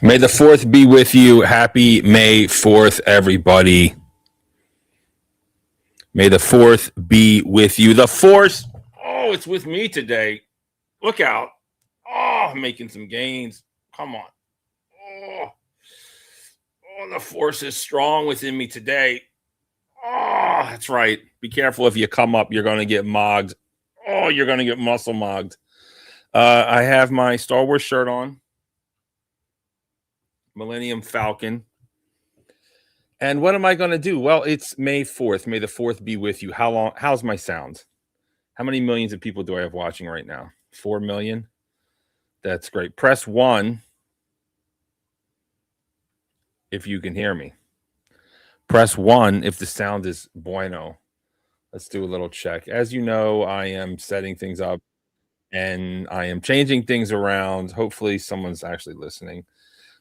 May the 4th be with you. Happy May 4th, everybody. May the 4th be with you. The Force, oh, it's with me today. Look out. Oh, I'm making some gains. Come on. The Force is strong within me today. Oh, that's right. Be careful if you come up, you're going to get mogged. Oh, you're going to get muscle mogged. I have my Star Wars shirt on. Millennium Falcon. And what am I going to do? Well, it's May 4th. May the 4th be with you. How's my sound? How many millions of people do I have watching right now? 4 million? That's great. Press 1 if you can hear me. Press 1 if the sound is bueno. Let's do a little check. As you know, I am setting things up and I am changing things around. Hopefully someone's actually listening.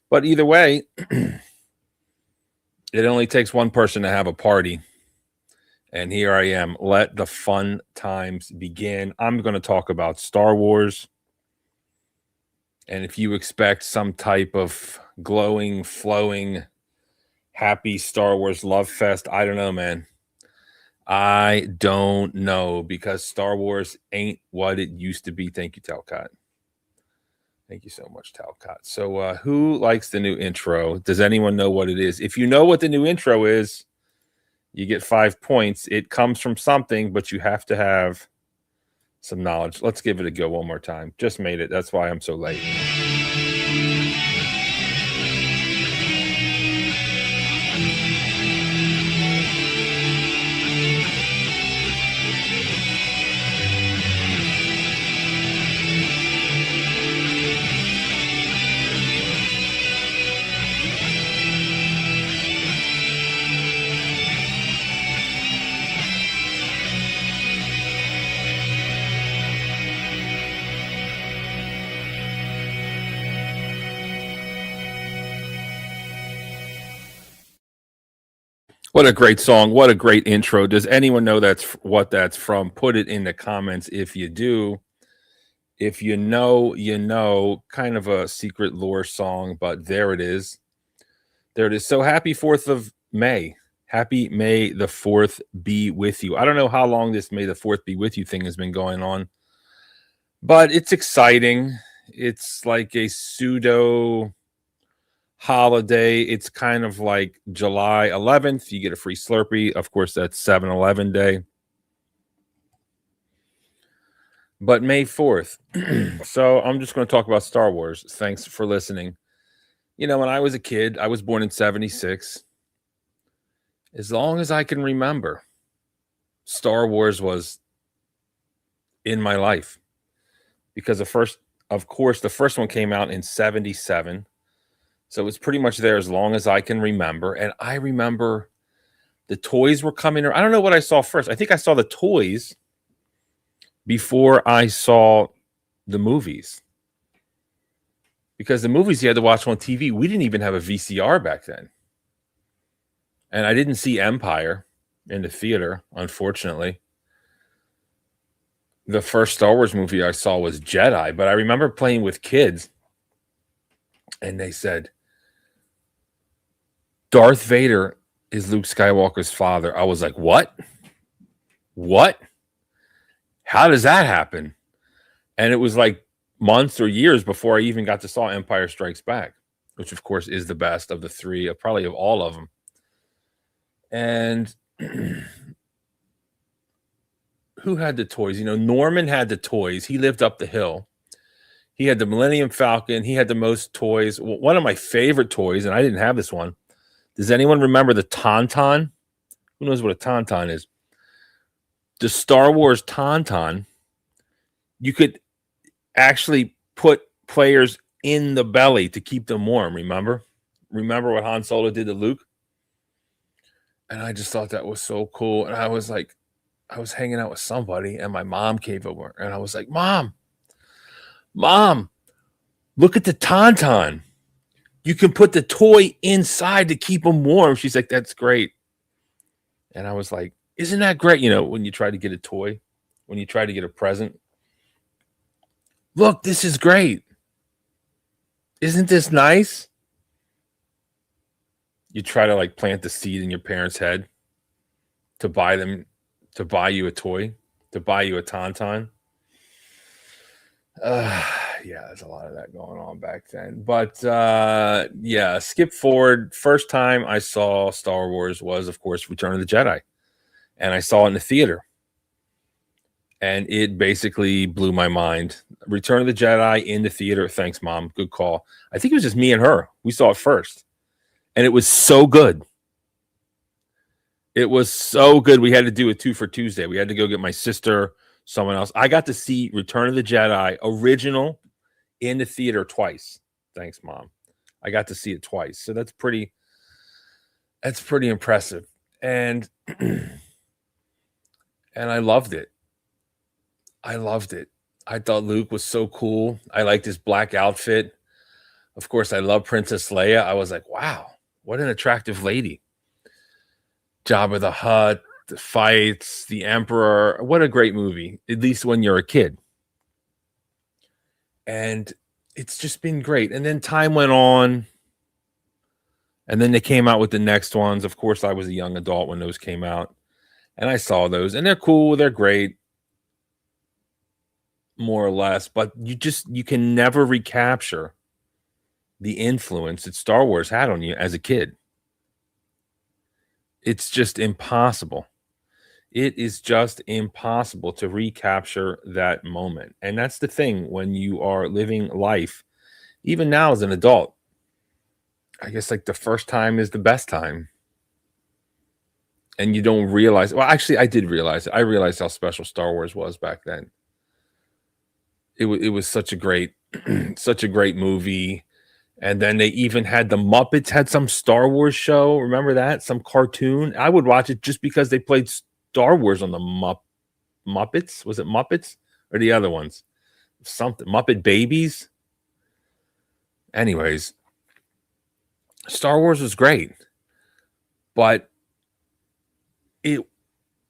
But either way, it only takes one person to have a party. And here I am. Let the fun times begin. I'm going to talk about Star Wars. And if you expect some type of glowing, flowing, happy Star Wars love fest, I don't know, man. I don't know, because Star Wars ain't what it used to be. Thank you, Talcott. Thank you so much, Talcott. So who likes the new intro? Does anyone know what it is? If you know what the new intro is, you get 5 points. It comes from something, but you have to have some knowledge. Let's give it a go one more time. Just made it. That's why I'm so late. What a great song. What a great intro. Does anyone know what that's from? Put it in the comments if you do. If you know, you know. Kind of a secret lore song, but there it is. There it is. So happy 4th of May. Happy May the 4th be with you. I don't know how long this May the 4th be with you thing has been going on, but it's exciting. It's like a pseudo holiday. It's kind of like July 11th. You get a free Slurpee. Of course, that's 7-Eleven Day. But May 4th. So I'm just going to talk about Star Wars. Thanks for listening. You know, when I was a kid, I was born in 76. As long as I can remember, Star Wars was in my life. Because the first one came out in 77. So it's pretty much there as long as I can remember. And I remember the toys were coming. I don't know what I saw first. I think I saw the toys before I saw the movies. Because the movies you had to watch on TV. We didn't even have a VCR back then. And I didn't see Empire in the theater, unfortunately. The first Star Wars movie I saw was Jedi. But I remember playing with kids. And they said, Darth Vader is Luke Skywalker's father. I was like, what? What? How does that happen? And it was like months or years before I even got to saw Empire Strikes Back, which of course is the best of the three, probably of all of them. And who had the toys? You know, Norman had the toys. He lived up the hill. He had the Millennium Falcon. He had the most toys. One of my favorite toys, and I didn't have this one. Does anyone remember the Tauntaun? Who knows what a Tauntaun is? The Star Wars Tauntaun, you could actually put players in the belly to keep them warm, remember? Remember what Han Solo did to Luke? And I just thought that was so cool. And I was like, I was hanging out with somebody, and my mom came over, and I was like, Mom, look at the Tauntaun. You can put the toy inside to keep them warm. She's like, that's great. And I was like, isn't that great? You know, when you try to get a toy, when you try to get a present. Look, this is great. Isn't this nice? You try to like plant the seed in your parents' head to buy you a toy, to buy you a tauntaun. Uh, yeah, there's a lot of that going on back then. But yeah, skip forward. First time I saw Star Wars was, of course, Return of the Jedi. And I saw it in the theater. And it basically blew my mind. Return of the Jedi in the theater. Thanks, Mom. Good call. I think it was just me and her. We saw it first. And it was so good. It was so good. We had to do a 2 for Tuesday. We had to go get my sister, someone else. I got to see Return of the Jedi original in the theater twice. Thanks, Mom. I got to see it twice. So that's pretty impressive. And and I loved it. I loved it. I thought Luke was so cool. I liked his black outfit. Of course, I love Princess Leia. I was like, wow, what an attractive lady. Jabba the Hutt, the fights, the Emperor. What a great movie, at least when you're a kid. And it's just been great. And then time went on. And then they came out with the next ones. Of course, I was a young adult when those came out. And I saw those. And they're cool. They're great. More or less. But you can never recapture the influence that Star Wars had on you as a kid. It's just impossible. It is just impossible to recapture that moment. And that's the thing when you are living life, even now as an adult. I guess like the first time is the best time. And you don't realize. Well, actually, I did realize it. I realized how special Star Wars was back then. It was such a great, such a great movie. And then they even had the Muppets had some Star Wars show. Remember that? Some cartoon. I would watch it just because they played Star Wars on the Muppets. Was it Muppets or the other ones? Something Muppet Babies. Anyways, Star Wars was great, but it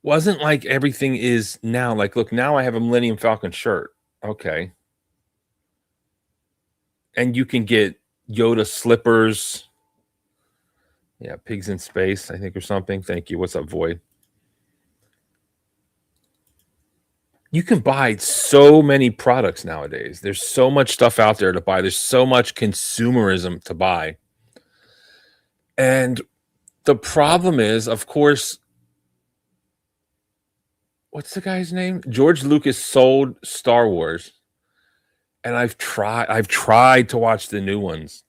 wasn't like everything is now. Like, look, now I have a Millennium Falcon shirt. Okay. And you can get Yoda slippers. Yeah, Pigs in Space, I think, or something. Thank you. What's up, Void? You can buy so many products nowadays. There's so much stuff out there to buy. There's so much consumerism to buy. And the problem is, of course, what's the guy's name? George Lucas sold Star Wars. And I've tried to watch the new ones.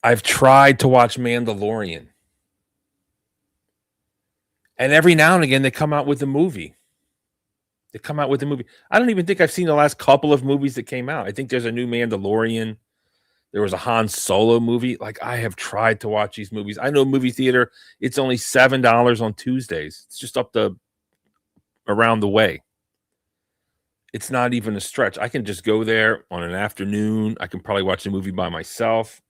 I've tried to watch Mandalorian. And every now and again, they come out with a movie. I don't even think I've seen the last couple of movies that came out. I think there's a new Mandalorian. There was a Han Solo movie. Like, I have tried to watch these movies. I know movie theater, it's only $7 on Tuesdays. It's just around the way. It's not even a stretch. I can just go there on an afternoon. I can probably watch the movie by myself.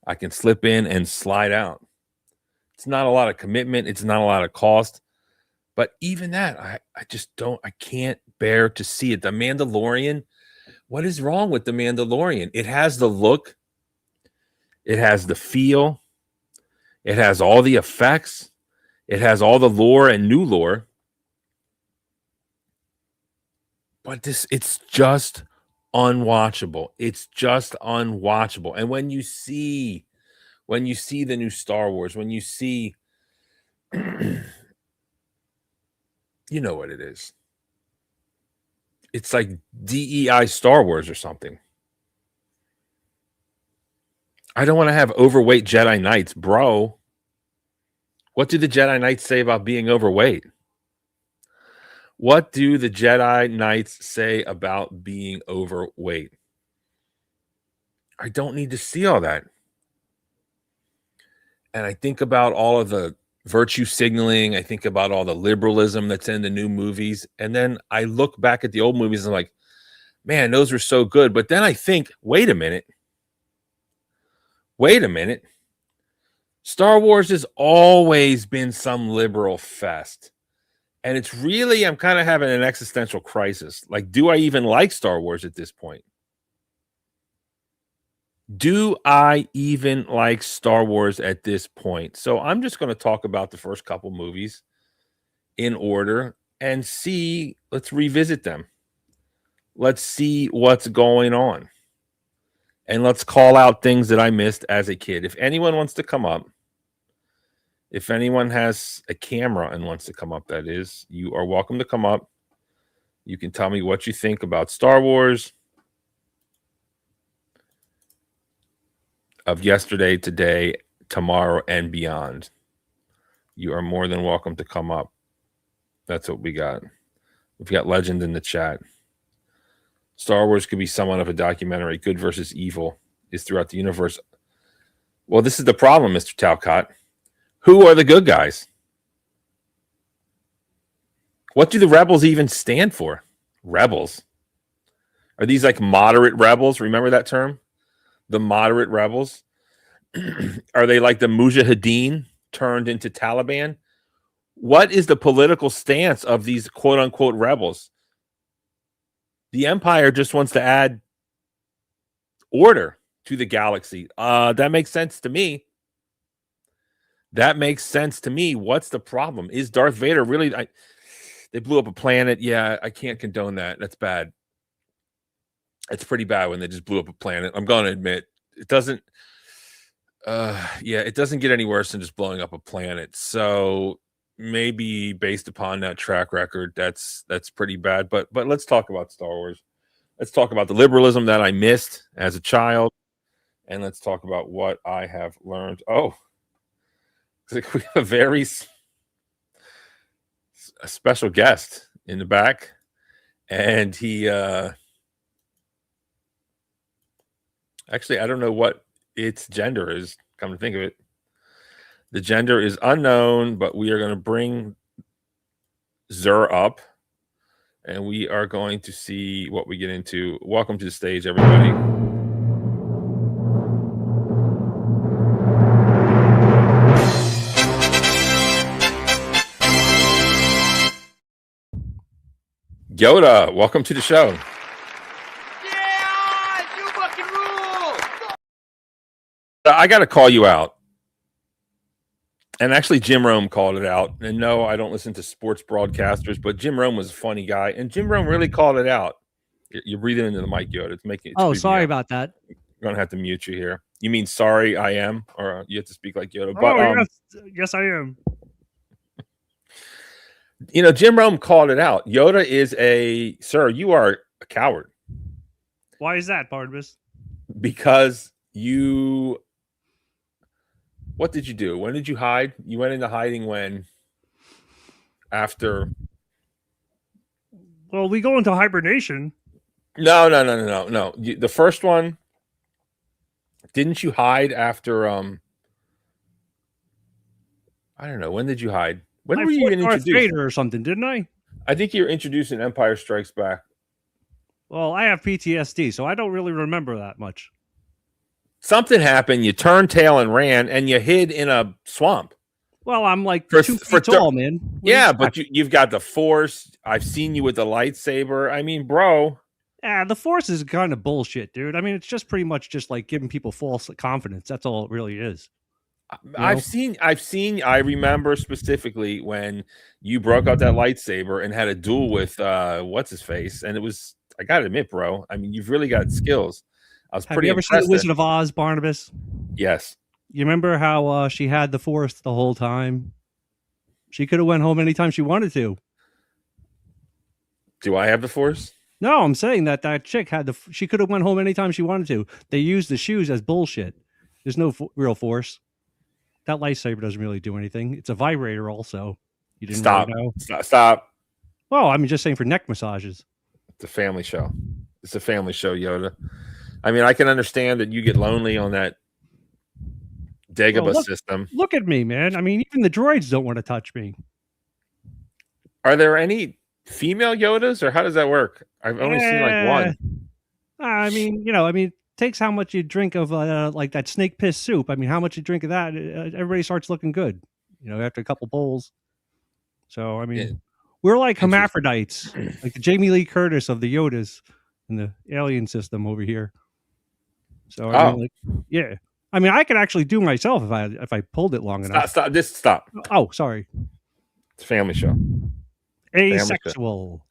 I can slip in and slide out. It's not a lot of commitment. It's not a lot of cost. But even that, I can't bear to see it. The Mandalorian, what is wrong with The Mandalorian? It has the look. It has the feel. It has all the effects. It has all the lore and new lore. But it's just unwatchable. It's just unwatchable. And when you see the new Star Wars, when you see, you know what it is. It's like DEI Star Wars or something. I don't want to have overweight Jedi Knights, bro. What do the Jedi Knights say about being overweight? What do the Jedi Knights say about being overweight? I don't need to see all that. And I think about all of the virtue signaling. I think about all the liberalism that's in the new movies. And then I look back at the old movies and I'm like, man, those were so good. But then I think, wait a minute. Star Wars has always been some liberal fest. And it's really, I'm kind of having an existential crisis. Like, do I even like Star Wars at this point? Do I even like Star Wars at this point? So I'm just going to talk about the first couple movies in order and see. Let's revisit them. Let's see what's going on. And let's call out things that I missed as a kid. If anyone wants to come up, if anyone has a camera and wants to come up, that is, you are welcome to come up. You can tell me what you think about Star Wars of yesterday, today, tomorrow, and beyond. You are more than welcome to come up. That's what we got. We've got Legend in the chat. Star Wars could be somewhat of a documentary. Good versus evil is throughout the universe. Well, this is the problem, Mr. Talcott. Who are the good guys? What do the rebels even stand for? Rebels. Are these like moderate rebels? Remember that term? The moderate rebels? Are they like the Mujahideen turned into Taliban? What is the political stance of these quote unquote rebels? The Empire just wants to add order to the galaxy. That makes sense to me. That makes sense to me. What's the problem? Is Darth Vader really? They blew up a planet. Yeah, I can't condone that. That's bad. It's pretty bad when they just blew up a planet. I'm going to admit it doesn't. It doesn't get any worse than just blowing up a planet. So maybe based upon that track record, that's pretty bad. But let's talk about Star Wars. Let's talk about the liberalism that I missed as a child, and let's talk about what I have learned. Oh, we have a very special guest in the back, and he actually, I don't know what its gender is. Come to think of it, the gender is unknown, but we are going to bring Zur up, and we are going to see what we get into. Welcome to the stage, everybody. Yoda, welcome to the show. Yeah, you fucking rule. I got to call you out. And actually, Jim Rome called it out. And no, I don't listen to sports broadcasters, but Jim Rome was a funny guy. And Jim Rome really called it out. You're breathing into the mic, Yoda. It's making it. Sorry about that. I'm going to have to mute you here. You mean sorry, I am? Or you have to speak like Yoda. But, yes, I am. Jim Rome called it out. Yoda is sir, you are a coward. Why is that, Barnabas? Because what did you do? When did you hide? You went into hiding when? After? Well, we go into hibernation. No. The first one, didn't you hide after? I don't know. When did you hide? When were you introduced? Vader or something, didn't I? I think you were introduced in Empire Strikes Back. Well, I have PTSD, so I don't really remember that much. Something happened. You turned tail and ran, and you hid in a swamp. Well, I'm like 2 feet tall, man. Yeah, but you've got the Force. I've seen you with the lightsaber. I mean, bro. Yeah, the Force is kind of bullshit, dude. I mean, it's just pretty much just like giving people false confidence. That's all it really is. I've seen. I remember specifically when you broke out that lightsaber and had a duel with what's his face, and it was. I gotta admit, bro. I mean, you've really got skills. I was pretty. Have you ever seen The Wizard of Oz, Barnabas? Yes. You remember how she had the Force the whole time? She could have went home anytime she wanted to. Do I have the Force? No, I'm saying that chick had she could have went home anytime she wanted to. They used the shoes as bullshit. There's no real force. That lightsaber doesn't really do anything. It's a vibrator also. You didn't Stop. Really know? Stop. Well, I'm just saying for neck massages. It's a family show. It's a family show, Yoda. I mean, I can understand that you get lonely on that Dagobah system. Look at me, man. I mean, even the droids don't want to touch me. Are there any female Yodas, or how does that work? I've only seen like one. I mean, it takes how much you drink of like that snake piss soup. I mean, how much you drink of that, everybody starts looking good, after a couple bowls. So, I mean, we're like hermaphrodites, like the Jamie Lee Curtis of the Yodas in the alien system over here. So I mean, like, yeah. I mean, I could actually do myself if I pulled it long enough. Stop. Oh, sorry. It's a family show. Asexual.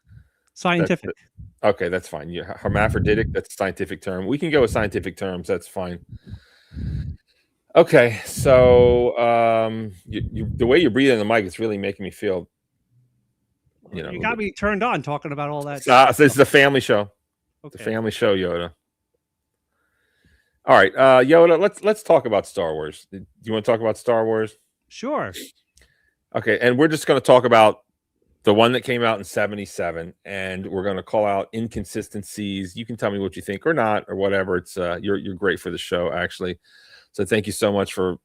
Scientific. Okay, that's fine. Hermaphroditic, that's a scientific term. We can go with scientific terms. That's fine. Okay, so the way you're breathing the mic is really making me feel. You got me turned on talking about all that. This is a family show. Okay. The family show, Yoda. All right, Yoda. Let's talk about Star Wars. Do you want to talk about Star Wars? Sure. Okay, and we're just going to talk about the one that came out in 77, and we're going to call out inconsistencies. You can tell me what you think or not or whatever. It's you're great for the show, actually. So thank you so much for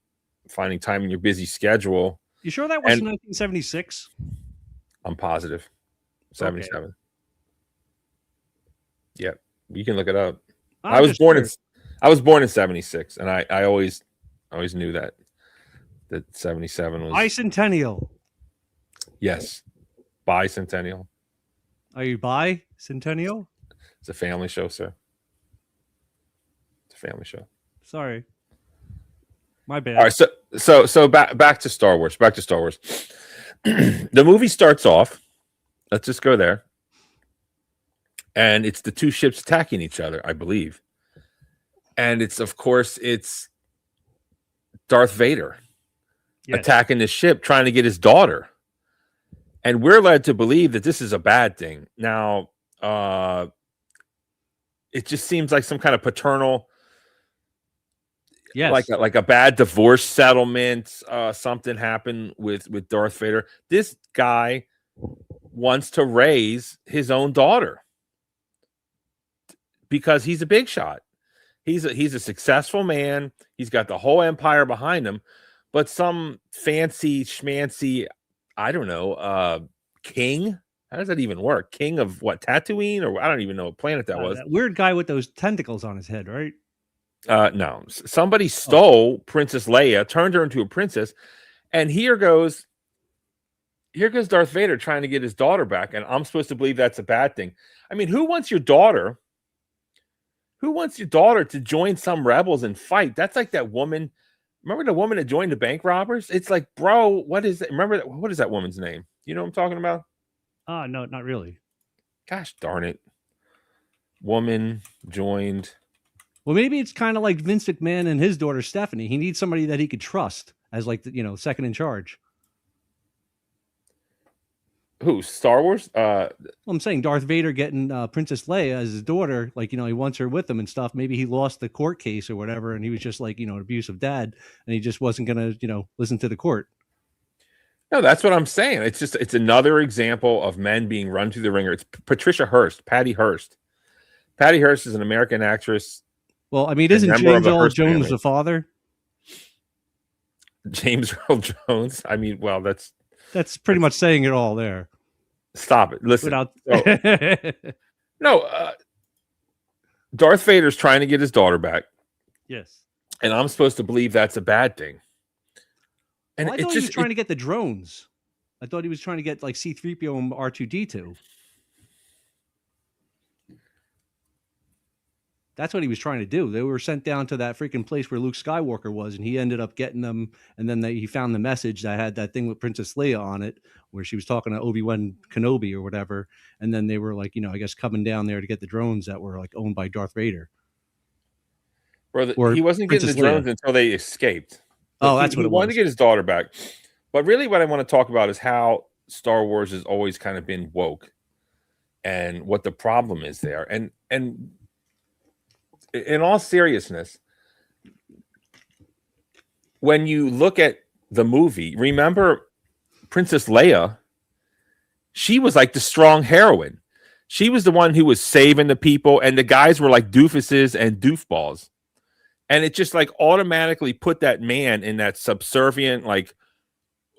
finding time in your busy schedule. You sure that was 1976? I'm positive. 77. Okay. Yep, you can look it up. I was born in 76, and I always knew that 77 was bicentennial. Yes. Bicentennial. Are you bicentennial? It's a family show, sir. It's a family show. Sorry. My bad. All right, so back to Star Wars. Back to Star Wars. The movie starts off. Let's just go there. And it's the two ships attacking each other, I believe. And it's Darth Vader attacking the ship, trying to get his daughter. And we're led to believe that this is a bad thing. Now, it just seems like some kind of paternal, like a bad divorce settlement. Something happened with Darth Vader. This guy wants to raise his own daughter because he's a big shot. He's a successful man. He's got the whole empire behind him, but some fancy schmancy, I don't know, king. How does that even work? King of what? Tatooine, or I don't even know what planet that was. That weird guy with those tentacles on his head, right? No, somebody stole Princess Leia, turned her into a princess, and here goes Darth Vader trying to get his daughter back, and I'm supposed to believe that's a bad thing. I mean, who wants your daughter? Who wants your daughter to join some rebels and fight? That's like that woman. Remember the woman that joined the bank robbers? It's like, bro, what is it? Remember what is that woman's name? You know what I'm talking about? No, not really. Gosh darn it. Woman joined. Well, maybe it's kind of like Vince McMahon and his daughter Stephanie. He needs somebody that he could trust as like second in charge. Who? Star Wars? Well, I'm saying Darth Vader getting Princess Leia as his daughter, like, he wants her with him and stuff. Maybe he lost the court case or whatever, and he was just like, an abusive dad, and he just wasn't going to, listen to the court. No, that's what I'm saying. It's another example of men being run through the ringer. It's Patricia Hearst, Patty Hearst. Patty Hearst is an American actress. Well, I mean, isn't James Earl Jones the father? James Earl Jones? I mean, well, that's pretty much saying it all there. Stop it. Listen. Darth Vader's trying to get his daughter back. Yes. And I'm supposed to believe that's a bad thing. And I thought he was trying to get the drones. I thought he was trying to get like C-3PO and R2-D2. That's what he was trying to do. They were sent down to that freaking place where Luke Skywalker was, and he ended up getting them. And then he found the message that had that thing with Princess Leia on it, where she was talking to Obi-Wan Kenobi or whatever. And then they were like, I guess coming down there to get the drones that were like owned by Darth Vader. He wasn't getting the drones until they escaped. That's what it was. He wanted to get his daughter back. But really what I want to talk about is how Star Wars has always kind of been woke and what the problem is there. And in all seriousness, when you look at the movie, remember Princess Leia, she was like the strong heroine. She was the one who was saving the people, and the guys were like doofuses and doofballs. And it just like automatically put that man in that subservient, like,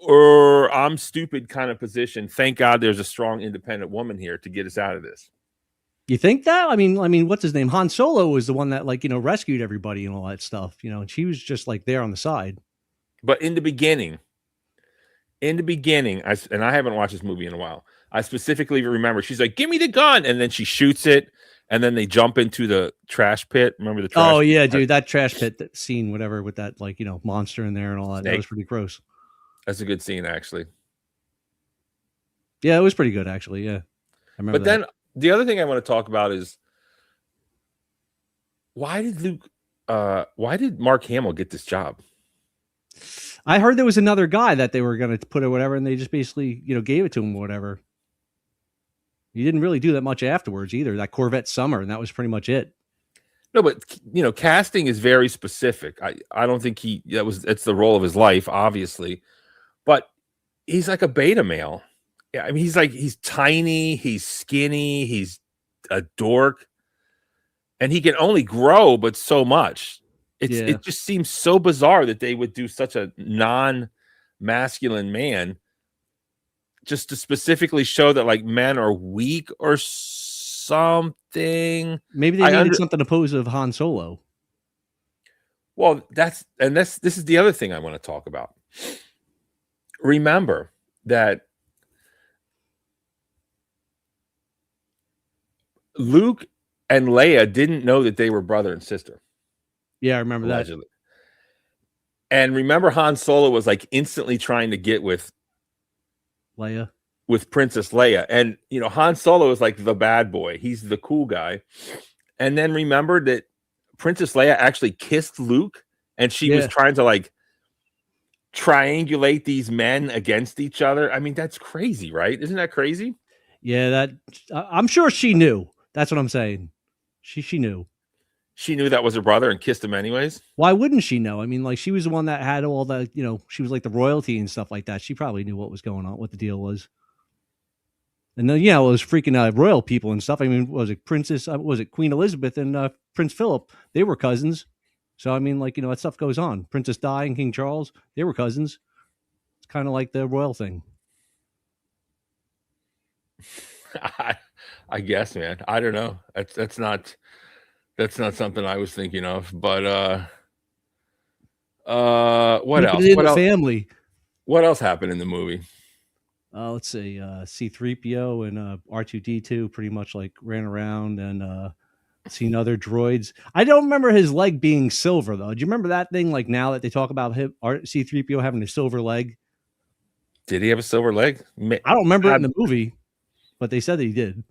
I'm stupid kind of position. Thank God there's a strong, independent woman here to get us out of this. You think that? I mean, what's his name? Han Solo was the one that rescued everybody and all that stuff, and she was just like there on the side. But in the beginning, in the beginning, and I haven't watched this movie in a while. I specifically remember she's like, "Give me the gun," and then she shoots it, and then they jump into the trash pit. Remember the trash? Oh yeah, pit? dude, that trash pit that scene, whatever, with that like monster in there and all that. That was pretty gross. That's a good scene, actually. Yeah, it was pretty good, actually. Yeah, I remember. But then the other thing I want to talk about is why did Mark Hamill get this job? I heard there was another guy that they were going to put or whatever, and they just basically gave it to him or whatever. He didn't really do that much afterwards either. That Corvette Summer, and that was pretty much it. No, but casting is very specific. I don't think it's the role of his life, obviously, but he's like a beta male. Yeah, I mean, he's tiny, he's skinny, he's a dork, and he can only grow but so much. It just seems so bizarre that they would do such a non-masculine man just to specifically show that like men are weak or something. Maybe they needed something opposed of Han Solo. Well, this is the other thing I want to talk about. Remember that Luke and Leia didn't know that they were brother and sister. Yeah, I remember allegedly. That. And remember, Han Solo was like instantly trying to get with Leia, with Princess Leia. And, Han Solo is like the bad boy. He's the cool guy. And then remember that Princess Leia actually kissed Luke, and she was trying to like triangulate these men against each other. I mean, that's crazy, right? Isn't that crazy? Yeah, I'm sure she knew. That's what I'm saying. She knew. She knew that was her brother and kissed him anyways. Why wouldn't she know? I mean, like she was the one that had all the, she was like the royalty and stuff like that. She probably knew what was going on, what the deal was. And then, it was freaking royal people and stuff. I mean, was it Queen Elizabeth and Prince Philip? They were cousins. So, I mean, like, that stuff goes on. Princess Di and King Charles, they were cousins. It's kind of like the royal thing. I guess, man. I don't know. That's not something I was thinking of. But what else? What else? Family. What else happened in the movie? Let's see. C-3PO and R2-D2 pretty much like ran around and seen other droids. I don't remember his leg being silver though. Do you remember that thing? Like now that they talk about him, C-3PO having a silver leg. Did he have a silver leg? I don't remember it in the movie, but they said that he did.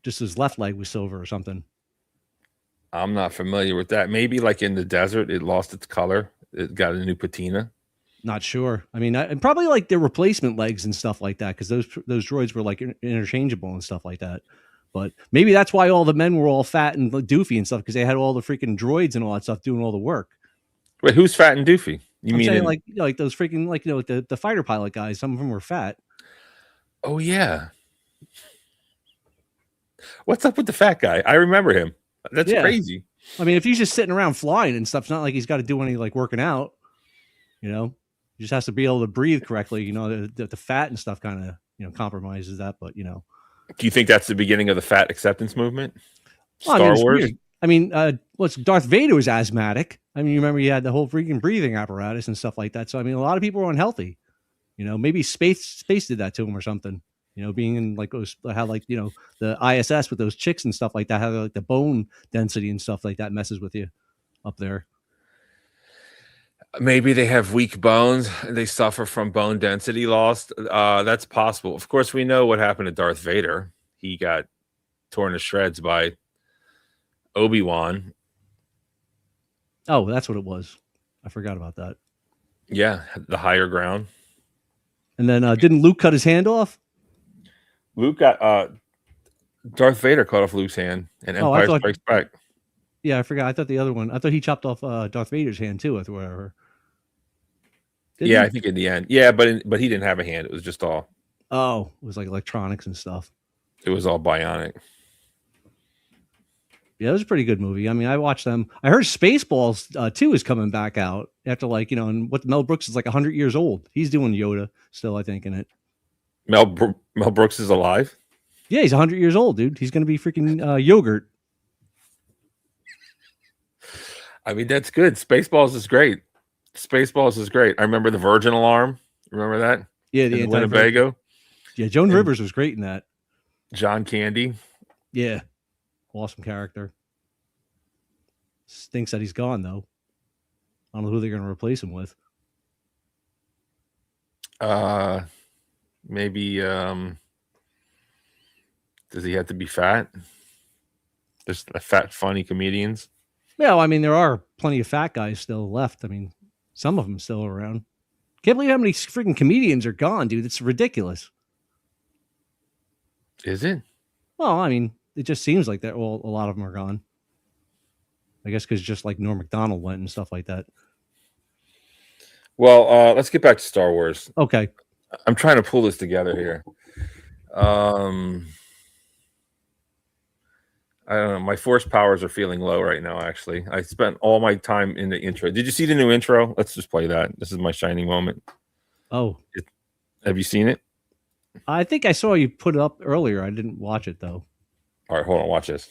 Just his left leg was silver or something. I'm not familiar with that. Maybe like in the desert, it lost its color. It got a new patina. Not sure. I mean, and probably like their replacement legs and stuff like that, because those droids were like interchangeable and stuff like that. But maybe that's why all the men were all fat and doofy and stuff, because they had all the freaking droids and all that stuff doing all the work. Wait, who's fat and doofy? I'm saying like those freaking the fighter pilot guys. Some of them were fat. Oh yeah. What's up with the fat guy? I remember him. That's crazy. I mean, if he's just sitting around flying and stuff, it's not like he's got to do any like working out. He just has to be able to breathe correctly. The fat and stuff kind of compromises that. But do you think that's the beginning of the fat acceptance movement? Well, Star Wars. Weird. I mean, Darth Vader was asthmatic. I mean, you remember he had the whole freaking breathing apparatus and stuff like that. So I mean, a lot of people were unhealthy. Maybe space did that to him or something. Being in like those, how like the ISS with those chicks and stuff like that, how like the bone density and stuff like that messes with you up there. Maybe they have weak bones. They suffer from bone density loss. That's possible. Of course, we know what happened to Darth Vader. He got torn to shreds by Obi-Wan. Oh, that's what it was. I forgot about that. Yeah, the higher ground. And then didn't Luke cut his hand off? Luke got Darth Vader cut off Luke's hand in Empire Strikes Back. Yeah, I forgot. I thought the other one. I thought he chopped off Darth Vader's hand too, or whatever. Yeah, I think in the end. Yeah, but he didn't have a hand. It was just all. Oh, it was like electronics and stuff. It was all bionic. Yeah, it was a pretty good movie. I mean, I watched them. I heard Spaceballs 2 is coming back out after like and what Mel Brooks is like 100 years old. He's doing Yoda still, I think, in it. Mel Brooks is alive? Yeah, he's 100 years old, dude. He's going to be freaking yogurt. I mean, that's good. Spaceballs is great. I remember the Virgin Alarm Remember that? Yeah, In the the anti-virgin. Winnebago. Yeah, Joan And- Rivers was great in that. John Candy. Yeah, awesome character. Stinks that he's gone though. I don't know who they're going to replace him with. Maybe does he have to be fat? There's fat, funny comedians. Yeah, well, I mean, there are plenty of fat guys still left. I mean, some of them still around. Can't believe how many freaking comedians are gone, dude. It's ridiculous. Is it? Well, I mean, it just seems like that. Well, a lot of them are gone. I guess because just like Norm Macdonald went and stuff like that. Well, let's get back to Star Wars. Okay. I'm trying to pull this together here. I don't know. My force powers are feeling low right now, actually. I spent all my time in the intro. Did you see the new intro? Let's just play that. This is my shining moment. Oh, Have you seen it? I think I saw you put it up earlier. I didn't watch it though. All right, hold on. Watch this.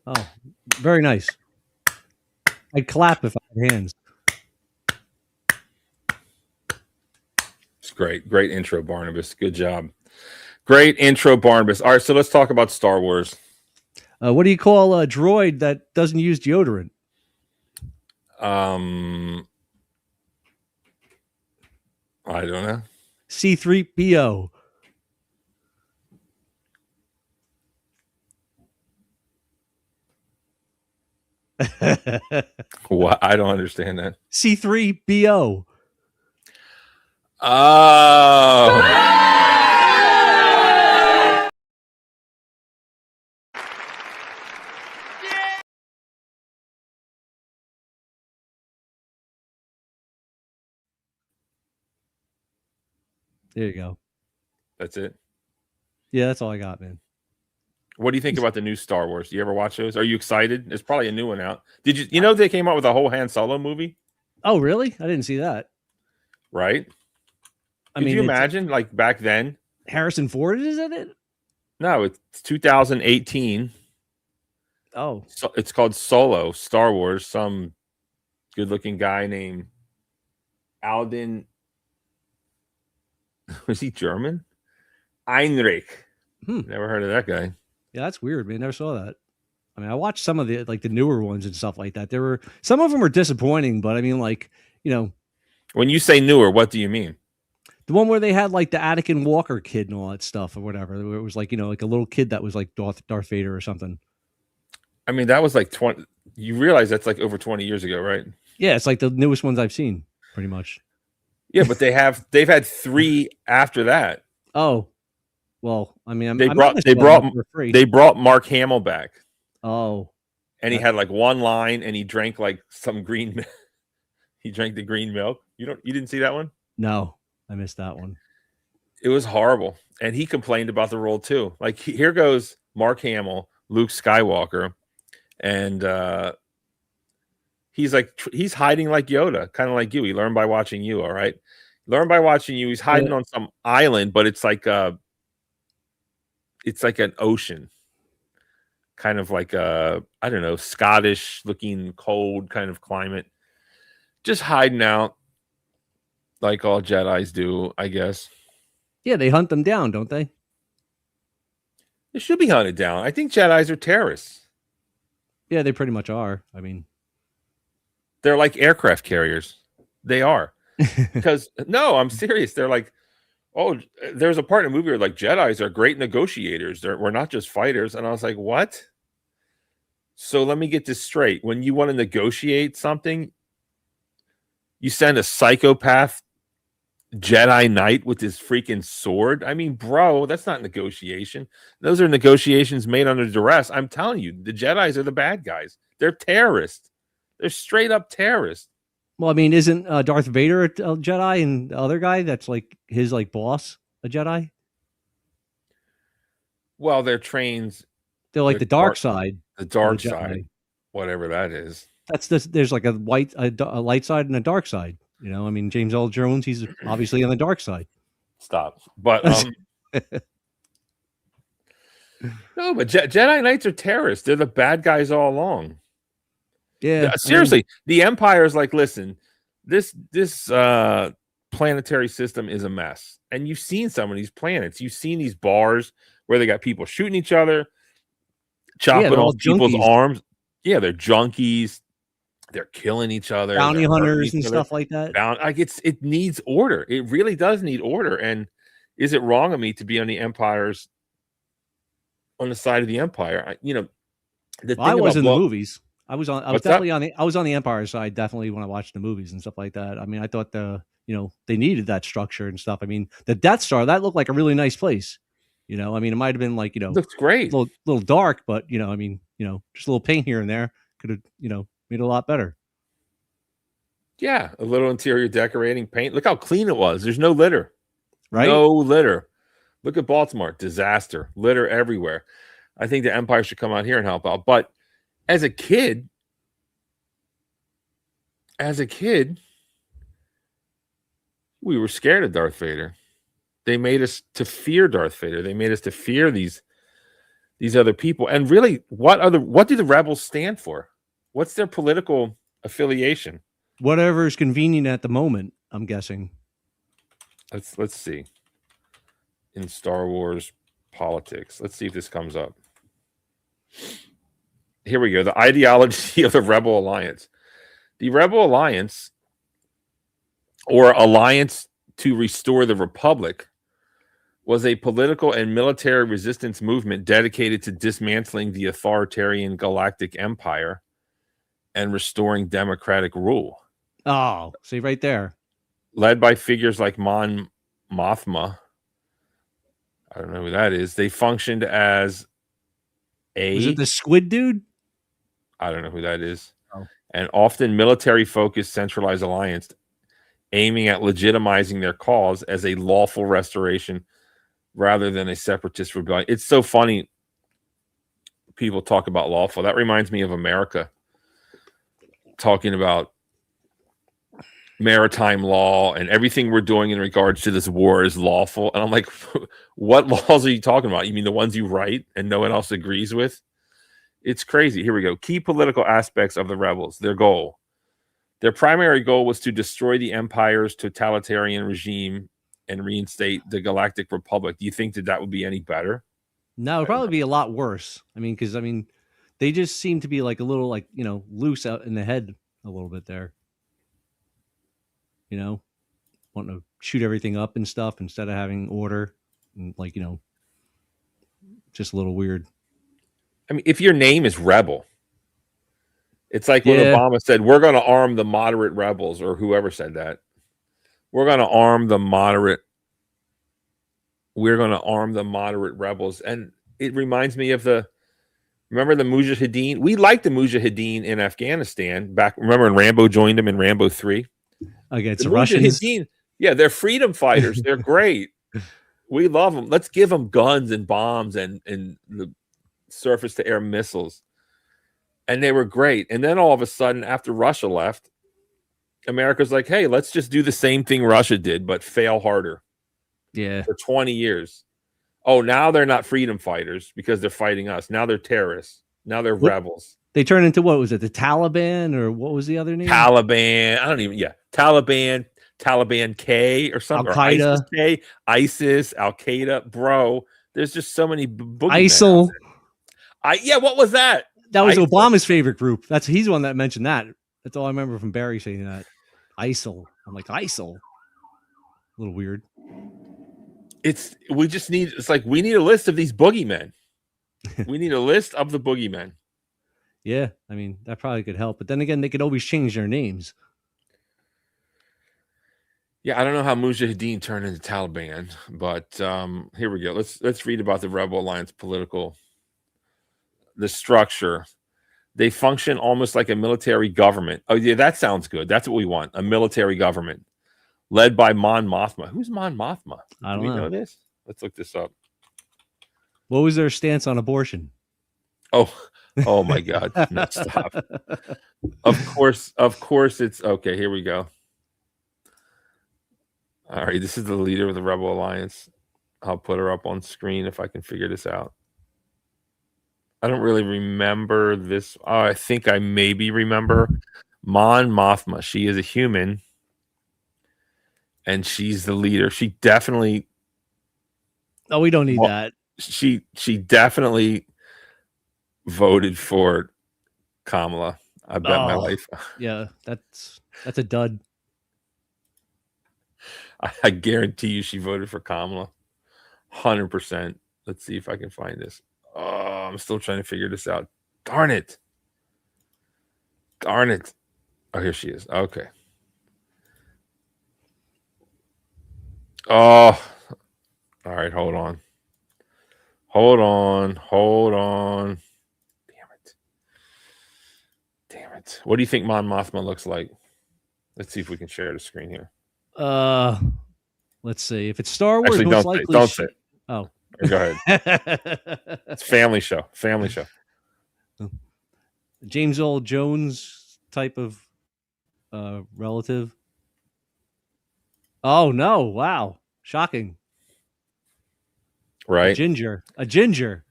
Oh, very nice. I'd clap if I had hands. It's great. Great intro, Barnabas. Good job. Great intro, Barnabas. All right, so let's talk about Star Wars. What do you call a droid that doesn't use deodorant? I don't know. C3PO. What? I don't understand that. C3PO. Oh. There you go. That's it. Yeah, that's all I got, man. What do you think about the new Star Wars? Do you ever watch those? Are you excited? There's probably a new one out. Did you know they came out with a whole Han Solo movie? Oh, really? I didn't see that. Right? I Could mean, you it's imagine like back then? Harrison Ford is in it? No, it's 2018. Oh, So it's called Solo Star Wars. Some good-looking guy named Alden. Was he German? Heinrich. Never heard of that guy. yeah, that's weird, man. Never saw that. I mean, I watched some of the like the newer ones and stuff like that. There were some of them were disappointing, but I mean, like, you know, When you say newer, what do you mean? the one where they had like the Anakin Walker kid and all that stuff or whatever. Where it was like, you know, like a little kid that was like Darth Vader or something. I mean, that was like 20. You realize that's like over 20 years ago, right? Yeah, it's like the newest ones I've seen, pretty much. Yeah, but they've had 3 after that. Oh, well, I mean, They I brought might they as well brought have it for free. they brought Mark Hamill back, Oh, and he had like one line, and he drank like some green. He drank the green milk. You didn't see that one? no, I missed that one. It was horrible, and he complained about the role too. Like here goes Mark Hamill, Luke Skywalker, and he's like he's hiding like Yoda, kind of like you. He learned by watching you. All right, learned by watching you. He's hiding on some island, but it's like an ocean, kind of like I don't know, Scottish looking cold kind of climate, just hiding out like all Jedis do, I guess. Yeah, they hunt them down, don't they? They should be hunted down. I think Jedis are terrorists. Yeah, they pretty much are. I mean, They're like aircraft carriers. They are. Because no, I'm serious. They're like, oh, there's a part in the movie where like Jedis are great negotiators. We're not just fighters. And I was like, what? So let me get this straight. When you want to negotiate something, you send a psychopath Jedi Knight with his freaking sword. I mean, bro, that's not negotiation. Those are negotiations made under duress. I'm telling you, the Jedis are the bad guys. They're terrorists. They're straight up terrorists. Well, I mean, isn't Darth Vader a Jedi, and the other guy that's like his like boss a Jedi? Well, they're trained. They're like the dark side. The dark Jedi. side, whatever that is. That's this. There's like a light side and a dark side. You know, I mean, James Earl Jones, he's obviously on the dark side. Stop. But no, but Jedi Knights are terrorists. They're the bad guys all along. Yeah, seriously, the Empire is like, listen, this planetary system is a mess, and you've seen some of these planets. You've seen these bars where they got people shooting each other, chopping off people's arms. Yeah, they're junkies. They're killing each other, bounty hunters and stuff like that. Like it needs order. It really does need order. And is it wrong of me to be on the Empire's on the side of the Empire? I was in the movies. I was definitely on the Empire side, definitely, when I watched the movies and stuff like that. I mean, I thought they needed that structure and stuff. I mean, the Death Star, that looked like a really nice place. You know, I mean, it might have been like, looks great, a little dark, but I mean, just a little paint here and there could have, made it a lot better. Yeah, a little interior decorating, paint. Look how clean it was. There's no litter. Right? No litter. Look at Baltimore. Disaster. Litter everywhere. I think the Empire should come out here and help out. But as a kid, we were scared of Darth Vader. They made us to fear Darth Vader. They made us to fear these other people. And really, what do the rebels stand for? What's their political affiliation? Whatever is convenient at the moment, I'm guessing. Let's see. In Star Wars politics. Let's see if this comes up. Here we go. The ideology of the Rebel Alliance. The Rebel Alliance, or Alliance to Restore the Republic, was a political and military resistance movement dedicated to dismantling the authoritarian galactic empire and restoring democratic rule. Oh, see right there. Led by figures like Mon Mothma. I don't know who that is. They functioned as Was it the squid dude? I don't know who that is. Oh. An often military-focused centralized alliance aiming at legitimizing their cause as a lawful restoration rather than a separatist rebellion. It's so funny people talk about lawful. That reminds me of America talking about maritime law and everything we're doing in regards to this war is lawful. And I'm like, what laws are you talking about? You mean the ones you write and no one else agrees with? It's crazy. Here we go. Key political aspects of the rebels. Their goal. Their primary goal was to destroy the Empire's totalitarian regime and reinstate the Galactic Republic. Do you think that would be any better? No, it'd probably be a lot worse. I mean, because they just seem to be like a little loose out in the head a little bit there. Wanting to shoot everything up and stuff instead of having order, and just a little weird. I mean, if your name is Rebel, it's like when Obama said, we're going to arm the moderate rebels, or whoever said that. We're going to arm the moderate rebels. And it reminds me of remember the Mujahideen? We liked the Mujahideen in Afghanistan back. Remember when Rambo joined them in Rambo 3? Against the Russians. Yeah, they're freedom fighters. They're great. We love them. Let's give them guns and bombs and the surface to air missiles. And they were great. And then all of a sudden, after Russia left, America's like, hey, let's just do the same thing Russia did, but fail harder. Yeah. For 20 years. Oh, now they're not freedom fighters because they're fighting us. Now they're terrorists. Now they're rebels. They turned into, what was it, the Taliban, or what was the other name? Taliban. Taliban K or something. Al-Qaeda. ISIS, Al-Qaeda. Bro, there's just so many ISIL. What was that? That was ISIL. Obama's favorite group. He's the one that mentioned that. That's all I remember from Barry saying that. ISIL. I'm like, ISIL. A little weird. We need a list of these boogeymen. We need a list of the boogeymen. Yeah, I mean, that probably could help. But then again, they could always change their names. Yeah, I don't know how Mujahideen turned into Taliban, but here we go. Let's read about the Rebel Alliance the structure. They function almost like a military government. Oh yeah, that sounds good. That's what we want. A military government led by Mon Mothma. Who's Mon Mothma? I Do don't we know. know this? Let's look this up. What was their stance on abortion? Oh my God. No, stop. Of course, it's okay. Here we go. All right, this is the leader of the Rebel Alliance. I'll put her up on screen if I can figure this out. I don't really remember this. Oh, I think I maybe remember Mon Mothma. She is a human, and she's the leader. She definitely. Oh, we don't need that. She definitely voted for Kamala. I bet my life. Yeah, that's a dud. I guarantee you, she voted for Kamala. 100%. Let's see if I can find this. Oh, I'm still trying to figure this out. Darn it. Oh, here she is. Okay. Oh, all right. Hold on. Damn it. What do you think Mon Mothma looks like? Let's see if we can share the screen here. Let's see. If it's Star Wars, actually, most don't likely. Don't say it. Oh, go ahead. It's family show. James Earl Jones type of relative. Oh no! Wow, shocking. Right. A ginger,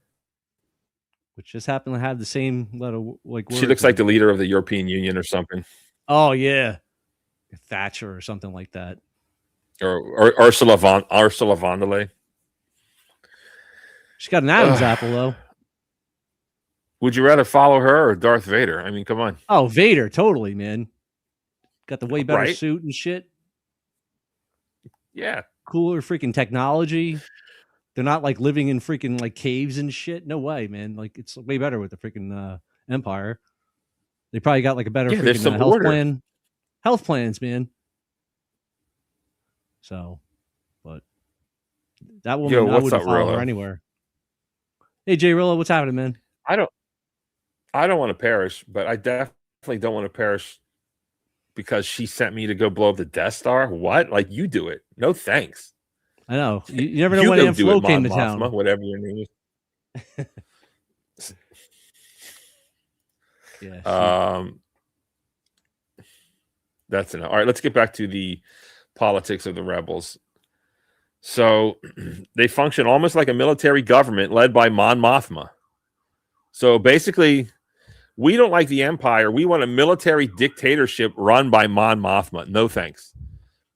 which just happened to have the same letter. Like she looks like the leader of the European Union or something. Oh yeah, Thatcher or something like that. Or Ursula von der Leyen. She's got an Adam's apple though. Would you rather follow her or Darth Vader? I mean, come on. Oh, Vader, totally, man. Got the way better suit and shit. Yeah. Cooler freaking technology. They're not like living in freaking like caves and shit. No way, man. Like it's way better with the freaking Empire. They probably got like a better freaking health plan. Health plans, man. So, but that woman, I wouldn't follow her anywhere. Hey, Jay Rillo, what's happening, man? I don't want to perish, but I definitely don't want to perish because she sent me to go blow up the Death Star. What? Like, you do it. No thanks. I know. You never know when Aunt Flo came to town. Whatever your name is. Yeah. That's enough. All right, let's get back to the politics of the rebels. So they function almost like a military government led by Mon Mothma. So basically, we don't like the Empire. We want a military dictatorship run by Mon Mothma. No thanks.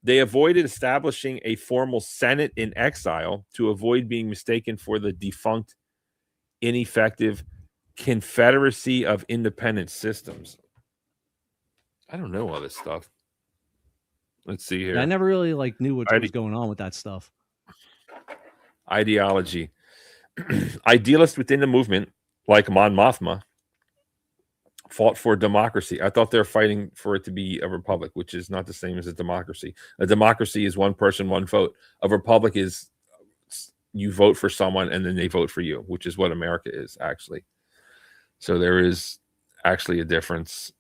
They avoided establishing a formal Senate in exile to avoid being mistaken for the defunct, ineffective Confederacy of Independent Systems. I don't know all this stuff. Let's see here. I never really knew what was going on with that stuff. Ideology. Idealists within the movement, like Mon Mothma, fought for democracy. I thought they were fighting for it to be a republic, which is not the same as a democracy. A democracy is one person, one vote. A republic is you vote for someone and then they vote for you, which is what America is, actually. So there is actually a difference.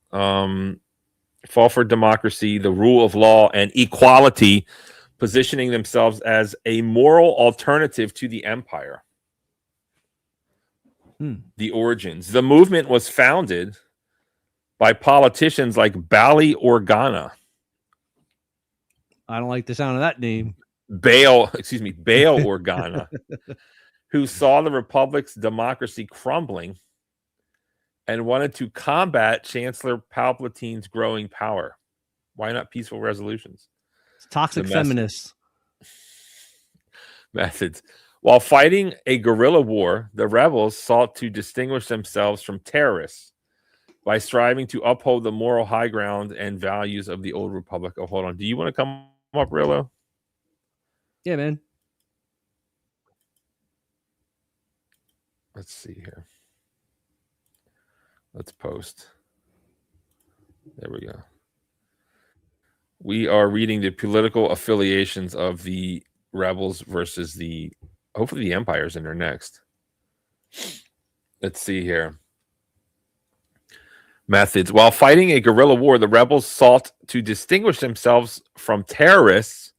Fall for democracy, the rule of law, and equality, positioning themselves as a moral alternative to the empire. The origins. The movement was founded by politicians like Bali Organa. I don't like the sound of that name. Bail Organa, who saw the republic's democracy crumbling and wanted to combat Chancellor Palpatine's growing power. Why not peaceful resolutions? It's toxic feminists. Methods. While fighting a guerrilla war, the rebels sought to distinguish themselves from terrorists by striving to uphold the moral high ground and values of the old republic. Oh, hold on. Do you want to come up, Rillo? Yeah, man. Let's see here. Let's post. There we go. We are reading the political affiliations of the rebels versus hopefully the Empire's in there next. Let's see here. Methods. While fighting a guerrilla war, the rebels sought to distinguish themselves from terrorists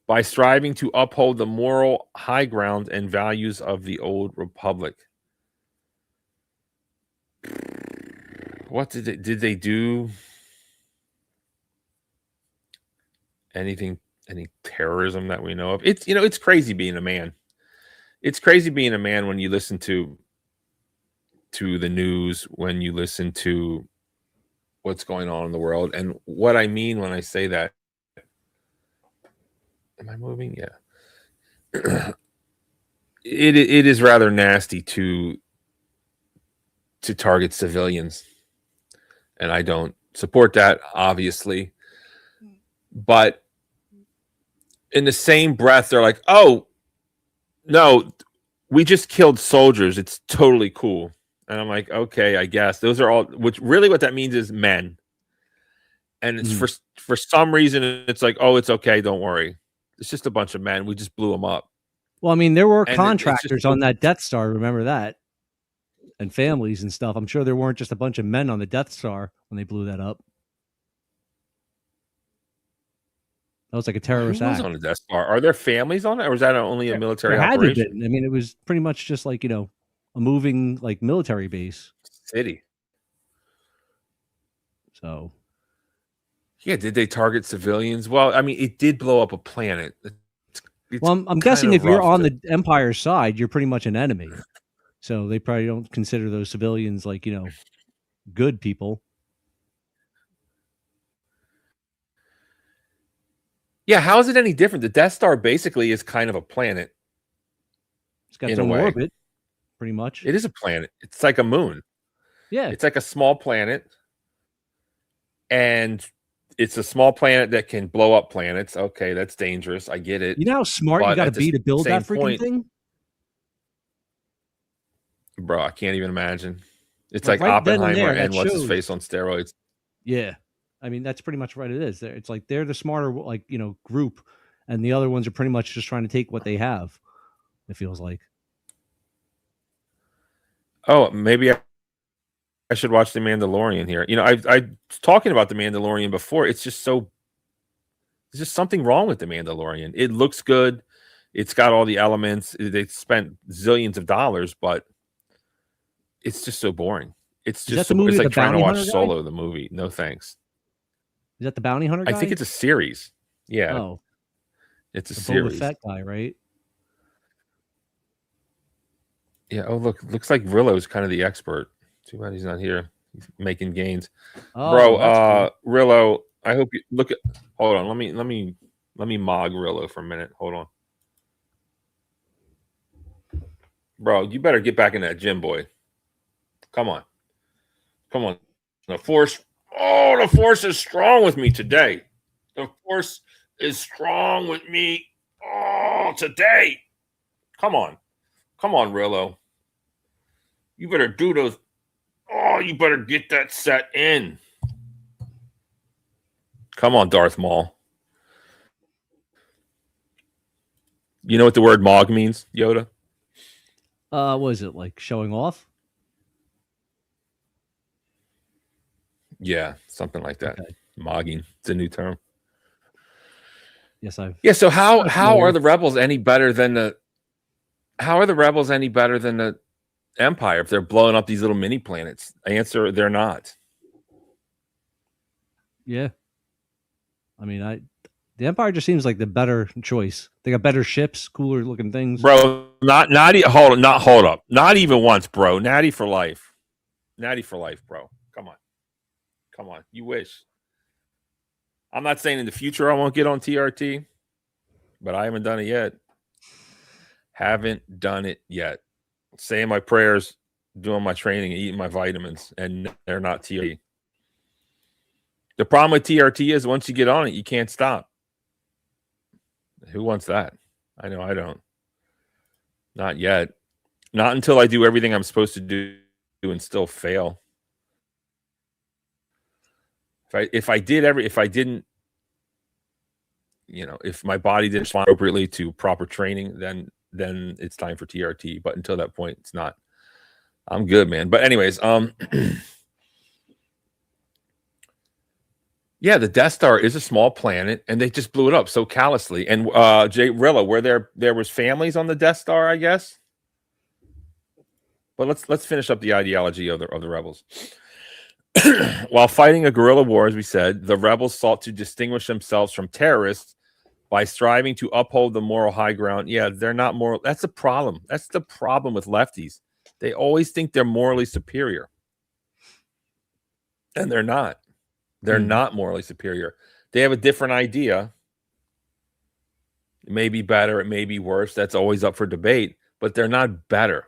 by striving to uphold the moral high ground and values of the old republic. What did they do? Any terrorism that we know of? It's crazy being a man. It's crazy being a man when you listen to the news, when you listen to what's going on in the world. And what I mean when I say that, am I moving? Yeah. it is rather nasty to target civilians. And I don't support that, obviously. But in the same breath, they're like, oh, no, we just killed soldiers. It's totally cool. And I'm like, okay, I guess those are all, which really what that means is men. And it's for some reason, it's like, oh, it's okay. Don't worry. It's just a bunch of men. We just blew them up. Well, I mean, there were contractors on that Death Star. Remember that? And families and stuff. I'm sure there weren't just a bunch of men on the Death Star when they blew that up. That was like a terrorist act. On the Death Star. Are there families on it, or was that only a military operation? Had to be. I mean, it was pretty much just like, a moving like military base. City. So. Yeah, did they target civilians? Well, I mean, it did blow up a planet. Well, I'm guessing if you're on the Empire side, you're pretty much an enemy. So they probably don't consider those civilians like, good people. Yeah, how is it any different? The Death Star basically is kind of a planet. It's got its own orbit, pretty much. It is a planet. It's like a moon. Yeah. It's like a small planet. And it's a small planet that can blow up planets. Okay, that's dangerous. I get it. You know how smart you got to be to build that freaking thing? Bro, I can't even imagine. It's like Oppenheimer and what's his face on steroids. Yeah. I mean, that's pretty much what it is. It's like they're the smarter, group, and the other ones are pretty much just trying to take what they have. It feels like. Oh, maybe I should watch The Mandalorian here. I was talking about The Mandalorian before. It's just there's just something wrong with The Mandalorian. It looks good. It's got all the elements. They spent zillions of dollars, but it's just so boring. It's just it's like trying to watch Solo, the movie. No thanks. Is that the bounty hunter guy? I think it's a series. Yeah. Oh. It's a series. Boba Fett guy, right? Yeah. Oh, looks like Rillo's kind of the expert. Too bad he's not here. He's making gains. Oh, bro, Rillo, I hope you look at hold on. Let me mog Rillo for a minute. Hold on. Bro, you better get back in that gym, boy. Come on. The force is strong with me today. The force is strong with me today. Come on, Rillo. You better do those. Oh, you better get that set in. Come on, Darth Maul. You know what the word mog means, Yoda? What is it, like showing off? Yeah, something like that. Okay. Mogging. It's a new term. Yes, so how are the rebels any better than the Empire if they're blowing up these little mini planets? Answer, they're not. Yeah. I mean, the Empire just seems like the better choice. They got better ships, cooler looking things. Bro, hold up. Not even once, bro. Natty for life, bro. Come on. You wish. I'm not saying in the future I won't get on TRT, but I haven't done it yet. Saying my prayers, doing my training, eating my vitamins, and they're not TRT. The problem with TRT is once you get on it, you can't stop. Who wants that? I know I don't. Not yet. Not until I do everything I'm supposed to do and still fail. if I didn't, if my body didn't respond appropriately to proper training, then it's time for TRT. But until that point, it's not. I'm good, man. But anyways, yeah, the Death Star is a small planet, and they just blew it up so callously. And Jay Rilla, where there was families on the Death Star, I guess. But let's finish up the ideology of the rebels. While fighting a guerrilla war, as we said, the rebels sought to distinguish themselves from terrorists by striving to uphold the moral high ground. Yeah, they're not moral. That's the problem. That's the problem with lefties. They always think they're morally superior, and they're not. They're not morally superior. They have a different idea. It may be better. It may be worse. That's always up for debate. But they're not better.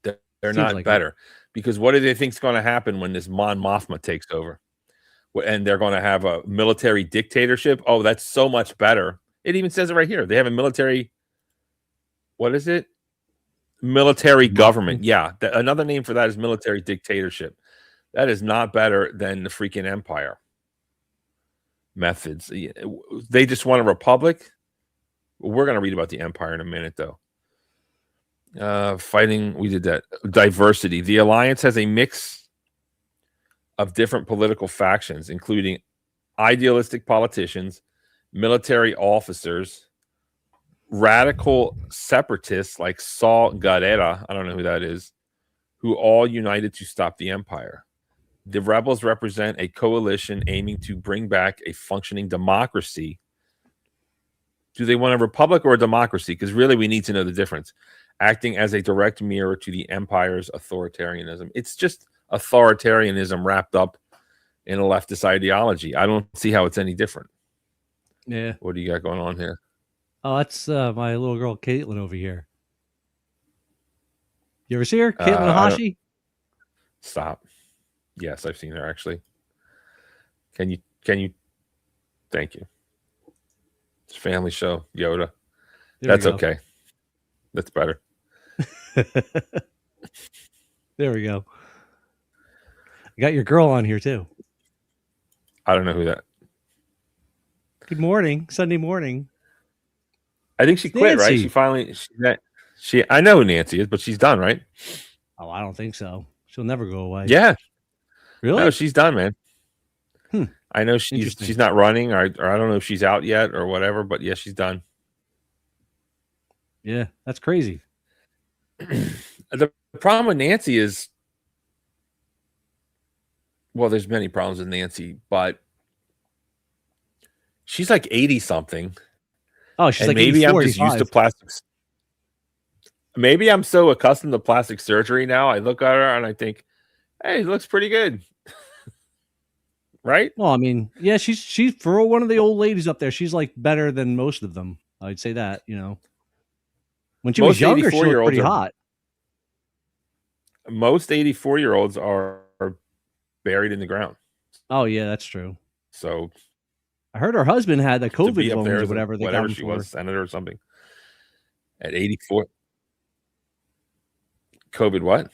They're not better. Because what do they think is going to happen when this Mon Mothma takes over? And they're going to have a military dictatorship? Oh, that's so much better. It even says it right here. They have a military, what is it? Military government. Yeah, another name for that is military dictatorship. That is not better than the freaking empire methods. They just want a republic. We're going to read about the empire in a minute, though. Fighting, we did that. Diversity. The alliance has a mix of different political factions, including idealistic politicians, military officers, radical separatists like Saul Guerrera, I don't know who that is, who all united to stop the empire. The rebels represent a coalition aiming to bring back a functioning democracy. Do they want a republic or a democracy? Because really we need to know the difference. Acting as a direct mirror to the empire's authoritarianism. It's just authoritarianism wrapped up in a leftist ideology. I don't see how it's any different. Yeah. What do you got going on here? Oh, that's my little girl Caitlin over here. You ever see her? Caitlin Hashi? Stop. Yes, I've seen her actually. Can you thank you. It's a family show, Yoda. That's okay. That's better. There we go. You got your girl on here too. I don't know who that. Good morning, Sunday morning. I think she quit, right? She finally I know who Nancy is, but she's done, right? Oh, I don't think so. She'll never go away. Yeah. Really? No, she's done, man. I know she's not running, or I don't know if she's out yet or whatever, but yeah, she's done. Yeah, that's crazy. The problem with Nancy is, well, there's many problems with Nancy, but she's like 80 something. Oh, she's like maybe 84, I'm just used to plastics. Maybe I'm so accustomed to plastic surgery now. I look at her and I think, hey, it looks pretty good. Right? Well, I mean, yeah, she's for one of the old ladies up there. She's like better than most of them. I'd say that, When she was younger, she looked pretty hot. Most 84-year-olds are buried in the ground. Oh yeah, that's true. So I heard her husband had the COVID loans or whatever. Whatever she was, senator or something. At 84. COVID what?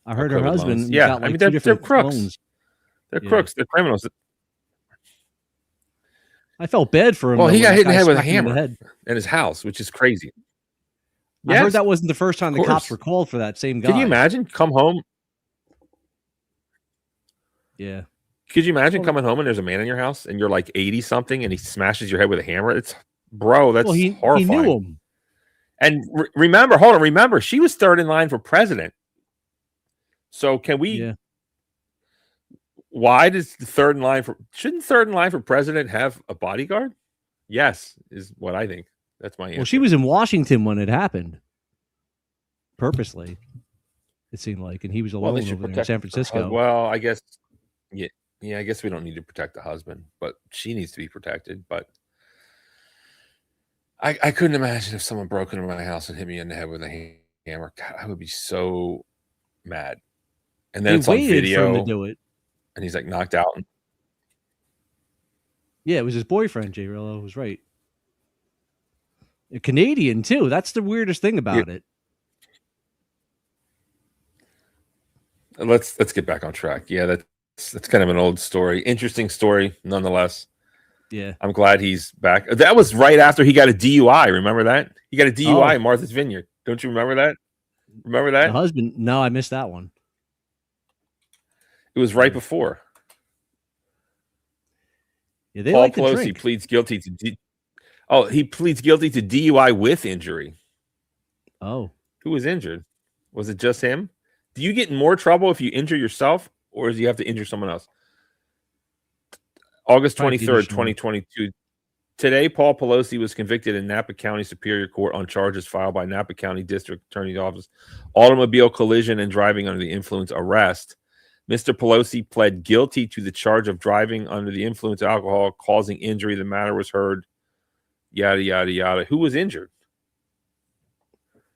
I heard her husband. Loans. Yeah, got like they're crooks. Loans. They're crooks. They're criminals. I felt bad for him. Well, he got hit in the head with a hammer in his house, which is crazy. I heard that wasn't the first time the cops were called for that same guy. Can you imagine? Come home. Yeah. Could you imagine coming home and there's a man in your house and you're like 80 something and he smashes your head with a hammer? That's horrifying. He knew him. And remember, she was third in line for president. So can we? Yeah. Why does shouldn't third in line for president have a bodyguard? Yes, is what I think. That's my answer. Well, she was in Washington when it happened. Purposely, it seemed like, and he was alone over there in San Francisco. Well, I guess, yeah, I guess we don't need to protect the husband, but she needs to be protected. But I couldn't imagine if someone broke into my house and hit me in the head with a hammer. God, I would be so mad. And then it's on video. For him to do it. And he's like knocked out. Yeah, it was his boyfriend, Jay Rillo was right. A Canadian too. That's the weirdest thing about it. Let's get back on track. Yeah, That's kind of an old story. Interesting story, nonetheless. Yeah. I'm glad he's back. That was right after he got a DUI. Remember that? He got a DUI Oh. in Martha's Vineyard. Don't you remember that? Remember The that? husband. No, I missed that one. It was right before. Yeah, they Paul like to Pelosi drink. pleads guilty to he pleads guilty to DUI with injury. Oh, Who was injured? Was it just him? Do you get in more trouble if you injure yourself, or do you have to injure someone else? August Probably 23rd, additional. 2022. Today, Paul Pelosi was convicted in Napa County Superior Court on charges filed by Napa County District Attorney's Office, automobile collision and driving under the influence arrest. Mr. Pelosi pled guilty to the charge of driving under the influence of alcohol, causing injury. The matter was heard. Yada, yada, yada. Who was injured?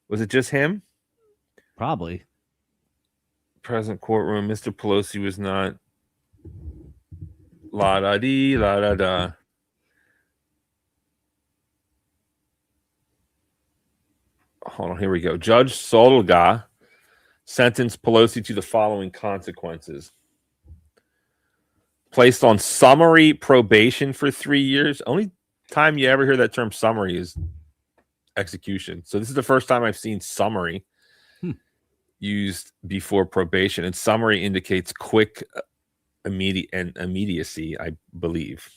Was it just him? probably. Present courtroom. Mr. Pelosi was not. La da dee, la da da. Hold on, here we go. Judge Solga sentenced Pelosi to the following consequences. Placed on summary probation for 3 years. Only time you ever hear that term summary is execution. So this is the first time I've seen summary used before probation. And summary indicates quick, immediate, and immediacy, I believe.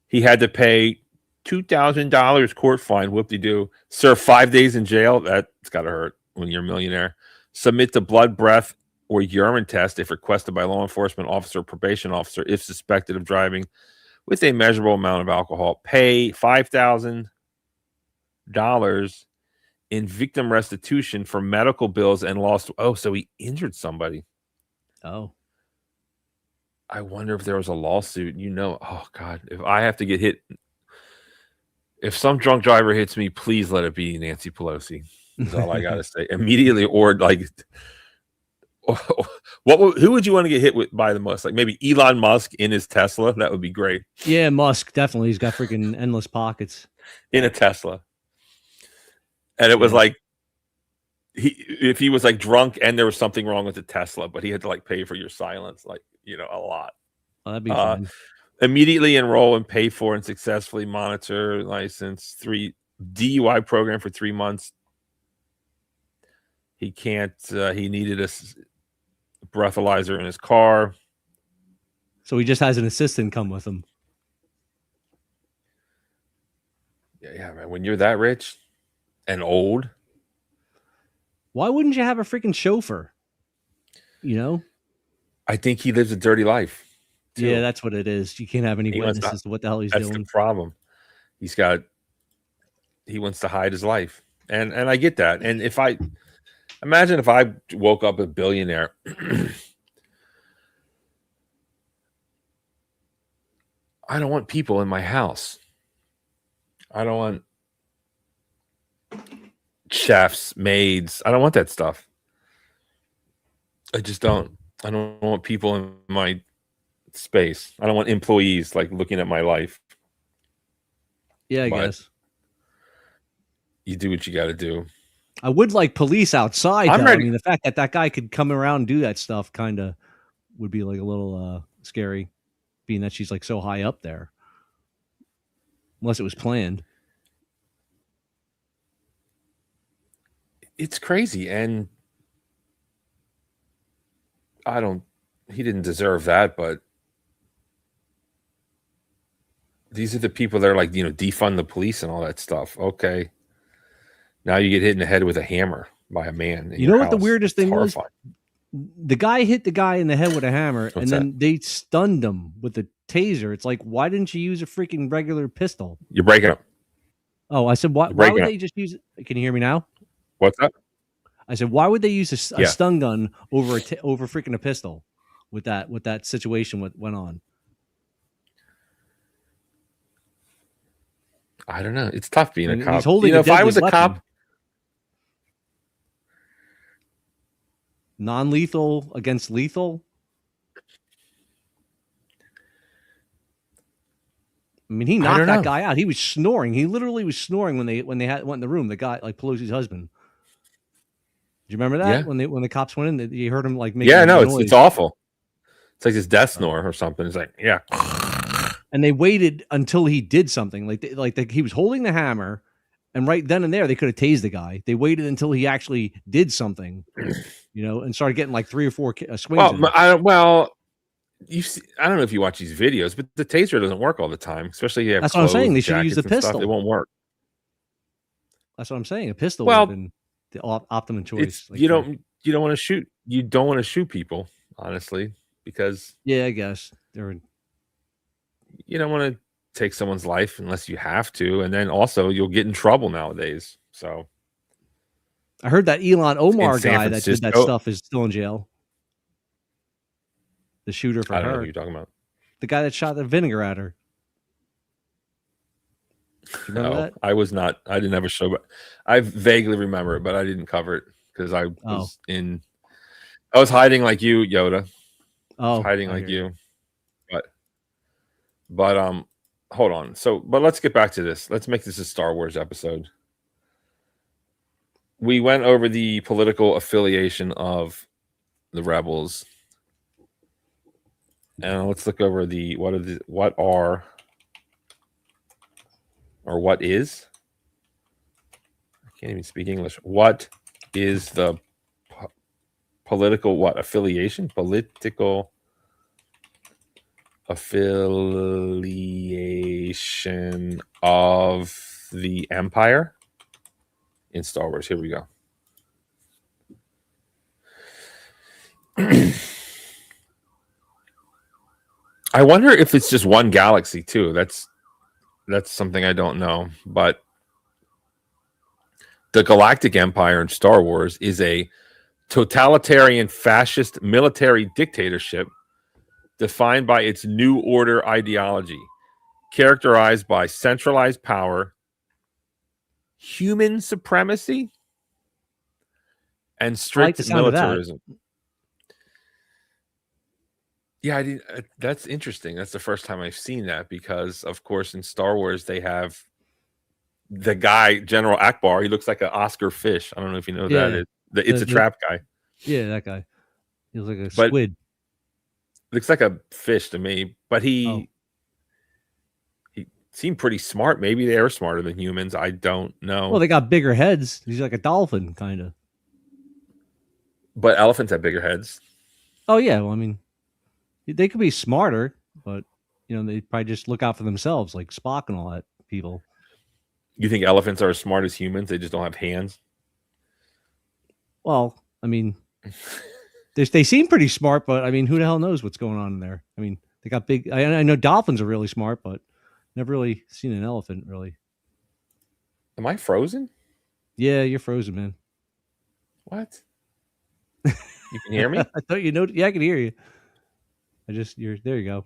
He had to pay $2,000 court fine. Whoop-de-doo. Serve 5 days in jail. That's got to hurt when you're a millionaire. Submit the blood, breath, or urine test if requested by law enforcement officer or probation officer if suspected of driving with a measurable amount of alcohol. Pay $5,000 in victim restitution for medical bills and lost. Oh, so he injured somebody. Oh, I wonder if there was a lawsuit. Oh God, if I have to get hit, if some drunk driver hits me, please let it be Nancy Pelosi. That's all I gotta say. Immediately, or like, who would you want to get hit with by the most? Like maybe Elon Musk in his Tesla. That would be great. yeah, Musk definitely. He's got freaking endless pockets In a Tesla, and it was like if he was like drunk and there was something wrong with the Tesla, but he had to like pay for your silence, like a lot. Oh, that'd be fun. Immediately enroll and pay for and successfully monitor license 3 DUI program for 3 months. He can't. He needed a breathalyzer in his car. So he just has an assistant come with him. Yeah, man. When you're that rich and old, Why wouldn't you have a freaking chauffeur? I think he lives a dirty life. Too. Yeah, that's what it is. You can't have any witnesses to what the hell he's doing. That's the problem. He wants to hide his life, and I get that. And if I woke up a billionaire, I don't want people in my house. I don't want chefs, maids. I don't want that stuff. I just don't. I don't want people in my space. I don't want employees like looking at my life. Yeah, I guess. You do what you got to do. I would like police outside. I mean, the fact that guy could come around and do that stuff kind of would be like a little scary, being that she's like so high up there. Unless it was planned. It's crazy, and he didn't deserve that, but these are the people that are like, defund the police and all that stuff. Okay. Now you get hit in the head with a hammer by a man. You know what the weirdest thing was? The guy hit the guy in the head with a hammer, and then they stunned him with a taser. It's like, why didn't you use a freaking regular pistol? You're breaking up. Oh, I said, why would they just use it? Can you hear me now? What's that? I said, why would they use a stun gun over freaking a pistol with that situation went on? I don't know. It's tough being a cop. He's holding if I was a cop, non-lethal against lethal. I mean, he knocked that guy out. He was snoring. He literally was snoring when they went in the room. The guy, like Pelosi's husband. Do you remember that when the cops went in? You heard him like making noise. It's awful. It's like this death snore or something. It's like, yeah. And they waited until he did something. He was holding the hammer, and right then and there they could have tased the guy. They waited until he actually did something, and started getting like 3 or 4 swings. You see, I don't know if you watch these videos, but the taser doesn't work all the time, especially if you have That's what I'm saying. They should use the jackets and stuff. pistol. It won't work. That's what I'm saying. A pistol would have been the optimum choice. You don't want to shoot. You don't want to shoot people, honestly, because I guess you don't want to take someone's life unless you have to, and then also you'll get in trouble nowadays. So I heard that Elon Omar San guy that did that Francisco- stuff is still in jail. The shooter for I don't know her. what you're talking about. The guy that shot the vinegar at her. You remember that? I was not. I didn't have a show, but I vaguely remember it, but I didn't cover it because I was I was hiding like you, Yoda. Hiding like you. But hold on. But let's get back to this. Let's make this a Star Wars episode. We went over the political affiliation of the rebels. And let's look over what is. I can't even speak English. What is the political affiliation? Political affiliation of the Empire in Star Wars. Here we go. I wonder if it's just one galaxy too. That's something I don't know. But the Galactic Empire in Star Wars is a totalitarian fascist military dictatorship defined by its New Order ideology, characterized by centralized power, human supremacy, and strict militarism. Yeah, that's interesting. That's the first time I've seen that because, of course, in Star Wars they have the guy General Akbar. He looks like an Oscar fish. I don't know if you know that is. It's a trap guy. Yeah, that guy. He looks like a squid. Looks like a fish to me, but he seemed pretty smart. Maybe they are smarter than humans. I don't know. Well, they got bigger heads. He's like a dolphin, kind of. But elephants have bigger heads. Oh yeah, well, I mean, they could be smarter, but they probably just look out for themselves, like Spock and all that people. You think elephants are as smart as humans? They just don't have hands. Well, I mean, they seem pretty smart, but I mean, who the hell knows what's going on in there? I mean, they got big. I know dolphins are really smart, but never really seen an elephant really. Am I frozen? Yeah, you're frozen, man. What? You can hear me? I thought you know. Yeah, I can hear you. There you go.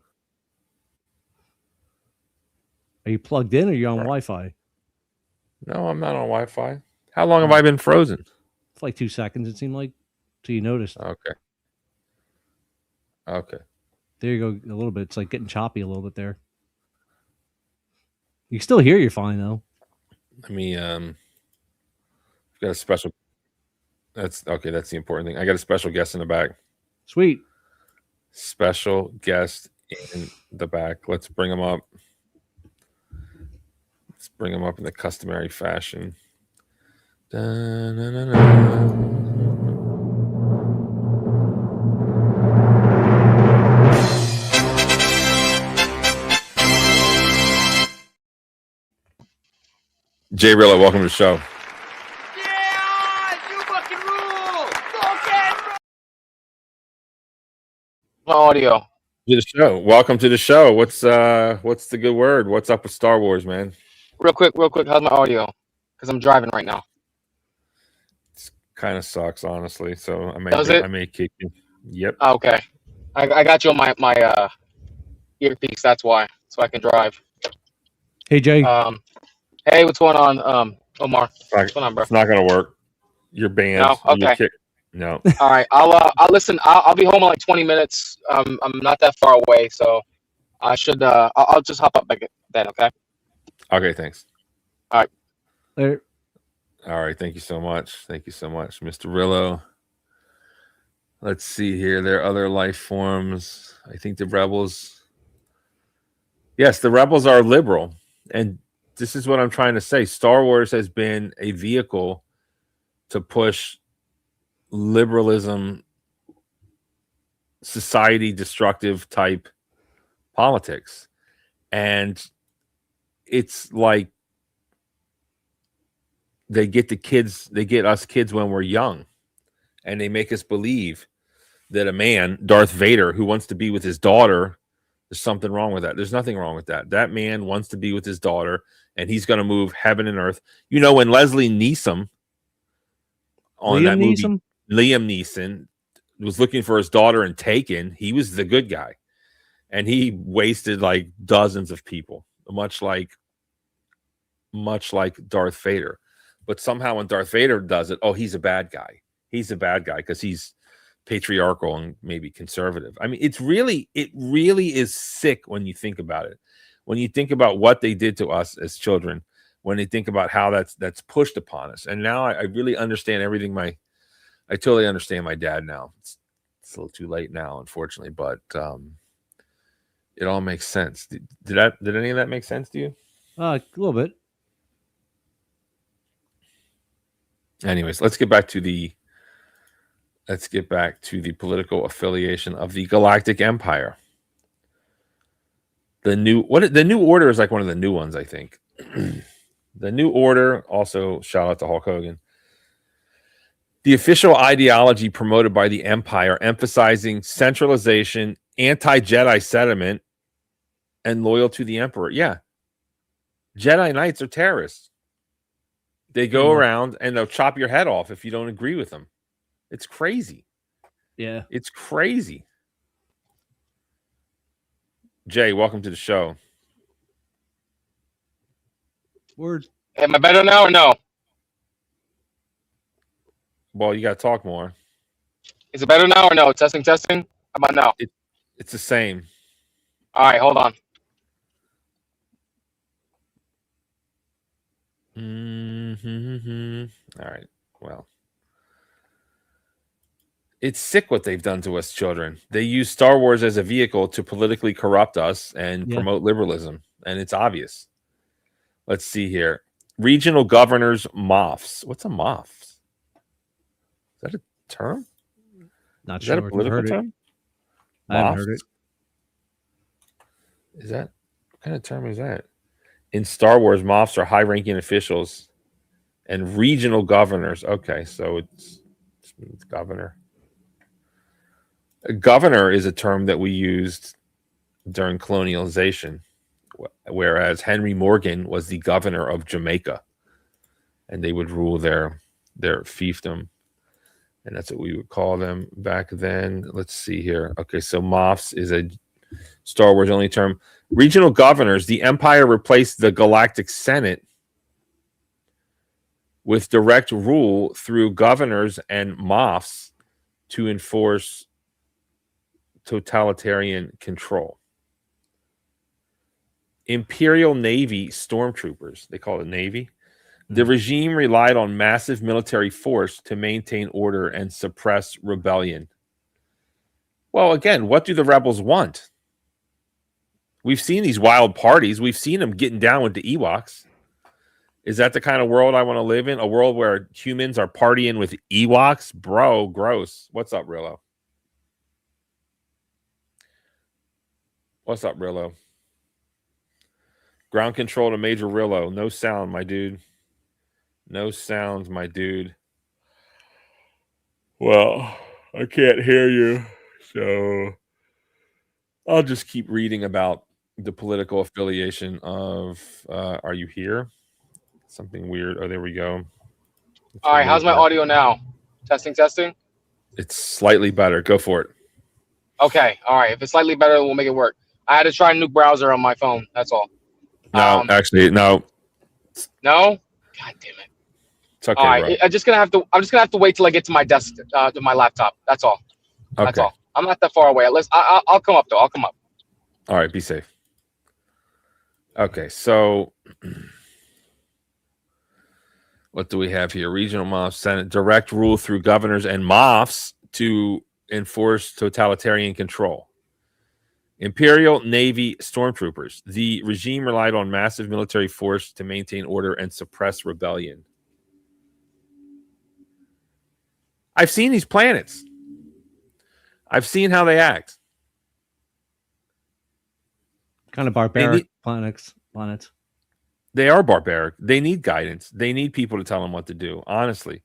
Are you plugged in or are you on Wi-Fi? No, I'm not on Wi-Fi. How long have I been frozen? It's like 2 seconds, it seemed like, till you noticed. Okay. There you go, a little bit. It's like getting choppy a little bit there. You can still hear you fine, though. Let me, got a special... That's okay, that's the important thing. I got a special guest in the back. Sweet. Special guest in the back. Let's bring him up. Let's bring him up in the customary fashion. Jay Rillo, welcome to the show. Yeah, you fucking rule. Audio. To the show. Welcome to the show. What's the good word? What's up with Star Wars, man? Real quick. How's my audio? Because I'm driving right now. It kind of sucks, honestly. So I may kick you. Yep. Okay. I got you on my earpiece. That's why, so I can drive. Hey Jay. Hey, what's going on, Omar? What's going on, bro? It's not gonna work. You're banned. No? Okay. No. All right. I'll listen. I'll be home in like 20 minutes. I'm not that far away, so I should. I'll just hop up back then. Okay. Okay. Thanks. All right. Later. All right. Thank you so much. Thank you so much, Mr. Rillo. Let's see here. There are other life forms. I think the rebels. Yes, the rebels are liberal. And this is what I'm trying to say. Star Wars has been a vehicle to push liberalism, society destructive type politics. And it's like they get us kids when we're young, and they make us believe that a man, Darth Vader, who wants to be with his daughter, there's something wrong with that. There's nothing wrong with that. That man wants to be with his daughter, and he's going to move heaven and earth. You know, when Leslie Neeson on that movie, Liam Neeson was looking for his daughter in Taken, he was the good guy, and he wasted like dozens of people, much like Darth Vader. But somehow when Darth Vader does it, oh, he's a bad guy. He's a bad guy because he's patriarchal and maybe conservative. I mean, it really is sick when you think about it. When you think about what they did to us as children, when they think about how that's pushed upon us. And now I really understand everything. I totally understand my dad now. It's a little too late now, unfortunately, but it all makes sense. Did any of that make sense to you? A little bit. Anyways, let's get back to the political affiliation of the Galactic Empire. The New Order is like one of the new ones, I think. The New Order, also shout out to Hulk Hogan. The official ideology promoted by the Empire, emphasizing centralization, anti-Jedi sentiment, and loyal to the Emperor. Yeah. Jedi Knights are terrorists. They go around and they'll chop your head off if you don't agree with them. It's crazy. Yeah. It's crazy. Jay, welcome to the show. Word. Am I better now or no? Well, you got to talk more. Is it better now or no? Testing. How about now? It's the same. All right, hold on. Mm-hmm. All right. Well, it's sick what they've done to us children. They use Star Wars as a vehicle to politically corrupt us and promote liberalism, and it's obvious. Let's see here. Regional governors, MOFs. What's a MOF? Is that a term? Not Is sure. that a political term? I haven't heard it. Is that what kind of term is that? In Star Wars, MOFs are high-ranking officials and regional governors. Okay, so it's governor. A governor is a term that we used during colonialization, whereas Henry Morgan was the governor of Jamaica, and they would rule their fiefdom, and that's what we would call them back then. Let's see here. Okay, so MOFs is a Star Wars only term. Regional governors, the Empire replaced the Galactic Senate with direct rule through governors and MOFs to enforce totalitarian control. Imperial Navy stormtroopers, they call it Navy. The regime relied on massive military force to maintain order and suppress rebellion. Well, again, what do the rebels want? We've seen these wild parties. We've seen them getting down with the Ewoks. Is that the kind of world I want to live in? A world where humans are partying with Ewoks? Bro, gross. What's up, Rillo? What's up, Rillo? Ground control to Major Rillo. No sound, my dude. No sounds, my dude. Well, I can't hear you, so I'll just keep reading about the political affiliation of are you here? Something weird. Oh, there we go. All right, how's my audio now? Testing. It's slightly better. Go for it. Okay, all right. If it's slightly better, we'll make it work. I had to try a new browser on my phone. That's all. No, actually, no. No? God damn it. It's okay, all right, bro. I'm just gonna have to wait till I get to my desk, to my laptop. That's all. Okay. That's all. I'm not that far away. I'll come up though. I'll come up. All right, be safe. Okay, so what do we have here? Regional MOFs, Senate, direct rule through governors and MOFs to enforce totalitarian control. Imperial Navy stormtroopers. The regime relied on massive military force to maintain order and suppress rebellion. I've seen these planets. I've seen how they act. Kind of barbaric planets. They are barbaric. They need guidance. They need people to tell them what to do, honestly.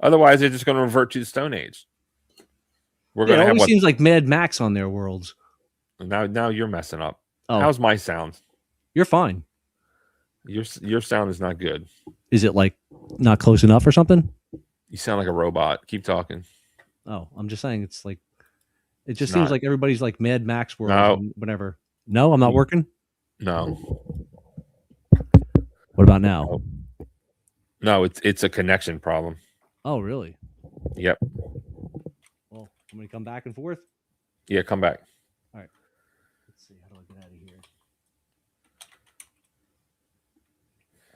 Otherwise, they're just going to revert to the Stone Age. We're going to it have always what? seems like Mad Max on their worlds. Now you're messing up. Oh, How's my sound? you're fine. Your sound is not good. Is it like not close enough or something? You sound like a robot. Keep talking. Oh, I'm just saying it's like it just It's seems not. like everybody's like Mad Max world. No. And whatever. No, I'm not working. No. What about now? No, it's a connection problem. Oh, really? Yep. Well, I'm gonna come back and forth. Yeah, come back. Let's see. How do I get out of here?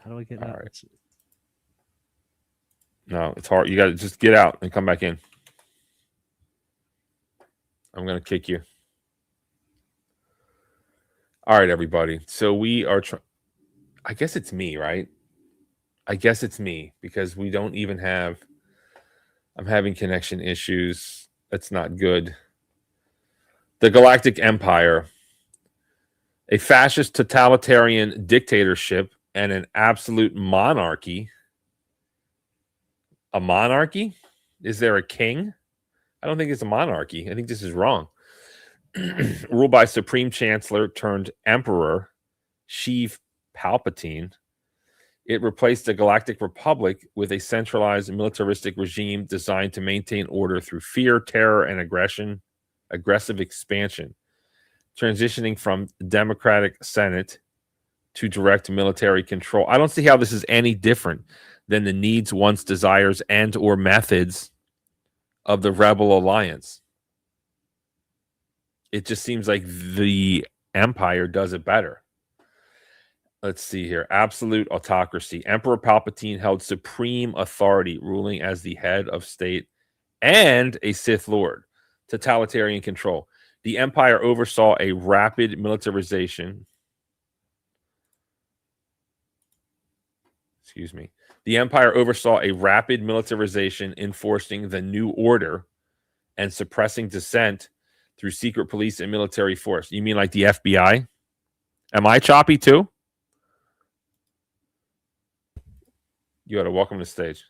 How do I get All out? right. Let's see. No, it's hard. You got to just get out and come back in. I'm going to kick you. All right, everybody. So we are I guess it's me, right? I guess it's me because we don't even have I'm having connection issues. That's not good. The Galactic Empire, a fascist totalitarian dictatorship and an absolute monarchy. A monarchy? Is there a king? I don't think it's a monarchy. I think this is wrong. Ruled by Supreme Chancellor turned Emperor Sheev Palpatine. It replaced the Galactic Republic with a centralized militaristic regime designed to maintain order through fear, terror, and aggressive expansion, transitioning from democratic Senate to direct military control. I don't see how this is any different than the needs, wants, desires, and or methods of the Rebel Alliance. It just seems like the Empire does it better. Let's see here. Absolute autocracy. Emperor Palpatine held supreme authority, ruling as the head of state and a Sith Lord. Totalitarian control. The Empire oversaw a rapid militarization. Excuse me. The Empire oversaw a rapid militarization, enforcing the New Order and suppressing dissent through secret police and military force. You mean like the FBI? Am I choppy too? You ought to welcome to the stage.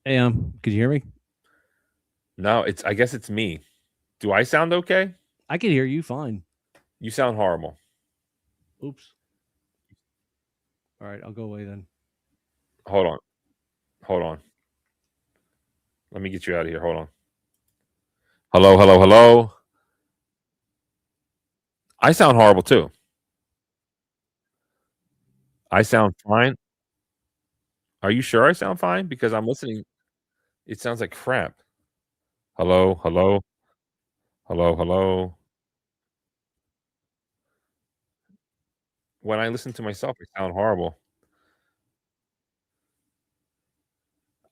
Hey, could you hear me? No, I guess it's me. Do I sound okay? I can hear you fine. You sound horrible. Oops. All right, I'll go away then. Hold on. Let me get you out of here. Hold on. Hello. I sound horrible too. I sound fine. Are you sure I sound fine? Because I'm listening. It sounds like crap. Hello. When I listen to myself, I sound horrible.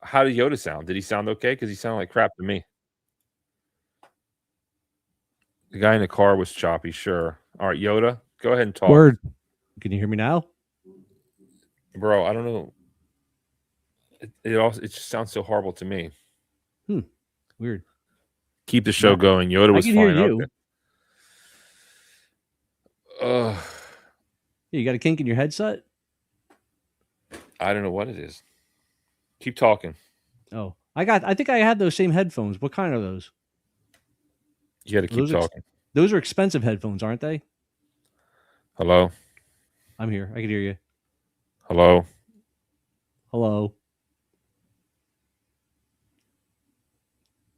How did Yoda sound? Did he sound okay? Because he sounded like crap to me. The guy in the car was choppy, sure. All right, Yoda, go ahead and talk. Word. Can you hear me now? Bro, I don't know. It just sounds so horrible to me. Weird. Keep the show going. Yoda was I can fine. hear you. Okay. Ugh. You got a kink in your headset? I don't know what it is. Keep talking. Oh, I think I had those same headphones. What kind are those? You got to keep talking. Those are expensive headphones, aren't they? Hello. I'm here. I can hear you. Hello.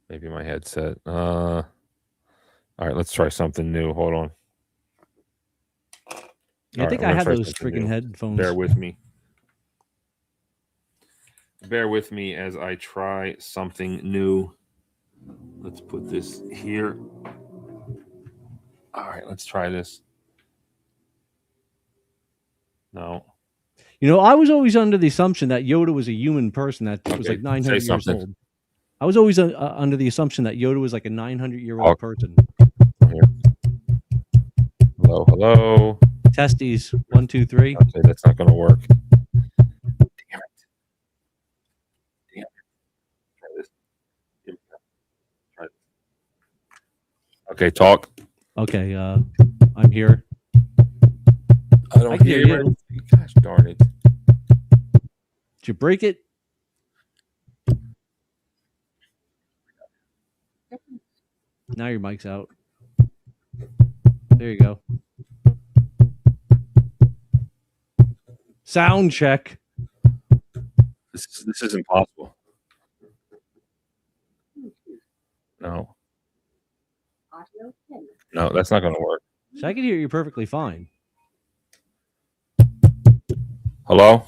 Maybe my headset. All right, let's try something new. Hold on. Yeah, I think I had those freaking headphones. Bear with me. Bear with me as I try something new. Let's put this here. All right, let's try this. No. You know, I was always under the assumption that Yoda was a human person that was like 900 years old. I was always under the assumption that Yoda was like a 900-year-old person. Hello, hello. Testes 1, 2, 3. Okay, that's not going to work. Damn it. Try this. Here we go. Try this. Okay, talk. Okay, I'm here. I don't I can hear hear you. anything. Gosh darn it. Did you break it? Now your mic's out. There you go. Sound check. This is impossible. No. No, that's not going to work. So I can hear you perfectly fine. Hello?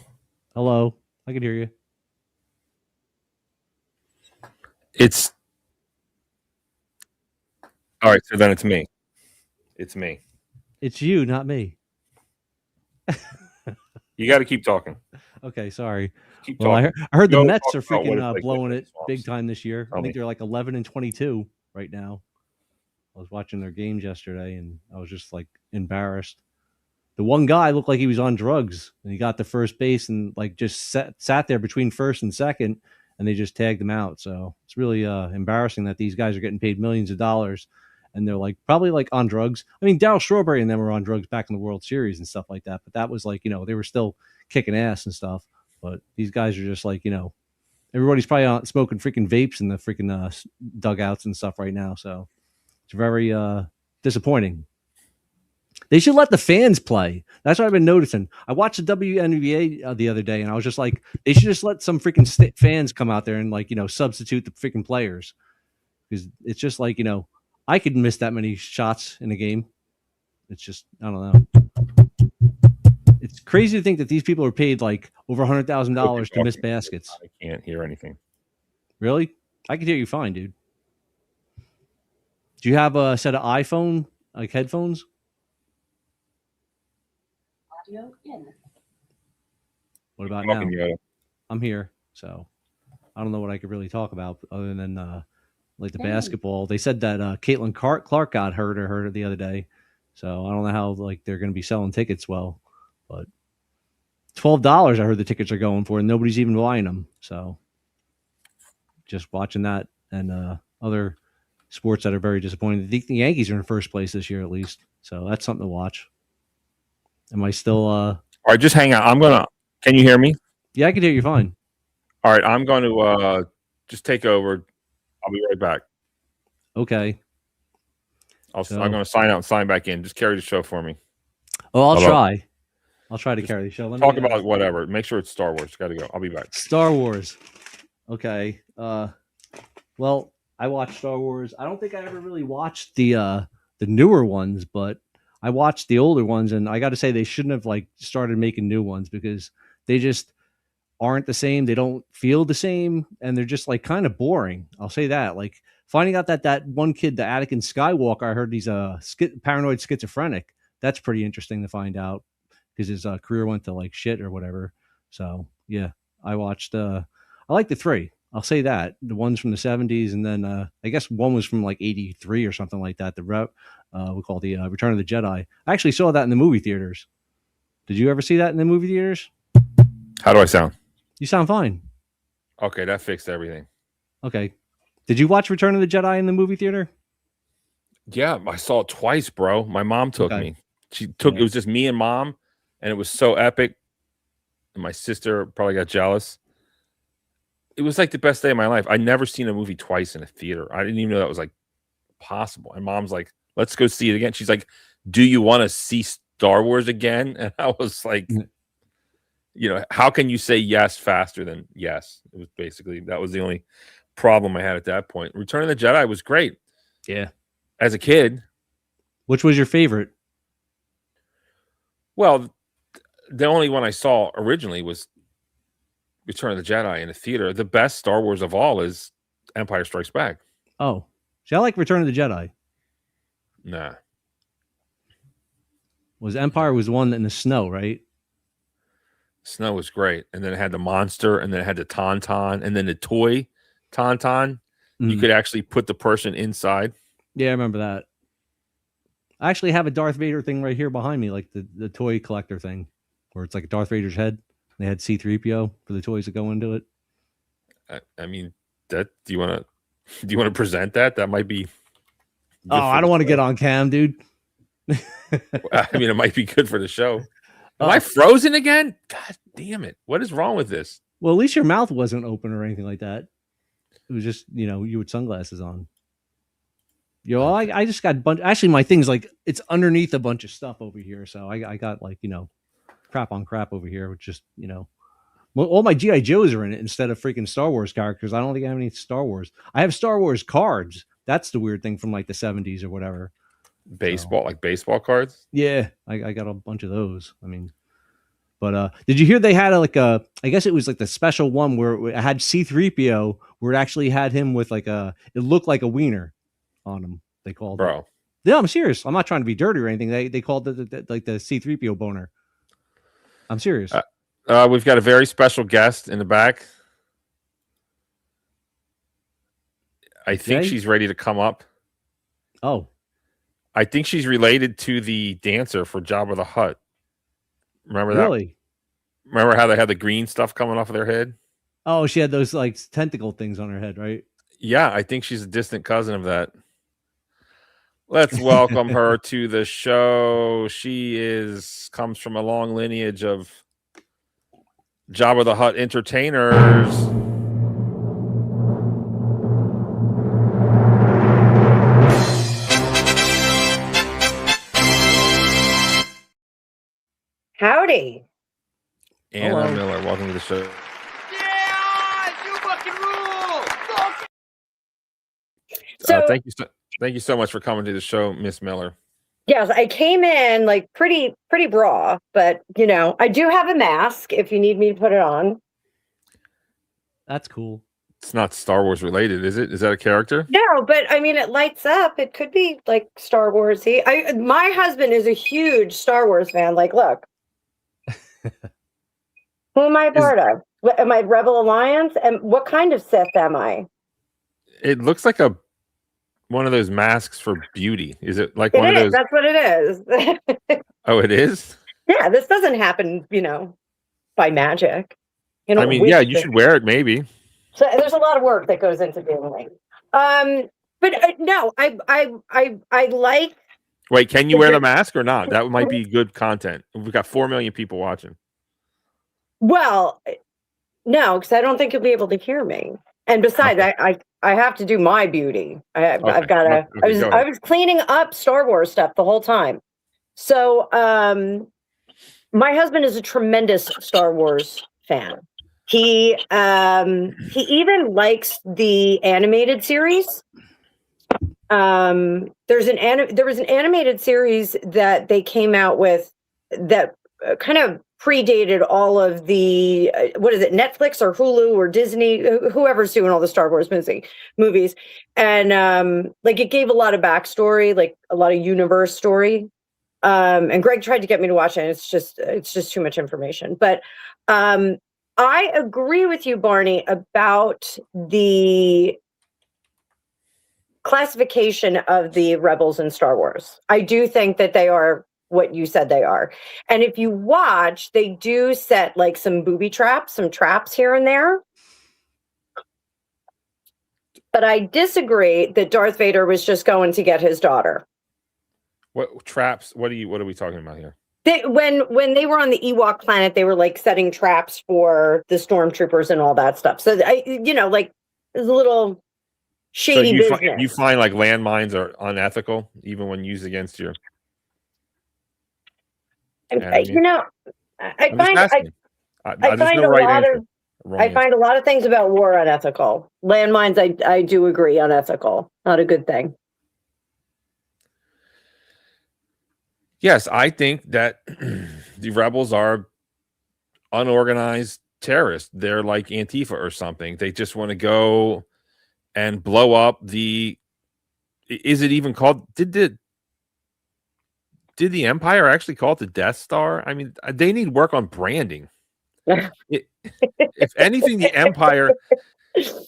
Hello, I can hear you. It's all right. So then it's me. It's me. It's you, not me. You got to keep talking. Okay, sorry. Keep Well, talking. I heard the Go Mets talk are about what freaking it's like blowing living in it swamps. big time this year. I Tell think me. they're like 11-22 right now. I was watching their games yesterday, and I was just like embarrassed. The one guy looked like he was on drugs, and he got to first base and like just sat there between first and second, and they just tagged him out. So it's really embarrassing that these guys are getting paid millions of dollars, and they're like probably like on drugs. I mean, Darryl Strawberry and them were on drugs back in the World Series and stuff like that, but that was like, they were still kicking ass and stuff. But these guys are just like, everybody's probably out smoking freaking vapes in the freaking dugouts and stuff right now. So it's very disappointing. They should let the fans play. That's what I've been noticing. I watched the WNBA the other day, and I was just like, they should just let some freaking fans come out there and like, substitute the freaking players, because it's just like, I could miss that many shots in a game. It's just, I don't know. It's crazy to think that these people are paid like over $100,000 to miss baskets. I can't hear anything. Really? I can hear you fine, dude. Do you have a set of iPhone like headphones? Audio in. What about now? Talking, Yoda. I'm here, so I don't know what I could really talk about other than like the basketball. They said that Caitlin Clark got hurt the other day, so I don't know how like they're going to be selling tickets well. But $12, I heard the tickets are going for, and nobody's even buying them. So just watching that and other sports that are very disappointing. The Yankees are in first place this year at least, so that's something to watch. Am I still? All right, just hang out. Can you hear me? Yeah, I can hear you fine. All right, I'm going to just take over. I'll be right back. Okay. I'm going to sign out and sign back in. Just carry the show for me. Oh, I'll Hello? try. I'll try to carry the show. Talk about whatever. Make sure it's Star Wars. Got to go. I'll be back. Star Wars. Okay. Well, I watched Star Wars. I don't think I ever really watched the newer ones, but I watched the older ones, and I got to say they shouldn't have like started making new ones because they just aren't the same. They don't feel the same, and they're just like kind of boring. I'll say that. Like finding out that one kid, the Anakin Skywalker, I heard he's a paranoid schizophrenic. That's pretty interesting to find out because his career went to like shit or whatever. So yeah, I watched. I like the three. I'll say that the ones from the 70s, and then I guess one was from like 83 or something like that. We call the Return of the Jedi. I actually saw that in the movie theaters. Did you ever see that in the movie theaters? How do I sound? You sound fine. Okay, that fixed everything. Okay. Did you watch Return of the Jedi in the movie theater? Yeah, I saw it twice, bro. My mom took me. She took. Yeah. It was just me and mom, and it was so epic. And my sister probably got jealous. It was like the best day of my life. I'd never seen a movie twice in a theater. I didn't even know that was like possible. And mom's like, "Let's go see it again." She's like, "Do you want to see Star Wars again?" And I was like, how can you say yes faster than yes? It was basically that was the only problem I had at that point. Return of the Jedi was great. Yeah. As a kid. Which was your favorite? Well, the only one I saw originally was Return of the Jedi in a theater. The best Star Wars of all is Empire Strikes Back. Oh, see, I like Return of the Jedi. Nah. Empire was the one in the snow, right? Snow was great. And then it had the monster, and then it had the Tauntaun, and then the toy tauntaun, you Mm. could actually put the person inside. Yeah, I remember that. I actually have a Darth Vader thing right here behind me, like the toy collector thing, where it's like Darth Vader's head. They had C-3PO for the toys that go into it. I mean, that do you want to present that? That might be. Oh, I don't want to get on cam, dude. I mean, it might be good for the show. Am Oh. I frozen again? God damn it! What is wrong with this? Well, at least your mouth wasn't open or anything like that. It was just, you with sunglasses on. I just got actually my thing's like it's underneath a bunch of stuff over here. So I got like, crap on crap over here, which just, all my G.I. Joes are in it instead of freaking Star Wars characters. I don't think I have any Star Wars. I have Star Wars cards. That's the weird thing from like the 70s or whatever. Baseball, like baseball cards. Yeah, I got a bunch of those. I mean, but did you hear they had I guess it was like the special one where it had C-3PO, where it actually had him with it looked like a wiener on him. They called it. Bro. Yeah, I'm serious. I'm not trying to be dirty or anything. They called it like the C-3PO boner. I'm serious. We've got a very special guest in the back. I think Jay? she's ready to come up. Oh, I think she's related to the dancer for Jabba the Hutt. Remember that? really? Remember how they had the green stuff coming off of their head? Oh, she had those like tentacle things on her head, right? Yeah, I think she's a distant cousin of that. Let's welcome her to the show. She comes from a long lineage of Jabba the Hutt entertainers. Howdy. Anna Hello. Miller, welcome to the show. Yeah, you fucking rule. Fuck. So Thank you so much for coming to the show, Miss Miller. yes, I came in like pretty bra, but I do have a mask if you need me to put it on. That's cool. It's not Star Wars related, is it? Is that a character? No, but I mean it lights up. It could be like Star Warsy. My husband is a huge Star Wars fan. Like, look. Who am I a part of? Am I Rebel Alliance? And what kind of Sith am I? It looks like one of those masks for beauty. Is it like It one of is. those? That's what it is. Oh, it is? Yeah, this doesn't happen, by magic. I mean, yeah, you should wear it maybe. So there's a lot of work that goes into being late. But no, I like. Wait, can you wear the mask or not? That might be good content. We've got 4 million people watching. Well, no, because I don't think you'll be able to hear me. And besides, I have to do my beauty. I've got to. Okay, I was cleaning up Star Wars stuff the whole time. So, my husband is a tremendous Star Wars fan. He even likes the animated series. There was an animated series that they came out with that kind of predated all of the what is it, Netflix or Hulu or Disney, whoever's doing all the Star Wars movies, and like it gave a lot of backstory, like a lot of universe story. And Greg tried to get me to watch it. And it's just too much information. But I agree with you, Barney, about the classification of the rebels in Star Wars. I do think that they are what you said they are. And if you watch, they do set like some booby traps, some traps here and there. But I disagree that Darth Vader was just going to get his daughter. What traps? What are we talking about here? When they were on the Ewok planet, they were like setting traps for the stormtroopers and all that stuff. So like there's a little shady business. You find like landmines are unethical even when used against your. I find a lot of things about war unethical. Landmines, I do agree, unethical. Not a good thing. Yes, I think that the rebels are unorganized terrorists. They're like Antifa or something. They just want to go and blow up the. Is it even called? Did the Empire actually call it the Death Star? I mean, they need work on branding. If anything, the Empire.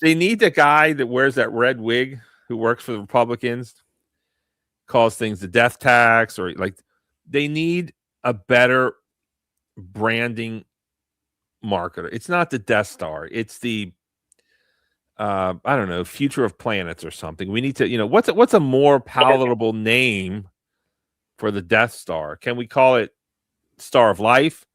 They need the guy that wears that red wig who works for the Republicans, calls things the death tax, or like they need a better branding marketer. It's not the Death Star. It's the I don't know, Future of Planets or something. We need to, what's a more palatable name for the Death Star? Can we call it Star of Life?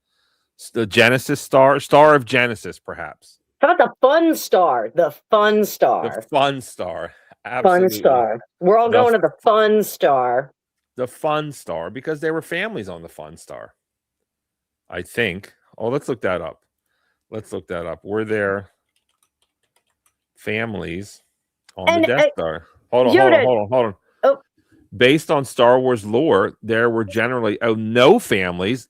The Genesis Star? Star of Genesis, perhaps. How about the Fun Star? The Fun The Star. Fun Star. Fun Absolutely. Star. We're all The going to the Fun Star. The Fun Star, because there were families on the Fun Star. I think. Oh, let's look that up. Were there families on the Death Star? Hold on. Oh. Based on Star Wars lore, there were generally no families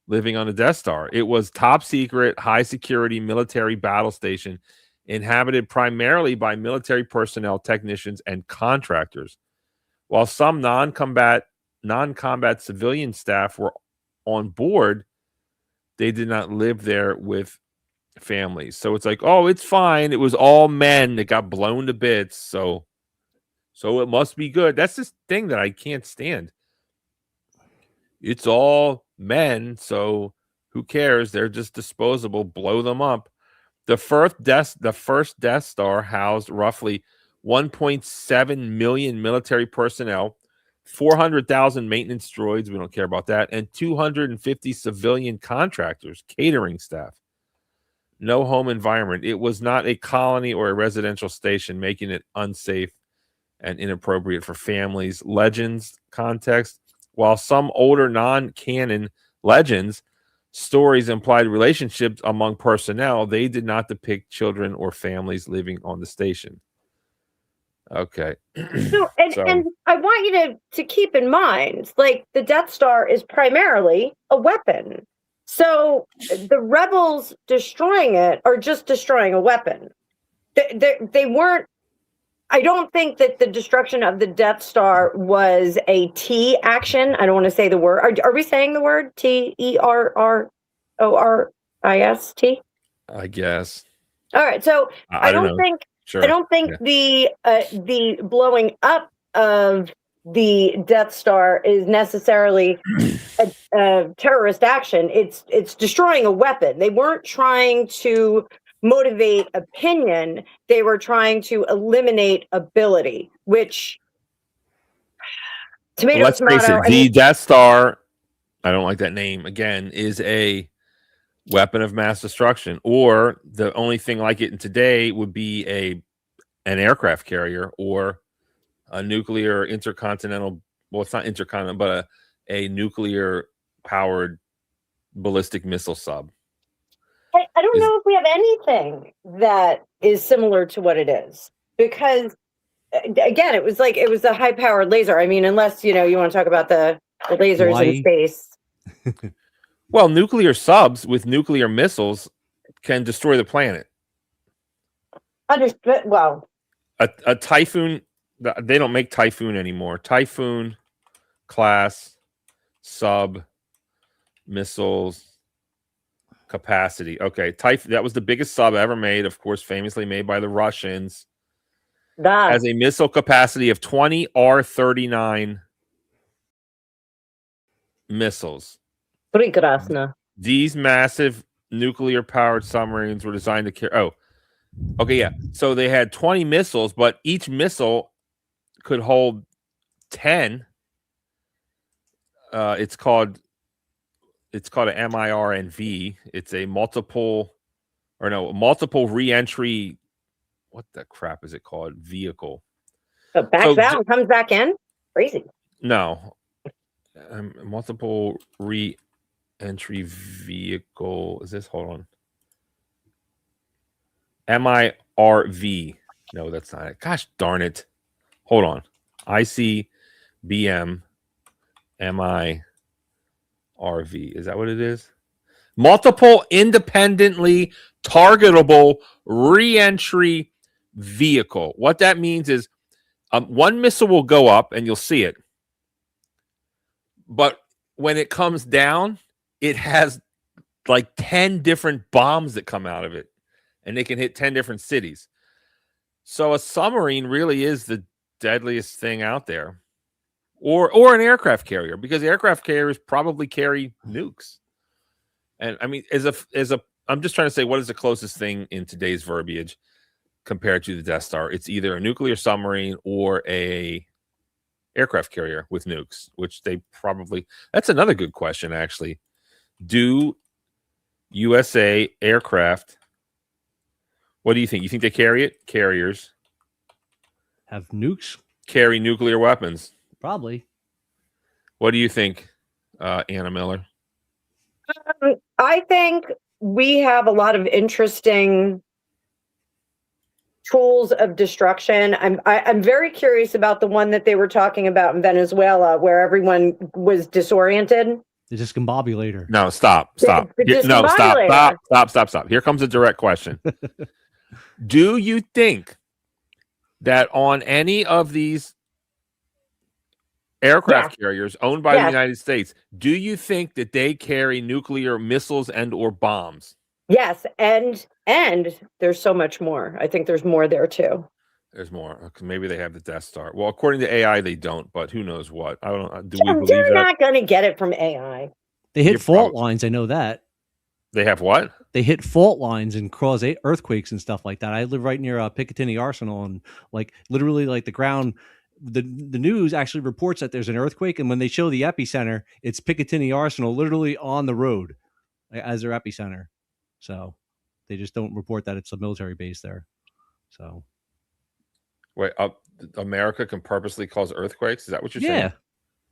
living on the Death Star. It was top secret, high security military battle station inhabited primarily by military personnel, technicians, and contractors. While some non-combat civilian staff were on board, they did not live there with families. So it's like, oh, it's fine. It was all men that got blown to bits. So it must be good. That's this thing that I can't stand. It's all men, so who cares? They're just disposable. Blow them up. The first Death Star housed roughly 1.7 million military personnel, 400,000 maintenance droids, we don't care about that, and 250 civilian contractors, catering staff. No home environment. It was not a colony or a residential station, making it unsafe and inappropriate for families. Legends context. While some older non-canon legends stories implied relationships among personnel, they did not depict children or families living on the station. Okay. And I want you to keep in mind, like, the Death Star is primarily a weapon. So the rebels destroying it are just destroying a weapon. They weren't. I don't think that the destruction of the Death Star was a T action. I don't want to say the word. Are we saying the word TERRORIST? I guess. All right. So I don't think. Sure. I don't think the blowing up of the Death Star is necessarily a terrorist action. It's destroying a weapon. They weren't trying to motivate opinion. They were trying to eliminate ability, which Let's face it, the Death Star, I don't like that name, again, is a weapon of mass destruction, or the only thing like it in today would be an aircraft carrier or a nuclear intercontinental, well, it's not intercontinental, but a nuclear powered ballistic missile sub. I don't know if we have anything that is similar to what it is, because again, it was a high powered laser. I mean, unless you want to talk about the lasers in space. Well, nuclear subs with nuclear missiles can destroy the planet. Understood. Well, a Typhoon, they don't make Typhoon anymore. Typhoon class sub missiles capacity. Okay, that was the biggest sub ever made, of course, famously made by the Russians. Has a missile capacity of 20 R-39 missiles. Прекрасно. These massive nuclear-powered submarines were designed to carry. Oh, okay, yeah. So they had 20 missiles, but each missile could hold 10. It's called an MIRNV. It's a multiple re-entry. What the crap is it called? Vehicle. So backs out and comes back in. Crazy. No, multiple re-entry vehicle. Is this? Hold on. MIRV. No, that's not it. Gosh darn it. Hold on. ICBM MIRV. Is that what it is? Multiple independently targetable re-entry vehicle. What that means is one missile will go up and you'll see it. But when it comes down, it has like 10 different bombs that come out of it. and they can hit 10 different cities. So a submarine really is the deadliest thing out there, or an aircraft carrier, because aircraft carriers probably carry nukes. And I mean, I'm just trying to say, what is the closest thing in today's verbiage compared to the Death Star? It's either a nuclear submarine or a aircraft carrier with nukes, which they probably. That's another good question, actually. Do USA aircraft? What do you think? You think they carry it? Carriers Have nukes? carry nuclear weapons. Probably. What do you think, Anna Miller? I think we have a lot of interesting tools of destruction. I'm very curious about the one that they were talking about in Venezuela, where everyone was disoriented. The discombobulator. No, stop. The No, discombobulator. stop. Here comes a direct question. Do you think that on any of these aircraft carriers owned by the United States, do you think that they carry nuclear missiles and or bombs? Yes, and there's so much more. I think there's more there too. There's more. Okay, maybe they have the Death Star. Well, according to AI, they don't, but who knows what? I don't. Do we believe They're that? not going to get it from AI. They hit You're fault probably- lines. I know that. They have what? They hit fault lines and cause earthquakes and stuff like that. I live right near Picatinny Arsenal, and like literally, like the ground. The news actually reports that there's an earthquake, and when they show the epicenter, it's Picatinny Arsenal, literally on the road as their epicenter. So they just don't report that it's a military base there. So Wait, America can purposely cause earthquakes? Is that what you're yeah, saying?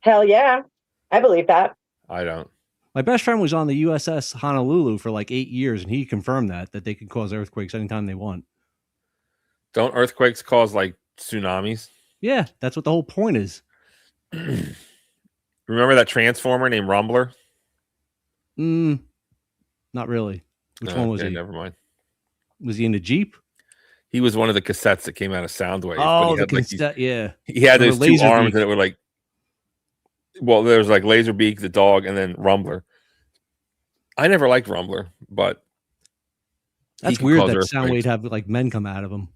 Hell yeah, I believe that. I don't. my best friend was on the USS Honolulu for like 8 years, and he confirmed that they can cause earthquakes anytime they want. Don't earthquakes cause like tsunamis? Yeah, that's what the whole point is. Remember that transformer named Rumbler? Not really. Which one was Okay, he? Never mind. Was he in the Jeep? He was one of the cassettes that came out of Soundwave. Oh, he had, like, these- yeah. he had Or those two Laserbeak. arms that were like. Well, there was like Laserbeak, the dog, and then Rumbler. I never liked Rumbler, but he That's can weird cause that earthquakes. Soundwave have like men come out of them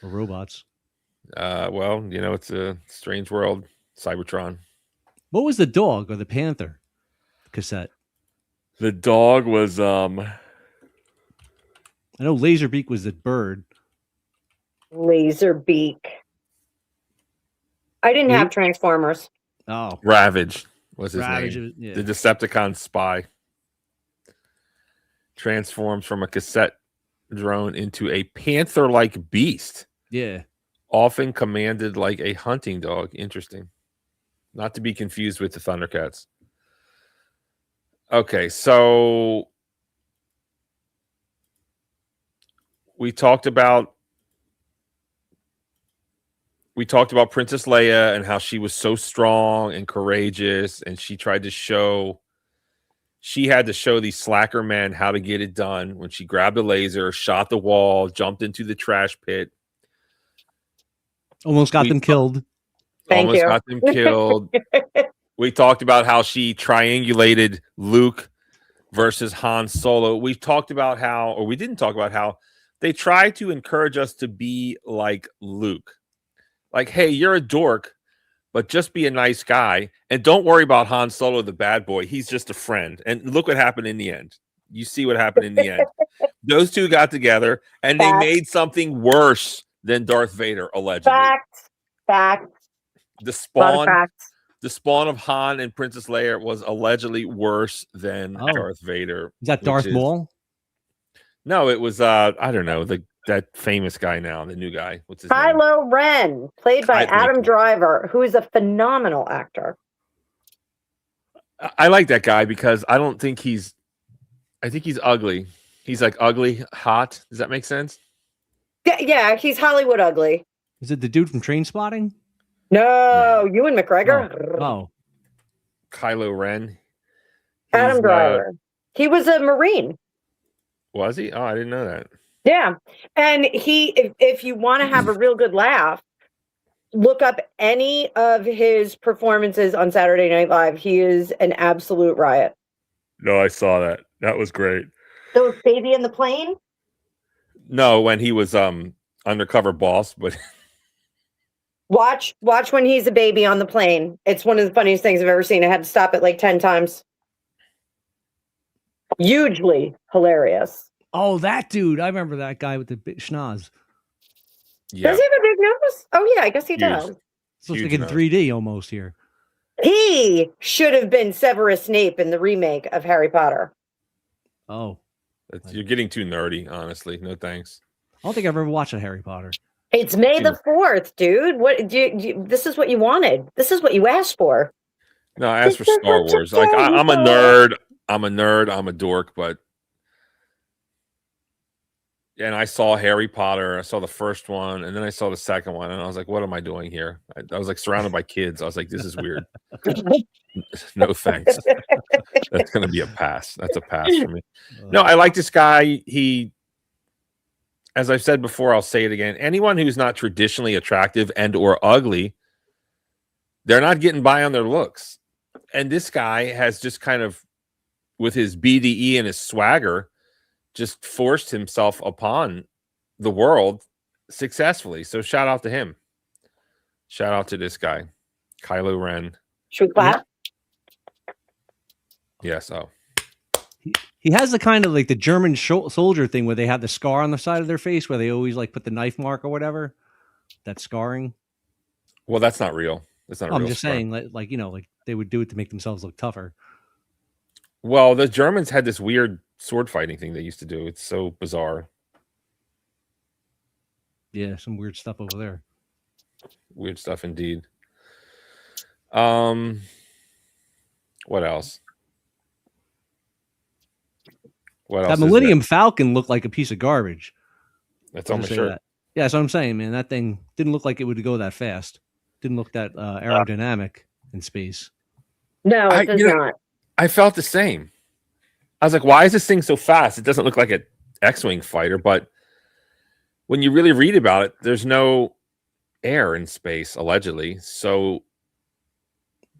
or robots. Well, you know, it's a strange world, Cybertron. What was the dog or the panther cassette? The dog was I know Laserbeak was the bird. Laserbeak. I didn't have Transformers. Oh, Ravage was his Ravage, name. yeah. The Decepticon spy transforms from a cassette drone into a panther-like beast, Yeah. often commanded like a hunting dog. Interesting. Not to be confused with the Thundercats. Okay, so we talked about Princess Leia and how she was so strong and courageous, and she had to show these slacker men how to get it done when she grabbed a laser, shot the wall, jumped into the trash pit. Almost got them killed. Thank Almost you. got them killed. We talked about how she triangulated Luke versus Han Solo. We didn't talk about how they try to encourage us to be like Luke. Like, hey, you're a dork, but just be a nice guy. And don't worry about Han Solo, the bad boy. He's just a friend. And look what happened in the end. You see what happened in the end. Those two got together and they Facts. made something worse than Darth Vader, allegedly. Facts. The A lot of spawn facts. the spawn of Han and Princess Leia was allegedly worse than Oh. Darth Vader. Is that which Darth is- Maul? No, it was I don't know, that famous guy now, the new guy. What's his name? Kylo Ren, played by Thank Adam you. Driver, who is a phenomenal actor. I like that guy because I think he's ugly. He's like ugly, hot. Does that make sense? Yeah, he's Hollywood ugly. Is it the dude from Train Spotting? No, Ewan McGregor. Oh, Kylo Ren. Adam He's, Driver. He was a Marine. Was he? Oh, I didn't know that. Yeah. And if you want to have a real good laugh, look up any of his performances on Saturday Night Live. He is an absolute riot. No, I saw that. That was great. So Baby in the Plane? No, when he was undercover boss, but Watch when he's a baby on the plane. It's one of the funniest things I've ever seen. I had to stop it like 10 times. Hugely hilarious. Oh, that dude! I remember that guy with the big schnoz. yeah, Does he have a big nose? Oh yeah, I guess he Huge. does. It's looks Huge like in nose. 3D almost here. He should have been Severus Snape in the remake of Harry Potter. Oh, you're getting too nerdy. Honestly, no thanks. I don't think I've ever watched a Harry Potter. It's May the 4th, dude. What do you, this is what you wanted. This is what you asked for. No, I asked for This is Star what you Wars. Like said, I'm a you nerd. I'm a nerd. I'm a dork, but and I saw Harry Potter. I saw the first one, and then I saw the second one, and I was like, "What am I doing here?" I was like surrounded by kids. I was like, "This is weird." No thanks. That's gonna be a pass. That's a pass for me. No, I like this guy. He, as I've said before, I'll say it again. Anyone who's not traditionally attractive and or ugly, they're not getting by on their looks. And this guy has just kind of, with his BDE and his swagger, just forced himself upon the world successfully. So shout out to him. Shout out to this guy, Kylo Ren. Should we clap? Yes. Oh, He has the kind of like the German soldier thing where they have the scar on the side of their face where they always like put the knife mark or whatever. That scarring. well, that's not real. That's not a I'm real just scar. saying, like you know, like they would do it to make themselves look tougher. Well, the Germans had this weird sword fighting thing they used to do. It's so bizarre. Yeah, some weird stuff over there. Weird stuff indeed. What else? What else? That is there? Millennium Falcon looked like a piece of garbage. That's I'll on my just say shirt. that. Yeah, that's what I'm saying, man. That thing didn't look like it would go that fast. Didn't look that aerodynamic in space. No, it does not. I felt the same. I was like, why is this thing so fast? It doesn't look like an X-Wing fighter, but when you really read about it, there's no air in space, allegedly. So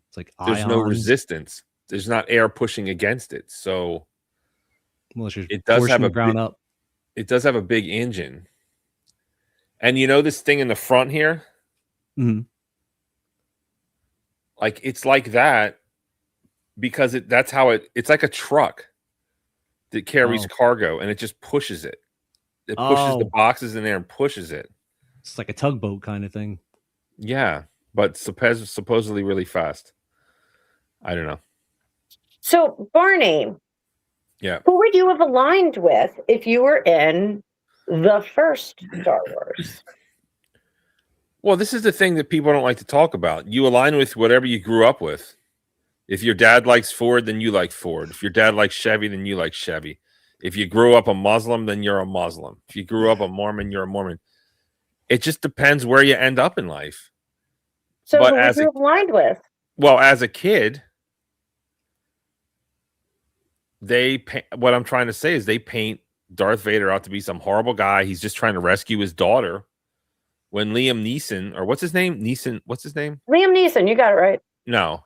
It's like there's no ions. resistance. There's not air pushing against it. So Unless you're it does forcing have the a ground big- up. it does have a big engine. And you know this thing in the front here? Mhm. Like it's like that because that's how it's like a truck that carries Oh. cargo and it just pushes it. It pushes the Oh. boxes in there and pushes it. It's like a tugboat kind of thing. Yeah, but supposedly really fast. I don't know. So, Barney, Yeah. who would you have aligned with if you were in the first Star Wars? Well, this is the thing that people don't like to talk about. You align with whatever you grew up with. If your dad likes Ford, then you like Ford. If your dad likes Chevy, then you like Chevy. If you grew up a Muslim, then you're a Muslim. If you grew up a Mormon, you're a Mormon. It just depends where you end up in life. So, But who would as you a- have aligned with? Well, as a kid, what I'm trying to say is they paint Darth Vader out to be some horrible guy. He's just trying to rescue his daughter. When Liam Neeson, or what's his name? What's his name? Liam Neeson, you got it right. No.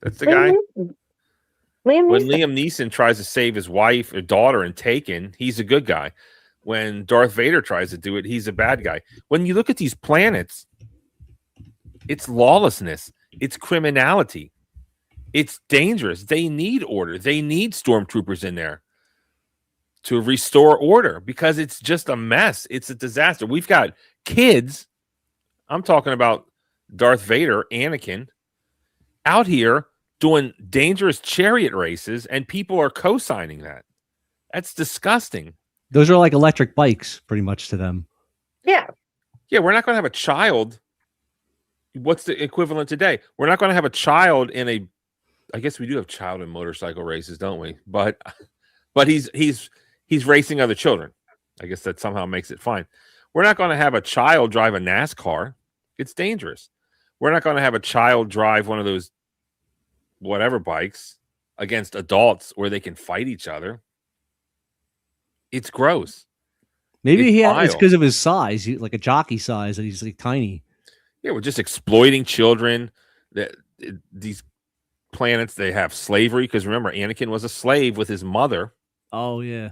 That's the guy. Liam When Neeson. Liam Neeson tries to save his wife or daughter in Taken, he's a good guy. When Darth Vader tries to do it, he's a bad guy. When you look at these planets, it's lawlessness, it's criminality, it's dangerous. They need order. They need stormtroopers in there to restore order because it's just a mess. It's a disaster. We've got kids. I'm talking about Darth Vader, Anakin, out here doing dangerous chariot races, and people are co-signing that. That's disgusting. Those are like electric bikes, pretty much to them. Yeah. Yeah, we're not going to have a child. What's the equivalent today? We're not going to have a child in a. I guess we do have child in motorcycle races, don't we? But he's racing other children. I guess that somehow makes it fine. We're not going to have a child drive a NASCAR. It's dangerous. We're not going to have a child drive one of those whatever bikes against adults where they can fight each other. It's gross. Maybe It's it's vile. because of his size, like a jockey size, and he's like tiny. Yeah, we're just exploiting children. These planets, they have slavery because remember, Anakin was a slave with his mother. Oh yeah.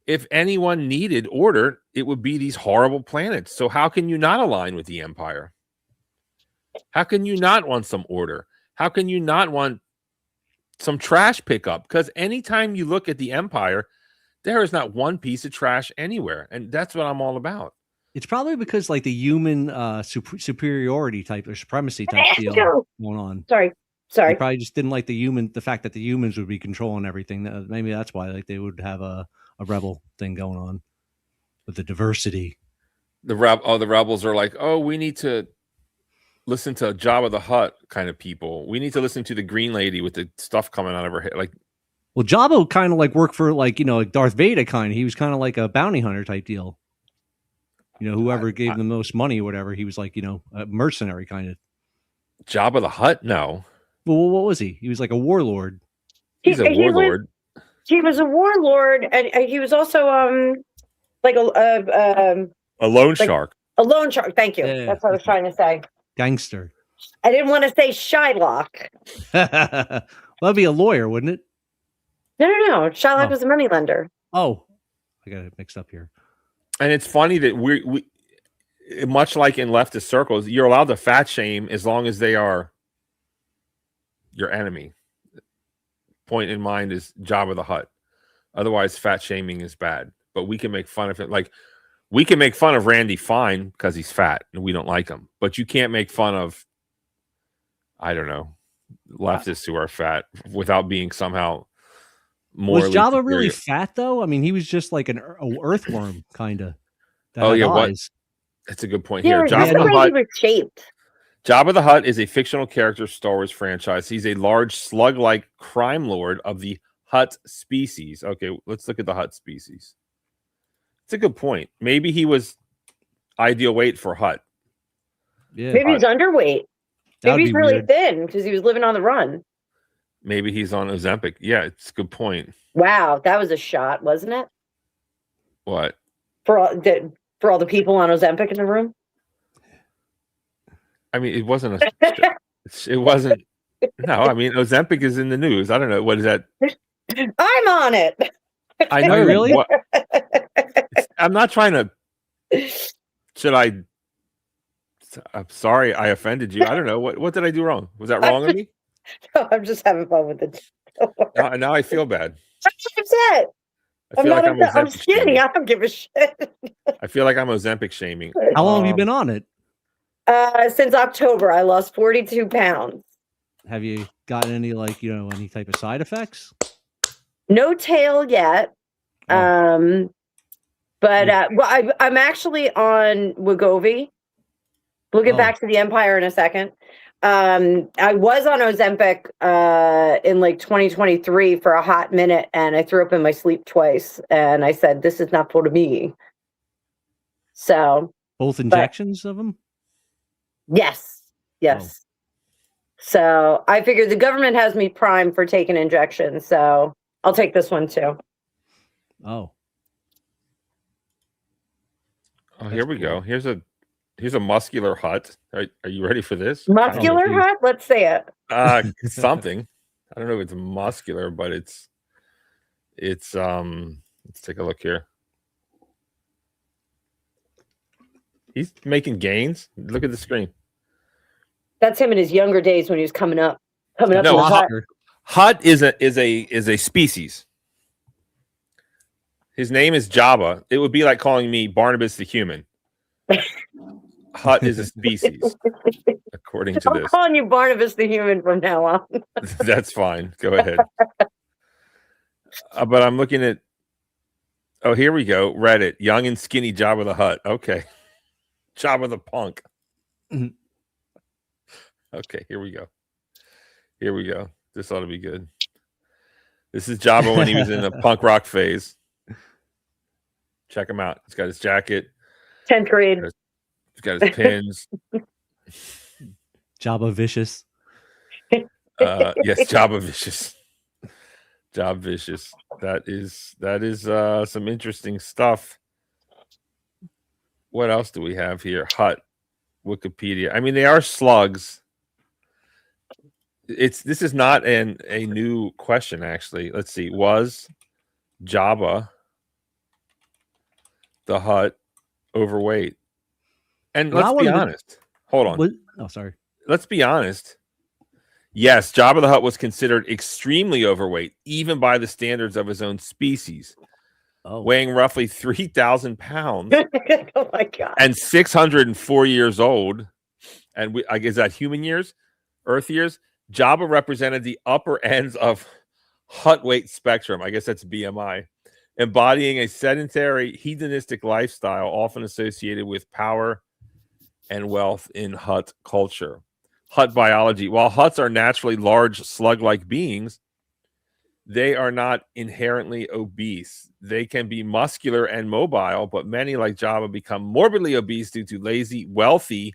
if anyone needed order, it would be these horrible planets. So how can you not align with the Empire? How can you not want some order? How can you not want some trash pickup? Because anytime you look at the Empire, there is not one piece of trash anywhere. And that's what I'm all about. It's probably because like the human superiority type or supremacy type deal going on. Sorry. They probably just didn't like the fact that the humans would be controlling everything. Maybe that's why like they would have a rebel thing going on with the diversity. The rebels are like, oh, we need to listen to Jabba the Hutt kind of people. We need to listen to the green lady with the stuff coming out of her head. Like, well, Jabba kind of like worked for like, like Darth Vader kind of. He was kind of like a bounty hunter type deal. Whoever gave them the most money or whatever, he was like, a mercenary kind of. Jabba the Hutt? No. Well, what was he? He was like a warlord. He's a warlord. He was a warlord, and he was also like a loan shark. A loan shark. Thank you. Yeah. That's what I was trying to say. Gangster. I didn't want to say Shylock. Well, that'd be a lawyer, wouldn't it? No. Shylock was a moneylender. Oh, I got it mixed up here. And it's funny that we much like in leftist circles, you're allowed to fat shame as long as they are your enemy. Point in mind is Jabba the Hutt. Otherwise, fat shaming is bad. But we can make fun of it. Like, we can make fun of Randy Fine because he's fat and we don't like him. But you can't make fun of, I don't know, leftists who are fat without being somehow more. Was Jabba really fat though? I mean, he was just like an earthworm kind of. Oh yeah, what? That's a good point here. Jabba the Hutt was shaped. Jabba the Hutt is a fictional character Star Wars franchise. He's a large slug-like crime lord of the Hutt species. Okay, let's look at the Hutt species. It's a good point. Maybe he was ideal weight for Hutt. Yeah. Maybe he's underweight. Maybe he's really thin because he was living on the run. Maybe he's on Ozempic. Yeah, it's a good point. Wow, that was a shot, wasn't it? What? For all the people on Ozempic in the room? I mean, it wasn't it wasn't. No, I mean, Ozempic is in the news. I don't know. What is that? I'm on it. I know. Really? I'm not trying to. Should I? I'm sorry, I offended you. I don't know. What did I do wrong? Was that wrong of me? No, I'm just having fun with it. Now I feel bad. I'm upset. I'm skinny. I don't give a shit. I feel like I'm Ozempic shaming. How long have you been on it? Since October, I lost 42 pounds. Have you gotten any any type of side effects? No tail yet. Oh. But I'm actually on Wegovy. We'll get back to the Empire in a second. I was on Ozempic in like 2023 for a hot minute, and I threw up in my sleep twice. And I said, "This is not for me." So both injections of them. Yes. Oh. So I figured the government has me primed for taking injections, so I'll take this one too. Oh, here we go. Here's a muscular Hutt. Are you ready for this? Muscular Hutt? Let's say it. Something. I don't know if it's muscular, but it's let's take a look here. He's making gains. Look at the screen. That's him in his younger days when he was coming up. No, to the Hutt. Hutt is a species. His name is Jabba. It would be like calling me Barnabas the Human. Hutt is a species, according to I'm this. calling you Barnabas the Human from now on. That's fine. Go ahead. But I'm looking at. Oh, here we go. Reddit. Young and skinny Jabba the Hutt. Okay. Jabba the Punk. Mhm. Okay, here we go. This ought to be good. This is Jabba when he was in the punk rock phase. Check him out. He's got his jacket. 10th grade. He's got his pins. Jabba Vicious. Yes, Jabba Vicious. Job Vicious. That is some interesting stuff. What else do we have here? Hutt, Wikipedia. I mean, they are slugs. This is not a new question, actually. Let's see. Was Jabba the Hutt overweight. And Well, I let's be wanted to- honest. Hold on. What? Oh, sorry. Let's be honest. Yes, Jabba the Hutt was considered extremely overweight, even by the standards of his own species, Oh, weighing roughly 3,000 pounds Oh my god. and 604 years old. And I guess that human years, Earth years. Jabba represented the upper ends of Hutt weight spectrum. I guess that's BMI, embodying a sedentary, hedonistic lifestyle often associated with power and wealth in Hutt culture. Hutt biology. While Hutts are naturally large slug-like beings, they are not inherently obese. They can be muscular and mobile, but many, like Jabba, become morbidly obese due to lazy, wealthy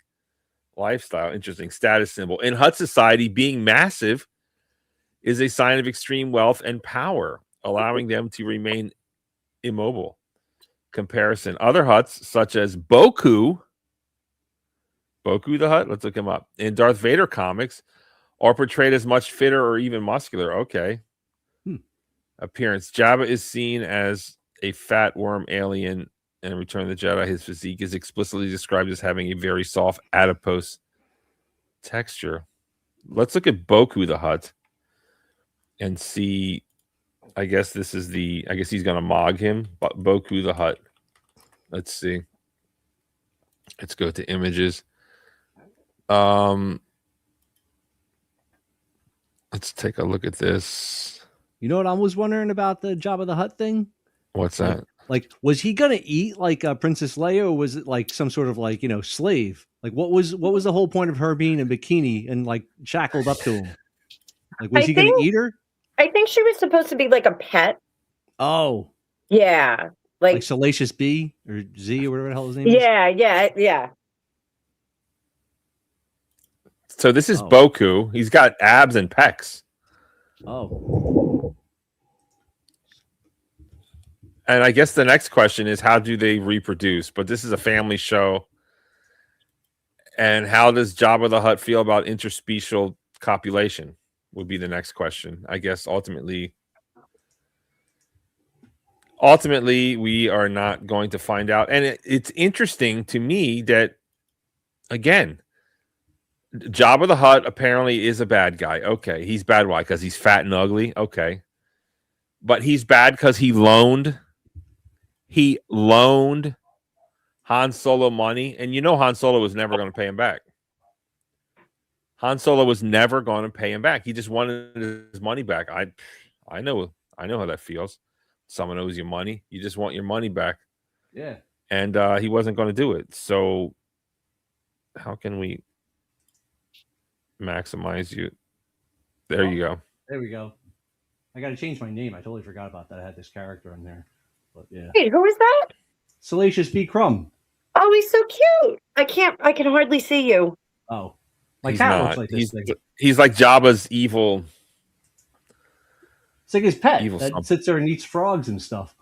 lifestyle. Interesting status symbol. In Hutt society, being massive is a sign of extreme wealth and power, allowing them to remain immobile. Comparison. Other Hutts, such as Boku the Hutt, let's look him up, in Darth Vader comics, are portrayed as much fitter or even muscular. Okay. Appearance. Jabba is seen as a fat worm alien in Return of the Jedi. His physique is explicitly described as having a very soft, adipose texture. Let's look at Boku the Hutt and see. I guess this is I guess he's going to mog him. But Boku the Hutt. Let's see. Let's go to images. Let's take a look at this. you know what I was wondering about the Jabba the Hutt thing? What's that? Like, was he gonna eat like Princess Leia, or was it like some sort of like slave? Like, what was the whole point of her being in bikini and like shackled up to him? Like, was I he gonna think- eat her? I think she was supposed to be like a pet. Oh, Yeah. like Salacious B or Z or whatever the hell his name is. Yeah. So this is Oh. Boku. He's got abs and pecs. Oh, And I guess the next question is, how do they reproduce? But this is a family show. And how does Jabba the Hutt feel about interspecial copulation would be the next question. I guess ultimately, we are not going to find out. And it's interesting to me that, again, Jabba the Hutt apparently is a bad guy. Okay, he's bad. Why? Because he's fat and ugly. Okay. But he's bad because he loaned Han Solo money, and Han Solo was never going to pay him back. Han Solo was never going to pay him back. He just wanted his money back. I know how that feels. Someone owes you money. You just want your money back. yeah. And he wasn't going to do it. So how can we maximize you? There you go. There we go. I got to change my name. I totally forgot about that. I had this character in there. But yeah. Wait, who is that? Salacious B. Crumb. Oh, he's so cute. I can hardly see you. Oh. My He's cat not. looks like this thing. He's like Jabba's evil. It's like his pet Evil that something. sits there and eats frogs and stuff.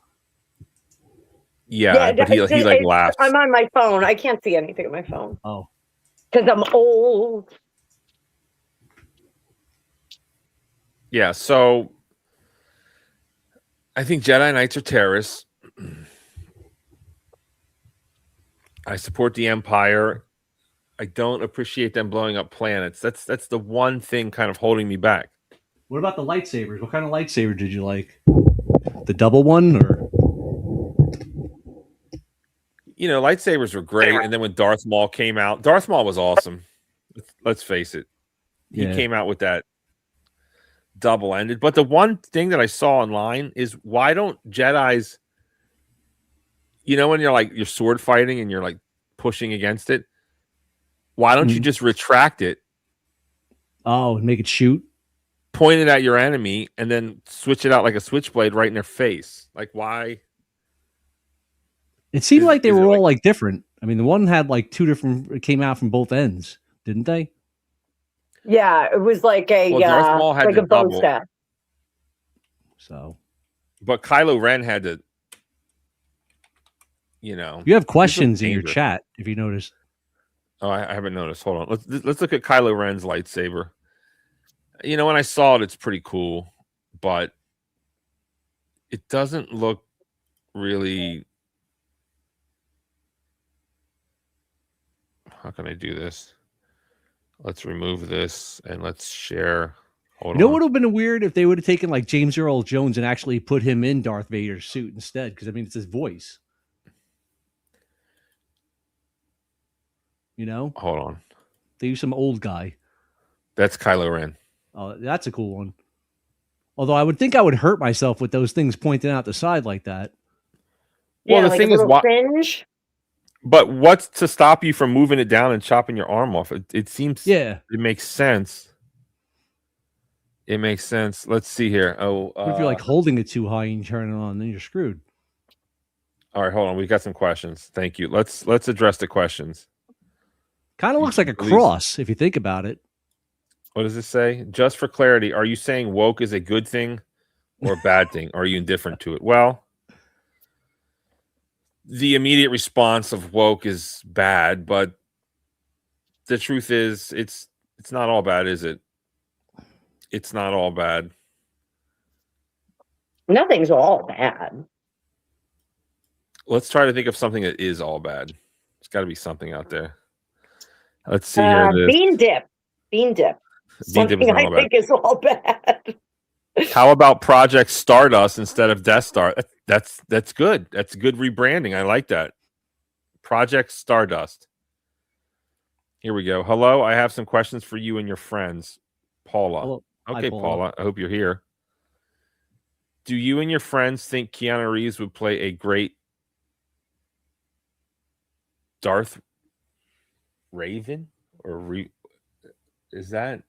Yeah, but he like laughs. I'm on my phone. I can't see anything on my phone Oh. because I'm old. Yeah, so I think Jedi Knights are terrorists. I support the Empire. I don't appreciate them blowing up planets. That's the one thing kind of holding me back. What about the lightsabers? What kind of lightsaber did you like? The double one or? Lightsabers were great, and then when Darth Maul came out, Darth Maul was awesome. Let's face it. He Yeah. came out with that double-ended. But the one thing that I saw online is, why don't Jedis, when you're sword fighting and you're like pushing against it, why don't you just retract it, Oh, and make it shoot? point it at your enemy, and then switch it out like a switchblade right in their face? Like, why? It seemed like they is it were all like- like different. I mean, the one had like two different. It came out from both ends, didn't they? Yeah, it was like a Well, Darth Maul had like the a bow double. staff. So But Kylo Ren had to, you have questions in your dangerous. chat if you notice. Oh, I haven't noticed. Hold on. Let's look at Kylo Ren's lightsaber. When I saw it, it's pretty cool, but it doesn't look really how can I do this? Let's remove this and let's share. Hold You know on. what would have been weird if they would have taken like James Earl Jones and actually put him in Darth Vader's suit instead? Because I mean, it's his voice. You know, Hold on. they use some old guy. That's Kylo Ren. Oh, that's a cool one. Although I would think I would hurt myself with those things pointing out the side like that. Well, Yeah, the like thing a is, little fringe. but what's to stop you from moving it down and chopping your arm off? It seems Yeah. it makes sense. It makes sense. Let's see here. Oh, What if you're like holding it too high and you turn it on, then you're screwed. all right, hold on. We've got some questions. Thank you. Let's address the questions. Kind of You looks like a please- cross if you think about it. What does this say? Just for clarity, are you saying woke is a good thing or a bad thing? Or are you indifferent to it? Well, the immediate response of woke is bad, but the truth is it's not all bad, is it? It's not all bad. Nothing's all bad. Let's try to think of something that is all bad. There's got to be something out there. Let's see here. This. Bean dip. Bean dip. Bean dip is Something not I all bad. think is all bad. How about Project Stardust instead of Death Star? That's good. That's good rebranding. I like that. Project Stardust. Here we go. Hello, I have some questions for you and your friends. Paula. Hello. Hi, Okay, Paula. Paula. I hope you're here. Do you and your friends think Keanu Reeves would play a great Darth Raven? Is that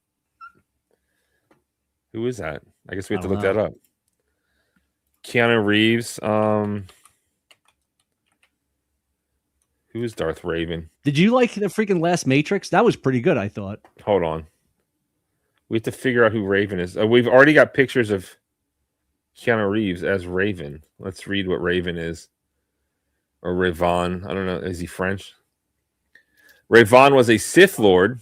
who is that? I guess we have to I look don't that up. Keanu Reeves. Who is Darth Raven? Did you like the freaking last Matrix? That was pretty good, I thought. Hold on. We have to figure out who Raven is. We've already got pictures of Keanu Reeves as Raven. Let's read what Raven is. Or Ravan. I don't know. Is he French? Ravan was a Sith Lord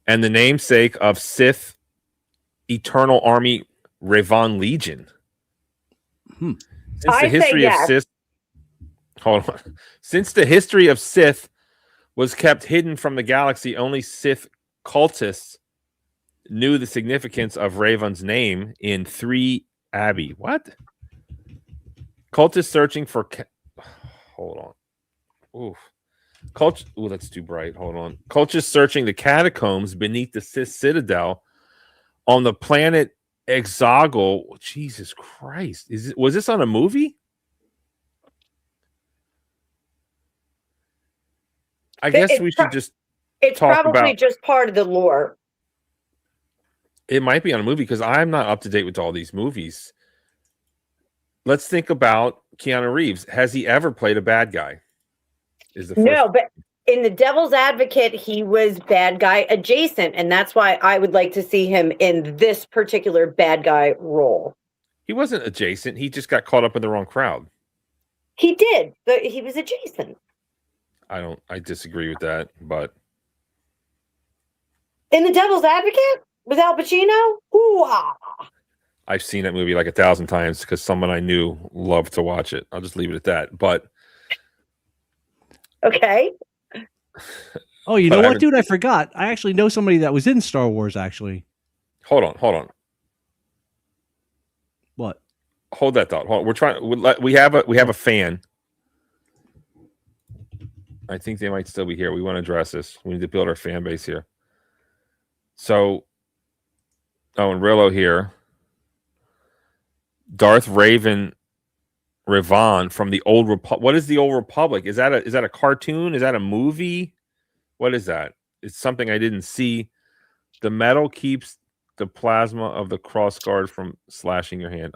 and the namesake of Sith Eternal Army Ravan Legion. Since I the say history yes. of Sith, hold on. Since the history of Sith was kept hidden from the galaxy, only Sith cultists knew the significance of Raven's name in 3 Abbey. What? Cultists searching for. Hold on. Oof. Oh, that's too bright. Hold on. Cultists searching the catacombs beneath the Sith Citadel on the planet Exegol. Jesus Christ! Was this on a movie? I guess we should just. It's talk probably about- just part of the lore. It might be on a movie because I'm not up to date with all these movies. Let's think about Keanu Reeves. Has he ever played a bad guy? Is the first No, but in The Devil's Advocate, he was bad guy adjacent, and that's why I would like to see him in this particular bad guy role. He wasn't adjacent. He just got caught up in the wrong crowd. He did, but he was adjacent. I disagree with that, but In The Devil's Advocate with Al Pacino? Ooh-ah. I've seen that movie like 1,000 times because someone I knew loved to watch it. I'll just leave it at that. But Okay. Oh, you But know I what, haven't- dude? I forgot. I actually know somebody that was in Star Wars, actually. hold on. What? Hold that thought. Hold on. We're trying. We have a fan. I think they might still be here. We want to address this. We need to build our fan base here. So, and Rillo here. Darth Raven from the Old Republic. What is the Old Republic? Is that a cartoon? Is that a movie? What is that? It's something I didn't see. The metal keeps the plasma of the cross guard from slashing your hand.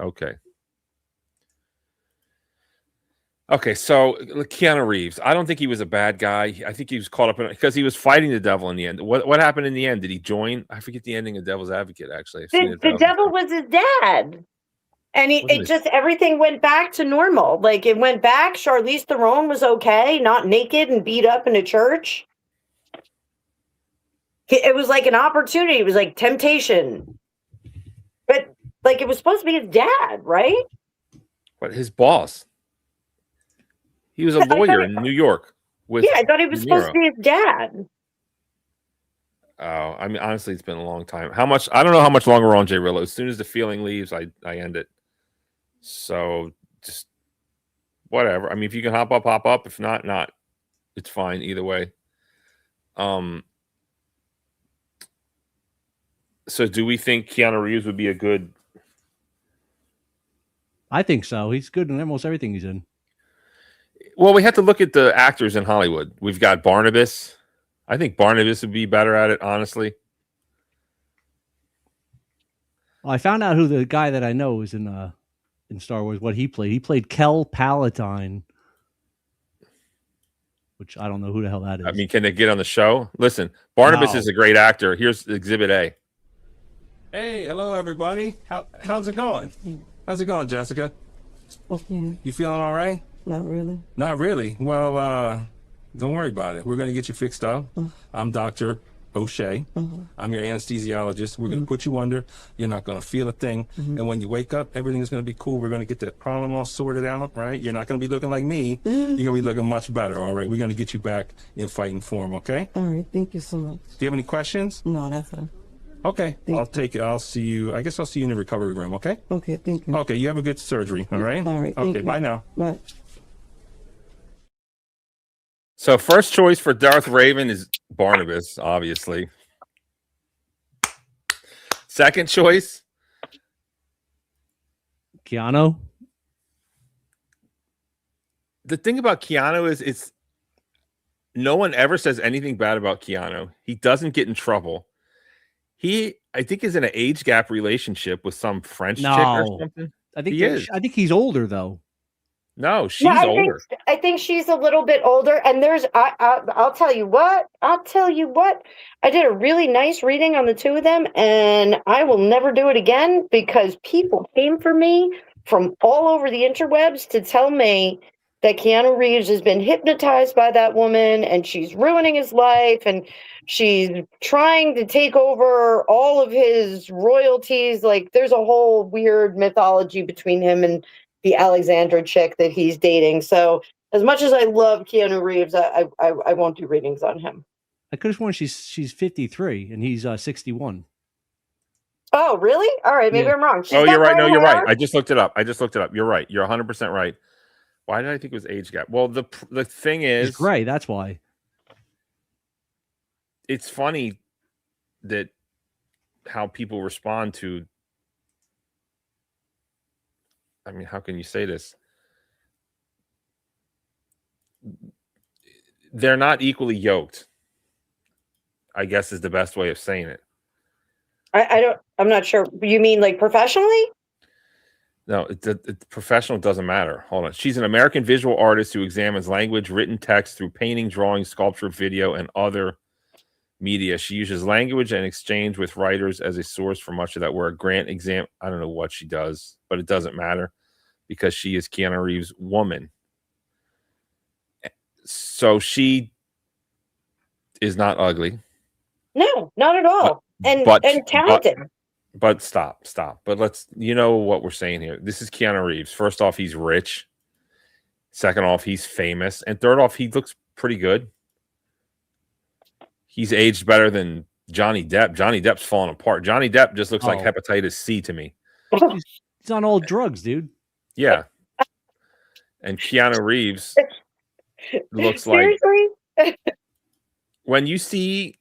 Okay, so Keanu Reeves. I don't think he was a bad guy. I think he was caught up in it because he was fighting the devil in the end. What happened in the end? Did he join? I forget the ending of Devil's Advocate. Actually, I've seen it The 1,000 devil times. was his dad. And Wasn't it his- just, everything went back to normal. Like, it went back. Charlize Theron was okay, not naked and beat up in a church. It was like an opportunity. It was like temptation. But, like, it was supposed to be his dad, right? But his boss. He was a I thought lawyer it- in New York. with Yeah, I thought he was De supposed to Niro. be his dad. Oh, I mean, honestly, it's been a long time. How much? I don't know how much longer we're on J Rillo. As soon as the feeling leaves, I end it. So just whatever. I mean, if you can hop up, hop up. If not, not. It's fine either way. So do we think Keanu Reeves would be a good? I think so. He's good in almost everything he's in. Well, we have to look at the actors in Hollywood. We've got Barnabas. I think Barnabas would be better at it, honestly. Well, I found out who the guy that I know is in Star Wars. What he played? He played Kel Palatine, which I don't know who the hell that is. I mean, can they get on the show? Listen, Barnabas No. is a great actor. Here's Exhibit A. Hey, hello everybody. How's it going? How's it going, Jessica? Okay, You feeling all right? not really. Not really. Well, don't worry about it. We're gonna get you fixed up. I'm Dr. O'Shea. I'm your anesthesiologist. We're gonna put you under. You're not gonna feel a thing. And when you wake up, everything is gonna be cool. We're gonna get that problem all sorted out, right? You're not gonna be looking like me. You're gonna be looking much better, all right? We're gonna get you back in fighting form, okay? All right, thank you so much. Do you have any questions? No, that's fine. Okay, I'll take it. I'll see you. I guess I'll see you in the recovery room, okay? Okay, thank you. Okay, you have a good surgery, all right? All right, thank Okay, you. bye now. Bye. So first choice for Darth Raven is Barnabas, obviously. Second choice, Keanu. the thing about Keanu is it's no one ever says anything bad about Keanu. He doesn't get in trouble. He, I think, is in an age gap relationship with some French chick or No. something. I think He is. I think he's older though. No, she's Yeah, older. I think she's a little bit older. And I'll tell you what. I'll tell you what. I did a really nice reading on the two of them, and I will never do it again because people came for me from all over the interwebs to tell me that Keanu Reeves has been hypnotized by that woman and she's ruining his life and she's trying to take over all of his royalties. Like, there's a whole weird mythology between him and the Alexandra chick that he's dating. So as much as I love Keanu Reeves, I won't do readings on him. I could have sworn she's 53 and he's 61. Oh, really? All right, maybe Yeah. I'm wrong. She's Oh, got you're right. No, brown you're hair. right. I just looked it up. You're right. You're 100% right. Why did I think it was age gap? Well, the thing He's is, gray. That's why. it's funny that how people respond to. I mean, how can you say this? They're not equally yoked, I guess, is the best way of saying it. I'm not sure. You mean like professionally? No, professional doesn't matter. Hold on. She's an American visual artist who examines language, written text through painting, drawing, sculpture, video, and other media. She uses language and exchange with writers as a source for much of that work. Grant exam. I don't know what she does, but it doesn't matter because she is Keanu Reeves' woman. So she is not ugly. No, not at all. And but- talented. But stop. But let's, you know what we're saying here. This is Keanu Reeves. First off, he's rich. Second off, he's famous. And third off, he looks pretty good. He's aged better than Johnny Depp. Johnny Depp's falling apart. Johnny Depp just looks like Oh. hepatitis C to me. He's on all drugs, dude. Yeah. And Keanu Reeves looks like, Seriously? when you see,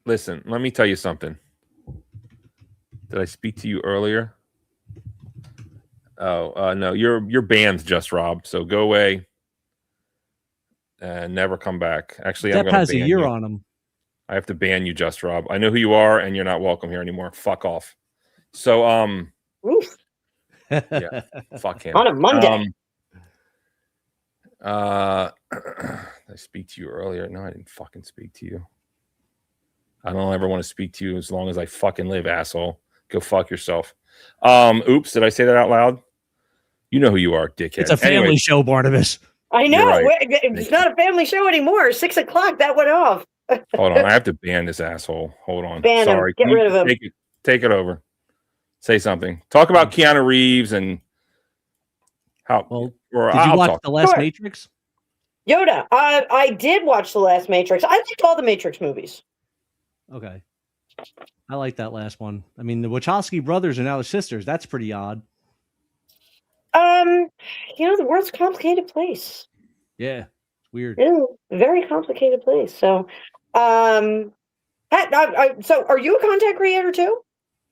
listen, let me tell you something. Did I speak to you earlier? Oh, no, you're banned, Just Rob. So go away and never come back. Actually, I'm Depp going to has a ban year you. on him. I have to ban you, Just Rob. I know who you are, and you're not welcome here anymore. Fuck off. So, Oof, yeah, fuck him. on a Monday. I speak to you earlier. No, I didn't fucking speak to you. I don't ever want to speak to you as long as I fucking live, asshole. Go fuck yourself. Oops, did I say that out loud? You know who you are, dickhead. It's a family Anyway, show, Barnabas. I know. right. It's not a family show anymore. 6 o'clock, that went off. hold on. I have to ban this asshole. Hold on. Ban him. Sorry. Get rid of him. Take it over. Say something. Talk about Keanu Reeves and how. Well, or did you I'll watch talk. The Last Sure. Matrix? Yoda. I did watch the last Matrix. I liked all the Matrix movies. Okay. I like that last one. I mean, the Wachowski brothers are now the sisters. That's pretty odd. The world's a complicated place. Yeah, it's weird. It is a very complicated place. So, so are you a content creator too?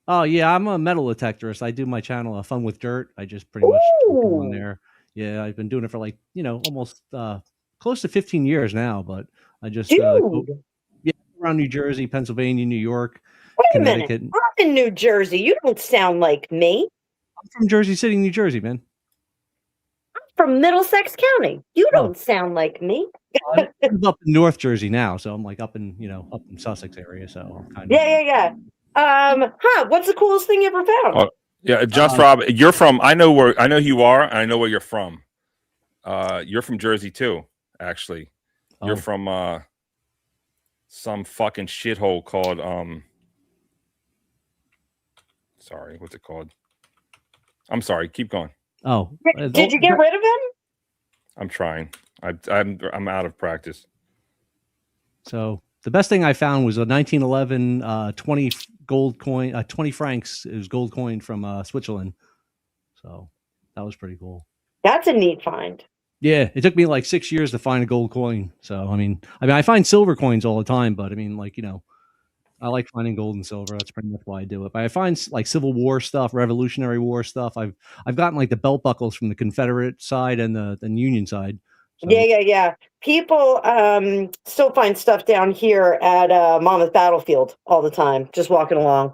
Oh yeah, I'm a metal detectorist. I do my channel Fun with Dirt. I just pretty much keep it on Ooh. there. Yeah, I've been doing it for like almost close to 15 years now. But I just go Dude, around New Jersey, Pennsylvania, New York, wait a minute. Connecticut. I'm in New Jersey. You don't sound like me. I'm from Jersey City, New Jersey, man. From Middlesex County. You Oh. don't sound like me. I live up in North Jersey now, so I'm like up in Sussex area. So I'm kind of Yeah. What's the coolest thing you ever found? Oh, yeah, just Rob, you're from. I know who you are. And I know where you're from. You're from Jersey too, actually. You're Oh. from some fucking shithole called Sorry, what's it called? I'm sorry. Keep going. Oh, Did you get rid of him? I'm trying. I'm out of practice. So the best thing I found was a 1911 20 gold coin, 20 francs. It was gold coin from Switzerland. So that was pretty cool. That's a neat find. Yeah, it took me like 6 years to find a gold coin. So I mean, I find silver coins all the time, but I mean, like I like finding gold and silver. That's pretty much why I do it. But I find like Civil War stuff, Revolutionary War stuff. I've gotten like the belt buckles from the Confederate side and the Union side. So, Yeah. People still find stuff down here at Monmouth Battlefield all the time, just walking along.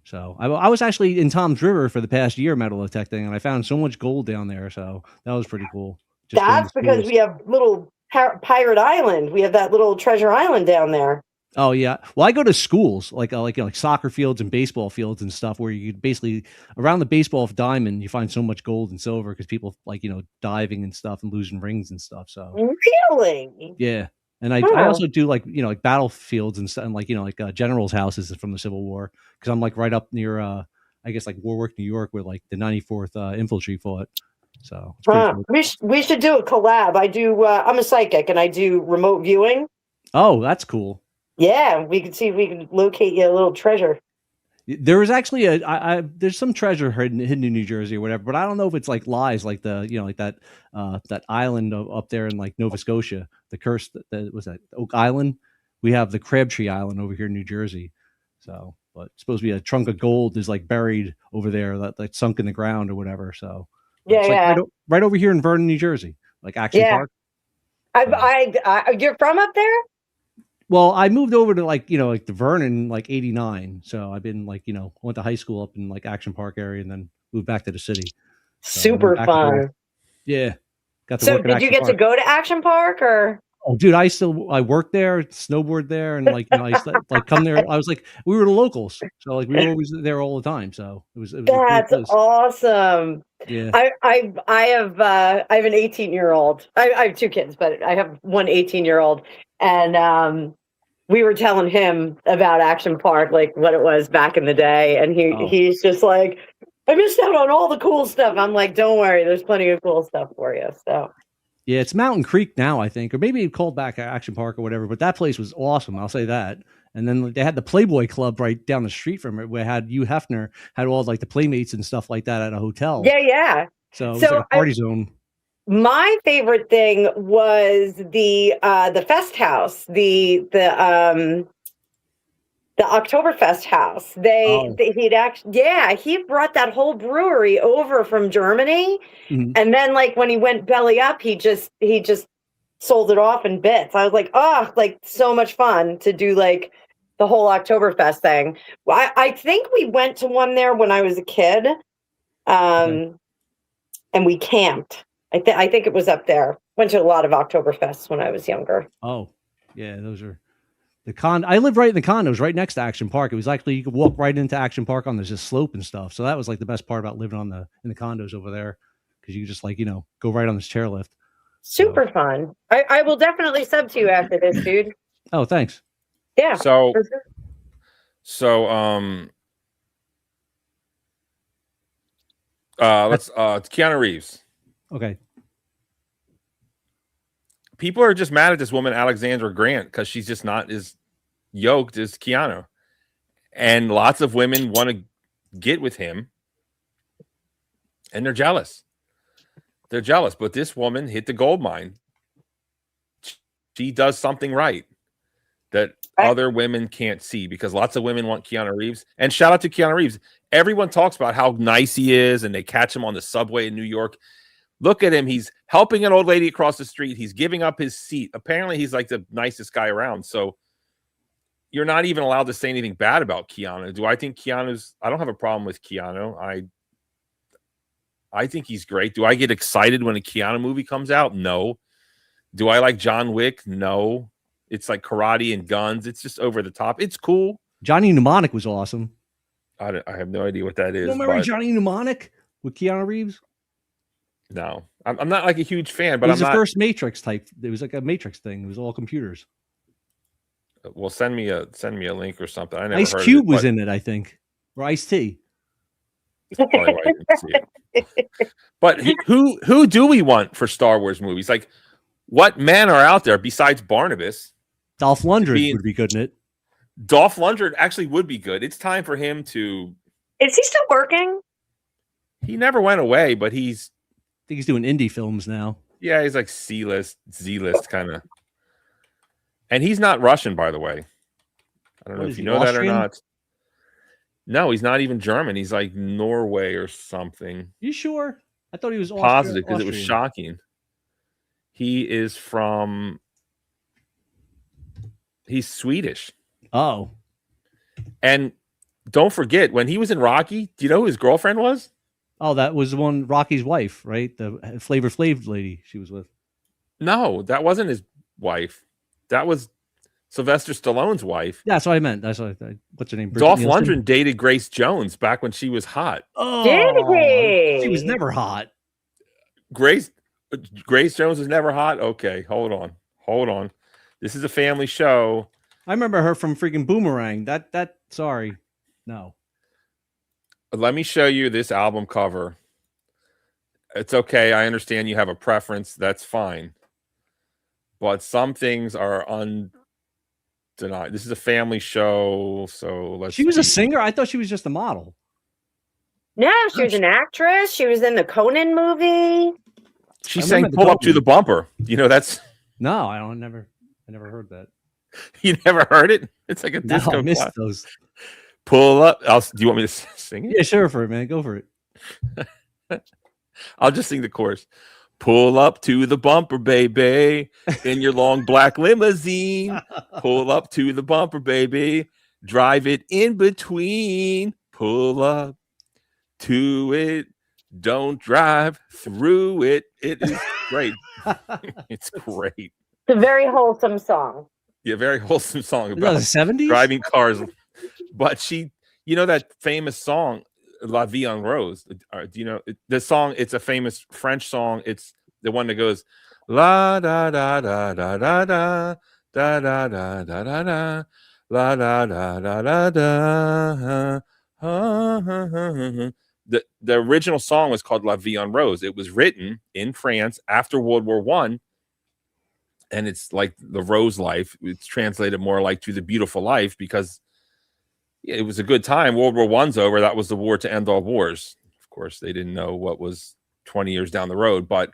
So I was actually in Tom's River for the past year metal detecting, and I found so much gold down there. So that was pretty cool. Just doing That's the because schools. we have little Pirate Island. We have that little treasure island down there. Oh yeah. Well, I go to schools like soccer fields and baseball fields and stuff where you basically around the baseball diamond you find so much gold and silver because people diving and stuff and losing rings and stuff. So Really? yeah. And I Huh. also do like battlefields and stuff and generals' houses from the Civil War because I'm like right up near I guess like Warwick, New York, where like the 94th Infantry fought. So it's pretty cool. We should do a collab. I do. I'm a psychic and I do remote viewing. Oh, that's cool. Yeah, we can see if we can locate you a little treasure. There was actually there's some treasure hidden in New Jersey or whatever, but I don't know if it's like lies, like the like that island up there in like Nova Scotia, the curse that was that Oak Island. We have the Crabtree Island over here in New Jersey. So, but it's supposed to be a trunk of gold is like buried over there that sunk in the ground or whatever. So it's like right over here in Vernon, New Jersey, like Action Park. You're from up there? Well, I moved over to like the Vernon like '89, so I've been like went to high school up in like Action Park area and then moved back to the city. So Super fun. Yeah, got to. So work at did you Action get to Park. go to Action Park or? Oh, dude, I worked there, snowboard there, and like I used to, like come there. I was like we were the locals, so like we were always there all the time. So it was. That's awesome. Yeah. I have an 18-year-old. I have two kids, but I have one 18-year-old, and we were telling him about Action Park, like what it was back in the day, and he's just like, I missed out on all the cool stuff. I'm like, don't worry, there's plenty of cool stuff for you. So. Yeah, it's Mountain Creek now, I think, or maybe it called back Action Park or whatever. But that place was awesome. I'll say that. And then they had the Playboy Club right down the street from it, where Hugh Hefner had all like the Playmates and stuff like that at a hotel. Yeah. So it was like a party zone. My favorite thing was the Fest House, the Oktoberfest house. He brought that whole brewery over from Germany, and then like when he went belly up, he just sold it off in bits. I was like, oh, like so much fun to do like the whole Oktoberfest thing. I think we went to one there when I was a kid, and we camped. I think it was up there. Went to a lot of Oktoberfests when I was younger. Oh, yeah, those are. I lived right in the condos, right next to Action Park. It was actually you could walk right into Action Park on this slope and stuff. So that was like the best part about living in the condos over there, because you could just like go right on this chairlift. Super fun. I will definitely sub to you after this, dude. Oh, thanks. Yeah. So it's Keanu Reeves. Okay. people are just mad at this woman, Alexandra Grant, because she's just not as yoked as Keanu. And lots of women want to get with him, and they're jealous. They're jealous. But this woman hit the gold mine. She does something right that other women can't see, because lots of women want Keanu Reeves. And shout out to Keanu Reeves. Everyone talks about how nice he is, and they catch him on the subway in New York. Look at him. He's helping an old lady across the street. He's giving up his seat. Apparently, he's like the nicest guy around. So you're not even allowed to say anything bad about Keanu. Do I think Keanu's... I don't have a problem with Keanu. I think he's great. Do I get excited when a Keanu movie comes out? No. Do I like John Wick? No. It's like karate and guns. It's just over the top. It's cool. Johnny Mnemonic was awesome. I have no idea what that is. You don't remember Johnny Mnemonic with Keanu Reeves? No. I'm not like a huge fan, but it was I'm the not... first Matrix type. It was like a Matrix thing. It was all computers. Well, send me a link or something. I never Ice heard Cube of it, was in it, I think. Or Ice-T. Probably why I didn't see it. But who do we want for Star Wars movies? Like, what men are out there besides Barnabas? Dolph Lundgren would be good in it. Dolph Lundgren actually would be good. It's time for him to... Is he still working? He never went away, but I think he's doing indie films now. Yeah, he's like C-list, Z-list kind of. And he's not Russian, by the way. I don't know if you know that or not. No, he's not even German. He's like Norway or something. You sure? I thought he was positive, because it was shocking. He is from... He's Swedish. Oh. And don't forget, when he was in Rocky, do you know who his girlfriend was? Oh, that was the one, Rocky's wife, right? The Flavor Flav lady she was with. No, that wasn't his wife. That was Sylvester Stallone's wife. Yeah, that's what I meant. That's what what's her name? Dolph Lundgren dated Grace Jones back when she was hot. Oh, did he? She was never hot. Grace Jones was never hot? Okay, hold on. This is a family show. I remember her from freaking Boomerang. Sorry. No. Let me show you this album cover. It's okay. I understand you have a preference. That's fine. But some things are undeniable. This is a family show, so let's... She was a singer? I thought she was just a model. No, she was an actress. She was in the Conan movie. She sang Pull Up to the Bumper. You know, that's... No, I never heard that. You never heard it? It's like a disco. I missed those. Pull up. Do you want me to sing it? Yeah, sure, for it, man. Go for it. I'll just sing the chorus. Pull up to the bumper, baby, in your long black limousine. Pull up to the bumper, baby. Drive it in between. Pull up to it. Don't drive through it. It is great. It's great. It's a very wholesome song. Yeah, very wholesome song about the 70s? Driving cars. But you know that famous song, La Vie en Rose? Do you know the song? It's a famous French song. It's the one that goes la da da da da da da da da da da da da la da da da da da. The original song was called La Vie en Rose. It was written in France after World War I. And it's like the Rose Life. It's translated more like To the Beautiful Life, because it was a good time. World War I's over. That was the war to end all wars. Of course, they didn't know what was 20 years down the road. But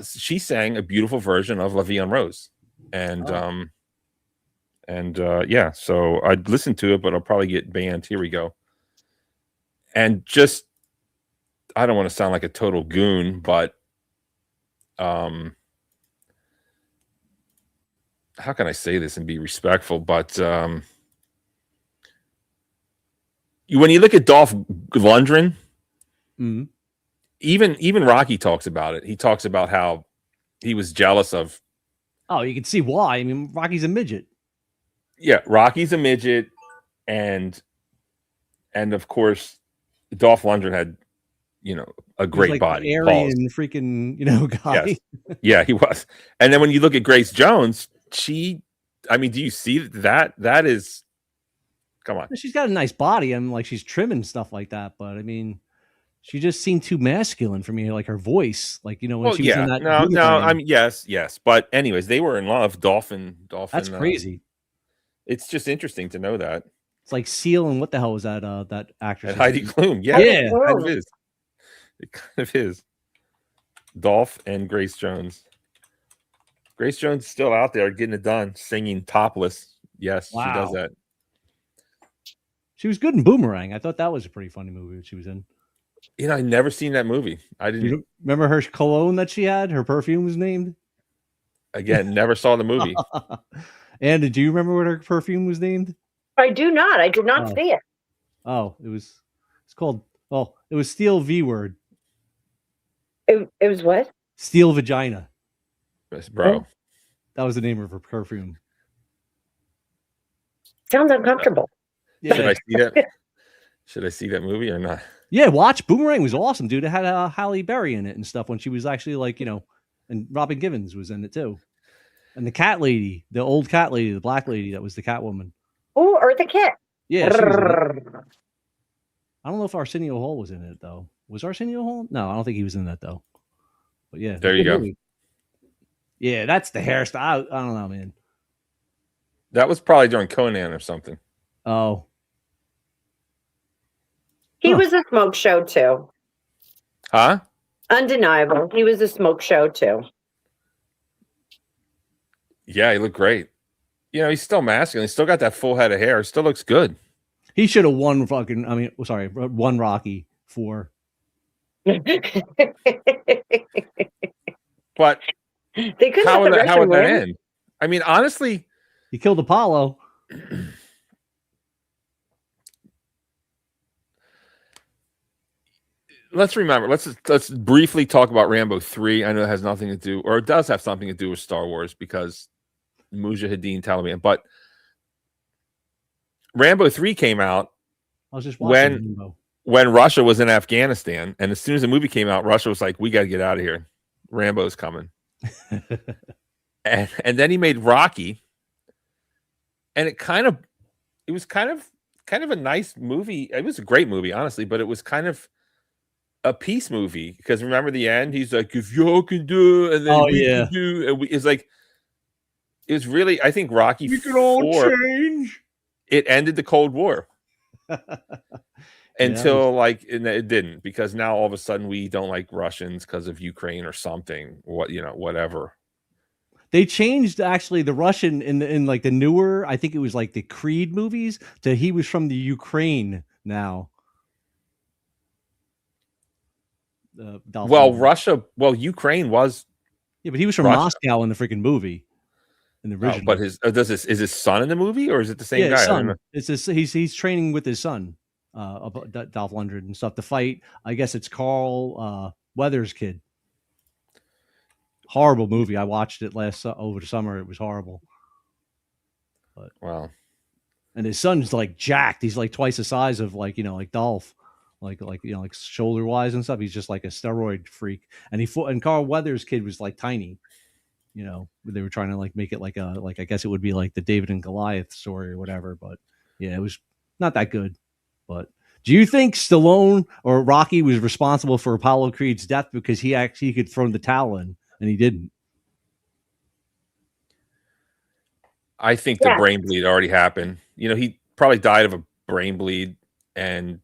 she sang a beautiful version of La Vie en Rose. And yeah, so I'd listen to it, but I'll probably get banned. Here we go. And just, I don't want to sound like a total goon, but how can I say this and be respectful? But when you look at Dolph Lundgren, even Rocky talks about it. He talks about how he was jealous of... Oh, you can see why. I mean, Rocky's a midget. Yeah, Rocky's a midget, and of course, Dolph Lundgren had, a great like body. Aryan freaking, guy. Yes. Yeah, he was. And then when you look at Grace Jones, do you see that? That is, come on. She's got a nice body. I'm like, she's trim and stuff like that. But I mean, She just seemed too masculine for me, like her voice, like when Well, she was in yeah, that. no, Boomerang. I mean, yes, but anyways, they were in love. Dolphin. That's crazy. It's just interesting to know that. It's like Seal and what the hell was that? That actress. And Heidi Klum, yeah, Heidi Yeah. Klum. kind of is. It kind of is. Dolph and Grace Jones. Grace Jones is still out there getting it done, singing topless. Yes, she does Wow. that. She was good in Boomerang. I thought that was a pretty funny movie that she was in. You know, I never seen that movie. I didn't. You remember her cologne that she had? Her perfume was named. Again, never saw the movie. And did you remember what her perfume was named? I do not. I did not Oh. see it. Oh, it's called. Oh, it was Steel V Word. It was what? Steel Vagina. Bro, That was the name of her perfume. Sounds uncomfortable. should Yeah, I see that? Should I see that movie or not? yeah. Watch Boomerang was awesome, dude. It had Halle Berry in it and stuff when she was actually like and Robin Givens was in it too, and the cat lady, the old cat lady, the black lady that was the Catwoman. Oh, Eartha Kitt. Yeah, she was in it. I don't know if Arsenio Hall was in it though. Was Arsenio Hall? No, I don't think he was in that though. But yeah, There you good go. movie. Yeah, that's the hairstyle. I don't know, man. That was probably during Conan or something. Oh, He Huh. was a smoke show too. Huh? Undeniable. He was a smoke show too. Yeah, he looked great. You know, he's still masculine. He's still got that full head of hair. Still looks good. he should have won fucking. Won Rocky for. But They couldn't how let would the that, how Russian would that win. end? I mean, honestly, He killed Apollo. let's remember. Let's briefly talk about Rambo 3. I know it has nothing to do, or it does have something to do with Star Wars because Mujahideen Taliban. But Rambo 3 came out I was just watching Rambo. when Russia was in Afghanistan, and as soon as the movie came out, Russia was like, "We got to get out of here. Rambo's coming." and then he made Rocky, and it was kind of a nice movie. It was a great movie, honestly, but it was kind of a peace movie because remember the end? He's like, "If y'all can do it, and then we can do," and it's like it was really. I think Rocky We can all 4, change. it ended the Cold War until was- like it didn't because now all of a sudden we don't like Russians because of Ukraine or something. Whatever. They changed actually the Russian in like the newer. I think it was like the Creed movies. To he was from the Ukraine now. Dolph Lundgren. Ukraine was. Yeah, but he was from Russia. Moscow in the freaking movie. In the original, But is his son in the movie or is it the same his guy? I don't son. know. It's this, he's training with his son, Dolph Lundgren and stuff to fight. I guess it's Carl Weathers' kid. Horrible movie. I watched it over the summer. It was horrible. Wow. And his son's like jacked. He's like twice the size of like Dolph, like shoulder wise and stuff. He's just like a steroid freak. And Carl Weathers' kid was like tiny. They were trying to like make it like I guess it would be like the David and Goliath story or whatever. But yeah, it was not that good. But do you think Stallone or Rocky was responsible for Apollo Creed's death because he actually could throw the towel in and he didn't? I think the brain bleed already happened. He probably died of a brain bleed and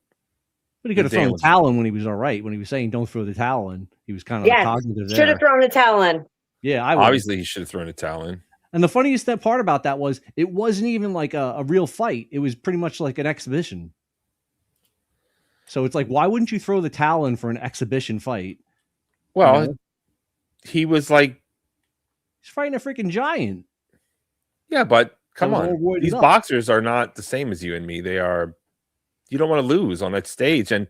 But he could have thrown the was- towel in when he was all right. When he was saying don't throw the towel in, he was kind of Yes. cognitive Should there. have thrown the towel in. Yeah, I would. obviously he should have thrown a towel in. And the funniest part about that was it wasn't even like a real fight. It was pretty much like an exhibition. So it's like, why wouldn't you throw the towel in for an exhibition fight? Well, You know? he was like, He's fighting a freaking giant. yeah, but come That was all on. roided These up. boxers are not the same as you and me. You don't want to lose on that stage. And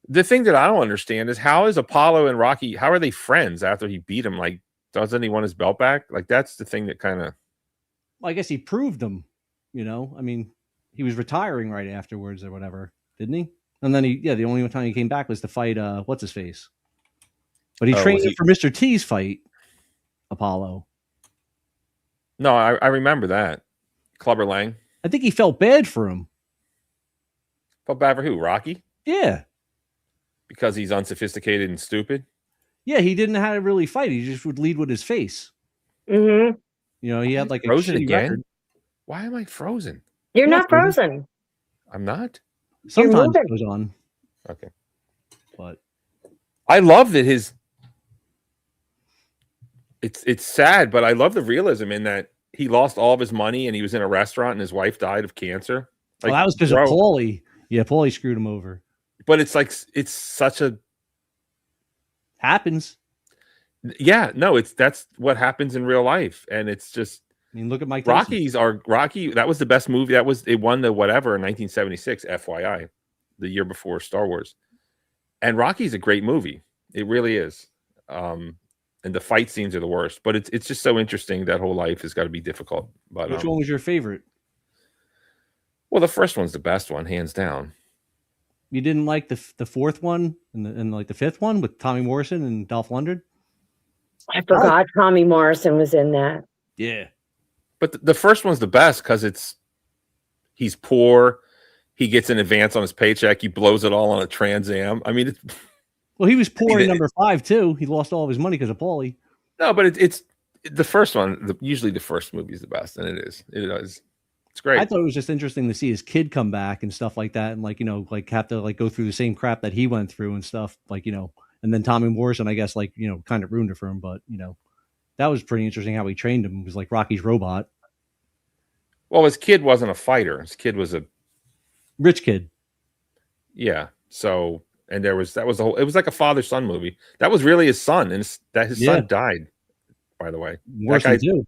the thing that I don't understand is how is Apollo and Rocky, how are they friends after he beat him? Like, doesn't he want his belt back? Like, that's the thing that kind of. Well, I guess he proved them, I mean, he was retiring right afterwards or whatever, didn't he? And then the only time he came back was to fight what's his face. But he Oh, trained was him he- for Mr. T's fight, Apollo. No, I remember that. Clubber Lang. I think he felt bad for him. Felt bad for who? Rocky? Yeah. because he's unsophisticated and stupid. Yeah, he didn't know how to really fight. He just would lead with his face. Hmm. You know, he had like a Frozen shitty again? record. Why am I frozen? You're You're not not frozen. frozen. I'm not. Sometimes it moving. goes on, Okay. but I love that his. It's sad, but I love the realism in that he lost all of his money and he was in a restaurant and his wife died of cancer. well, that was because of bro, Paulie. Yeah, Paulie screwed him over. But it's like it's such a Happens. yeah. No, that's what happens in real life, and it's just I mean, look at Mike Tyson. Rocky. That was the best movie. It won the whatever in 1976. FYI, the year before Star Wars. And Rocky's a great movie. It really is. And the fight scenes are the worst. But it's just so interesting that whole life has got to be difficult. But Which one was your favorite? well, the first one's the best one, hands down. You didn't like the fourth one and like the fifth one with Tommy Morrison and Dolph Lundgren? I forgot Tommy Morrison was in that. Yeah. But the first one's the best because he's poor. He gets an advance on his paycheck. He blows it all on a Trans Am. I mean, Well, he was poor in number 5 too. He lost all of his money because of Paulie. no, but it's the first one. Usually the first movie is the best, and it is. It is. It's great. I thought it was just interesting to see his kid come back and stuff like that, and like like have to like go through the same crap that he went through and stuff, like And then Tommy Morrison, I guess, like kind of ruined it for him, but that was pretty interesting how he trained him. It was like Rocky's robot, Well, his kid wasn't a fighter. His kid was a rich kid. yeah. So and that was the whole. It was like a father-son movie. That was really his son, and his son died. By the way, Morrison too.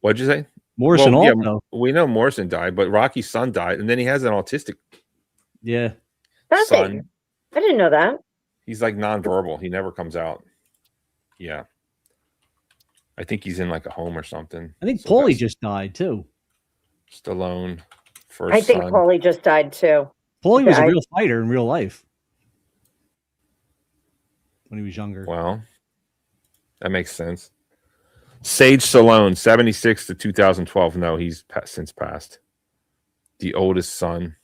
What'd you say? Morrison Well, also. we know Morrison died, but Rocky's son died, and then he has an autistic Yeah. Does son. he? I didn't know that. He's like nonverbal. He never comes out. Yeah. I think he's in like a home or something. I think So Paulie that's just died too. Stallone. First I think son. Paulie just died too. Paulie was a Okay. real fighter in real life when he was younger. Well, that makes sense. Sage Stallone, 76 to 2012. No, he's since passed. The oldest son.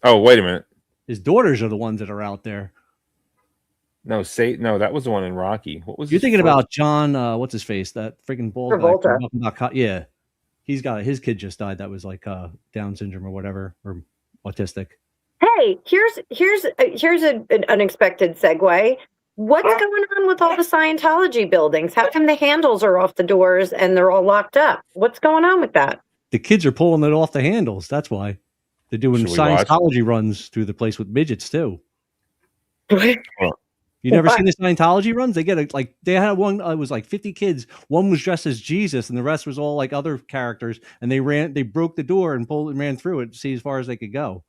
Oh, wait a minute. His daughters are the ones that are out there. No, that was the one in Rocky. What was You're his thinking first- about John, what's his face? That freaking bald guy. Travolta. from Walking Back. Yeah. His kid just died. That was like Down syndrome or whatever, or autistic. Hey, here's an unexpected segue. What's going on with all the Scientology buildings? How come the handles are off the doors and they're all locked up? What's going on with that? The kids are pulling it off the handles. That's why. They're doing Should we watch? Scientology runs through the place with midgets too. What? You never What? seen the Scientology runs? They get they had one. It was like 50 kids. One was dressed as Jesus, and the rest was all like other characters. And they broke the door and ran through it to see as far as they could go.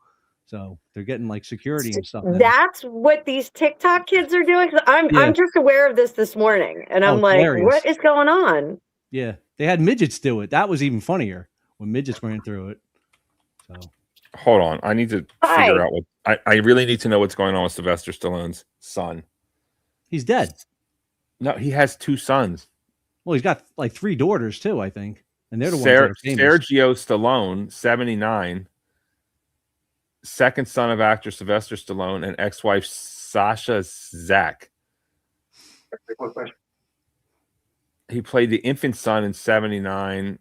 So they're getting like security and stuff. now. That's what these TikTok kids are doing. 'Cause I'm just aware of this morning, and I'm like, hilarious. what is going on? Yeah, they had midgets do it. That was even funnier when midgets ran through it. So Hold on. I need to Hi. figure out what I really need to know what's going on with Sylvester Stallone's son. he's dead. No, he has two sons. Well, he's got like 3 daughters too, I think, and they're the ones that are famous. Sergio Stallone, 79, second son of actor Sylvester Stallone, and ex-wife Sasha Zach. He played the infant son in 79.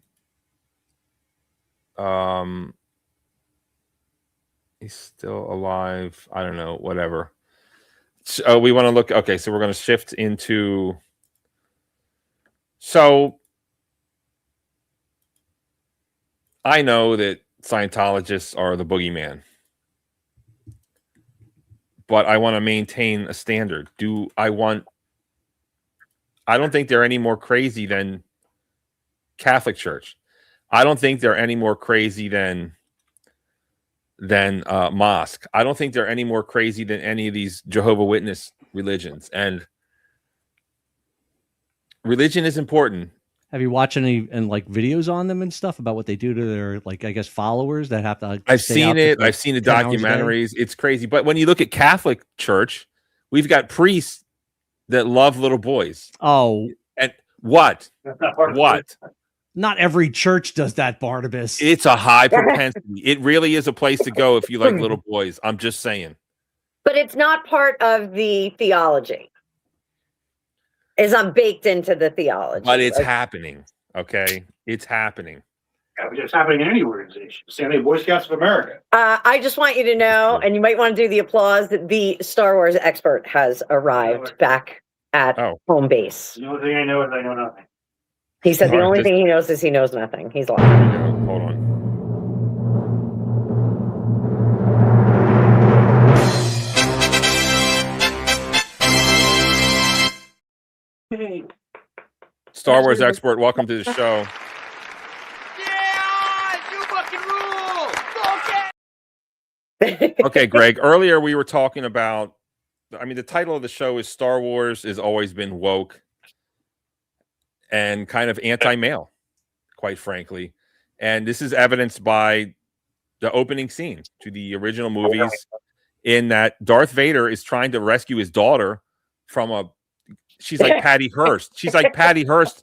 He's still alive. I don't know, whatever. So we want to look. Okay, so we're going to shift into. So I know that Scientologists are the boogeyman, but I want to maintain a standard. I don't think they're any more crazy than Catholic Church. I don't think they're any more crazy than mosque. I don't think they're any more crazy than any of these Jehovah's Witness religions. And religion is important. Have you watched any and like videos on them and stuff about what they do to their like I guess followers that have to? Like, I've stay seen out it. for, like, I've seen the 10 hours a day? documentaries. It's crazy. But when you look at Catholic Church, we've got priests that love little boys. Oh, And what? What? not every church does that, Barnabas. It's a high propensity. It really is a place to go if you like little boys. I'm just saying. But it's not part of the theology. It's not baked into the theology. But it's Like, happening. Okay, it's happening. Yeah, but it's happening in any organization. Same thing, Boy Scouts of America. I just want you to know, and you might want to do the applause, that the Star Wars expert has arrived back at home base. The only thing I know is I know nothing. He said the Alright, only this- thing he knows is he knows nothing. He's lying. Yeah, hold on. Star Wars expert, welcome to the show. Yeah, you fucking rule. Okay. Okay, Greg, earlier we were talking about, I mean, the title of the show is Star Wars has always been woke and kind of anti-male, quite frankly. And this is evidenced by the opening scene to the original movies, in that Darth Vader is trying to rescue his daughter from she's like Patty Hearst. She's like Patty Hearst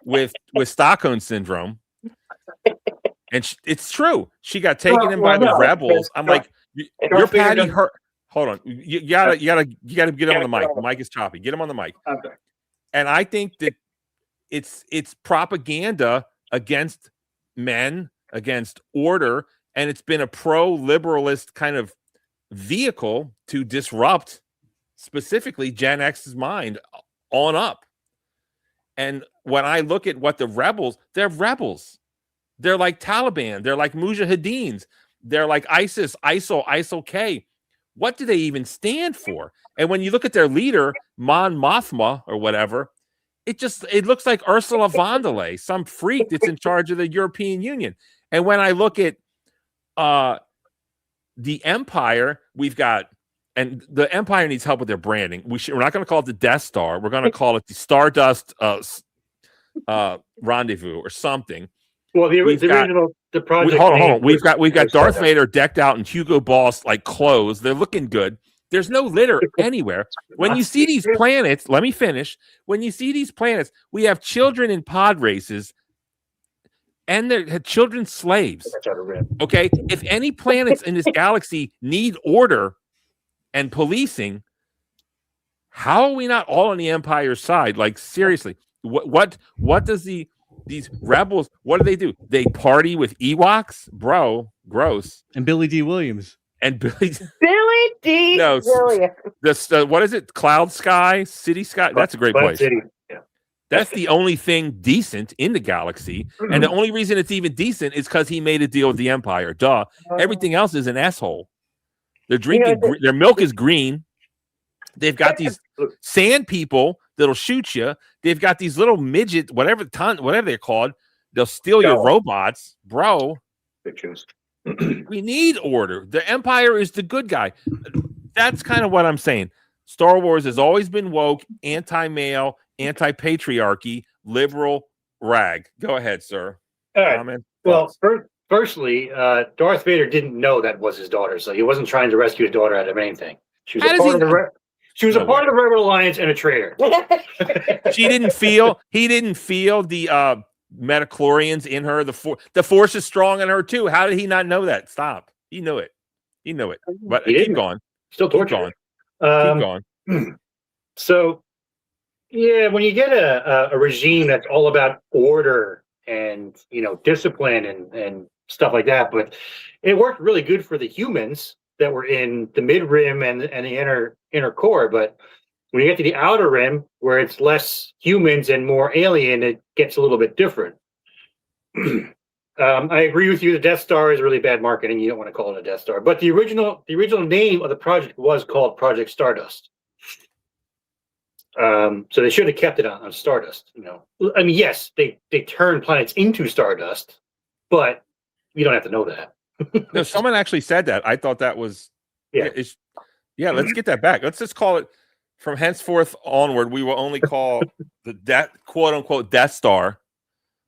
with Stockholm syndrome. And it's true. She got taken in by the rebels. I'm like, you're Patty Hearst. Hold on. You gotta get him on the mic. The mic is choppy. Get him on the mic. Okay. And I think that it's propaganda against men, against order, and it's been a pro-liberalist kind of vehicle to disrupt specifically Gen X's mind on up. And when I look at what the rebels, they're rebels. They're like Taliban. They're like Mujahideens. They're like ISIS, ISIL K. What do they even stand for? And when you look at their leader, Mon Mothma or whatever, it looks like Ursula von der Leyen, some freak that's in charge of the European Union. And when I look at the Empire, we've got, and the Empire needs help with their branding. We're not going to call it the Death Star. We're going to call it the Stardust Rendezvous or something. Well, the original project. Hold on. We've got Darth Vader decked out in Hugo Boss like clothes. They're looking good. There's no litter anywhere. When you see these planets, let me finish. When you see these planets, we have children in pod races, and they're children slaves. Okay, if any planets in this galaxy need order and policing, how are we not all on the Empire's side? Like, seriously, what does these rebels, what do? They party with Ewoks, bro. Gross. And Billy D. Williams. And Billy D. No, Williams. What is it? Cloud Sky, City Sky. That's a great place. City. Yeah. That's the only thing decent in the galaxy, and the only reason it's even decent is because he made a deal with the Empire. Duh. Everything else is an asshole. They're drinking. Their milk is green. They've got these sand people that'll shoot you. They've got these little midget, whatever they're called. They'll steal your robots, bro. Pictures. We need order. The Empire is the good guy. That's kind of what I'm saying. Star Wars has always been woke, anti-male, anti-patriarchy, liberal rag. Go ahead, sir. All right. Comment? Well, firstly, Darth Vader didn't know that was his daughter, so he wasn't trying to rescue his daughter out of anything. She was She was a part of the Rebel Alliance and a traitor. He didn't feel the metachlorians in her. The force is strong in her too. How did he not know that? Stop. He knew it. But keep going. Still torturing. Keep going. So, yeah, when you get a regime that's all about order and discipline and stuff like that, but it worked really good for the humans that were in the mid rim and the inner core. But when you get to the outer rim, where it's less humans and more alien, it gets a little bit different. I agree with you. The Death Star is really bad marketing. You don't want to call it a Death Star. But the original name of the project was called Project Stardust. So they should have kept it on Stardust. I mean, yes, they turn planets into Stardust, but you don't have to know that. No, someone actually said that. I thought that was let's get that back. Let's just call it from henceforth onward. We will only call the quote unquote Death Star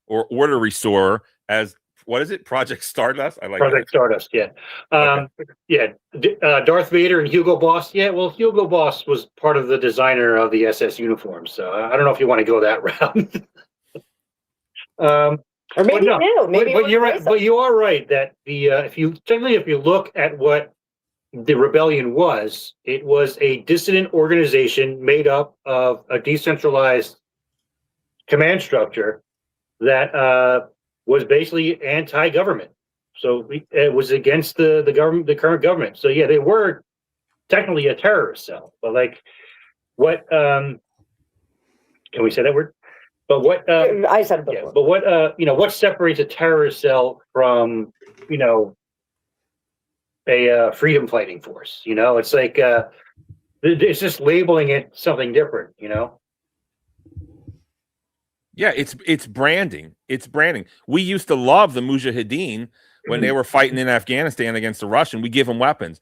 or Order Restorer as what is it? Project Stardust. I like Project Stardust. Yeah, Darth Vader and Hugo Boss. Yeah, well, Hugo Boss was part of the designer of the SS uniforms, so I don't know if you want to go that route. Or maybe no, you do. Maybe but you're right. But you are right that if you look at what the rebellion was. It was a dissident organization made up of a decentralized command structure that was basically anti-government. So it was against the government, the current government. So yeah, they were technically a terrorist cell. But like, what can we say that word? But what I said it before. yeah, but what what separates a terrorist cell from a freedom fighting force? It's like it's just labeling it something different. Yeah, it's branding. It's branding. We used to love the Mujahideen when they were fighting in Afghanistan against the Russian. We give them weapons.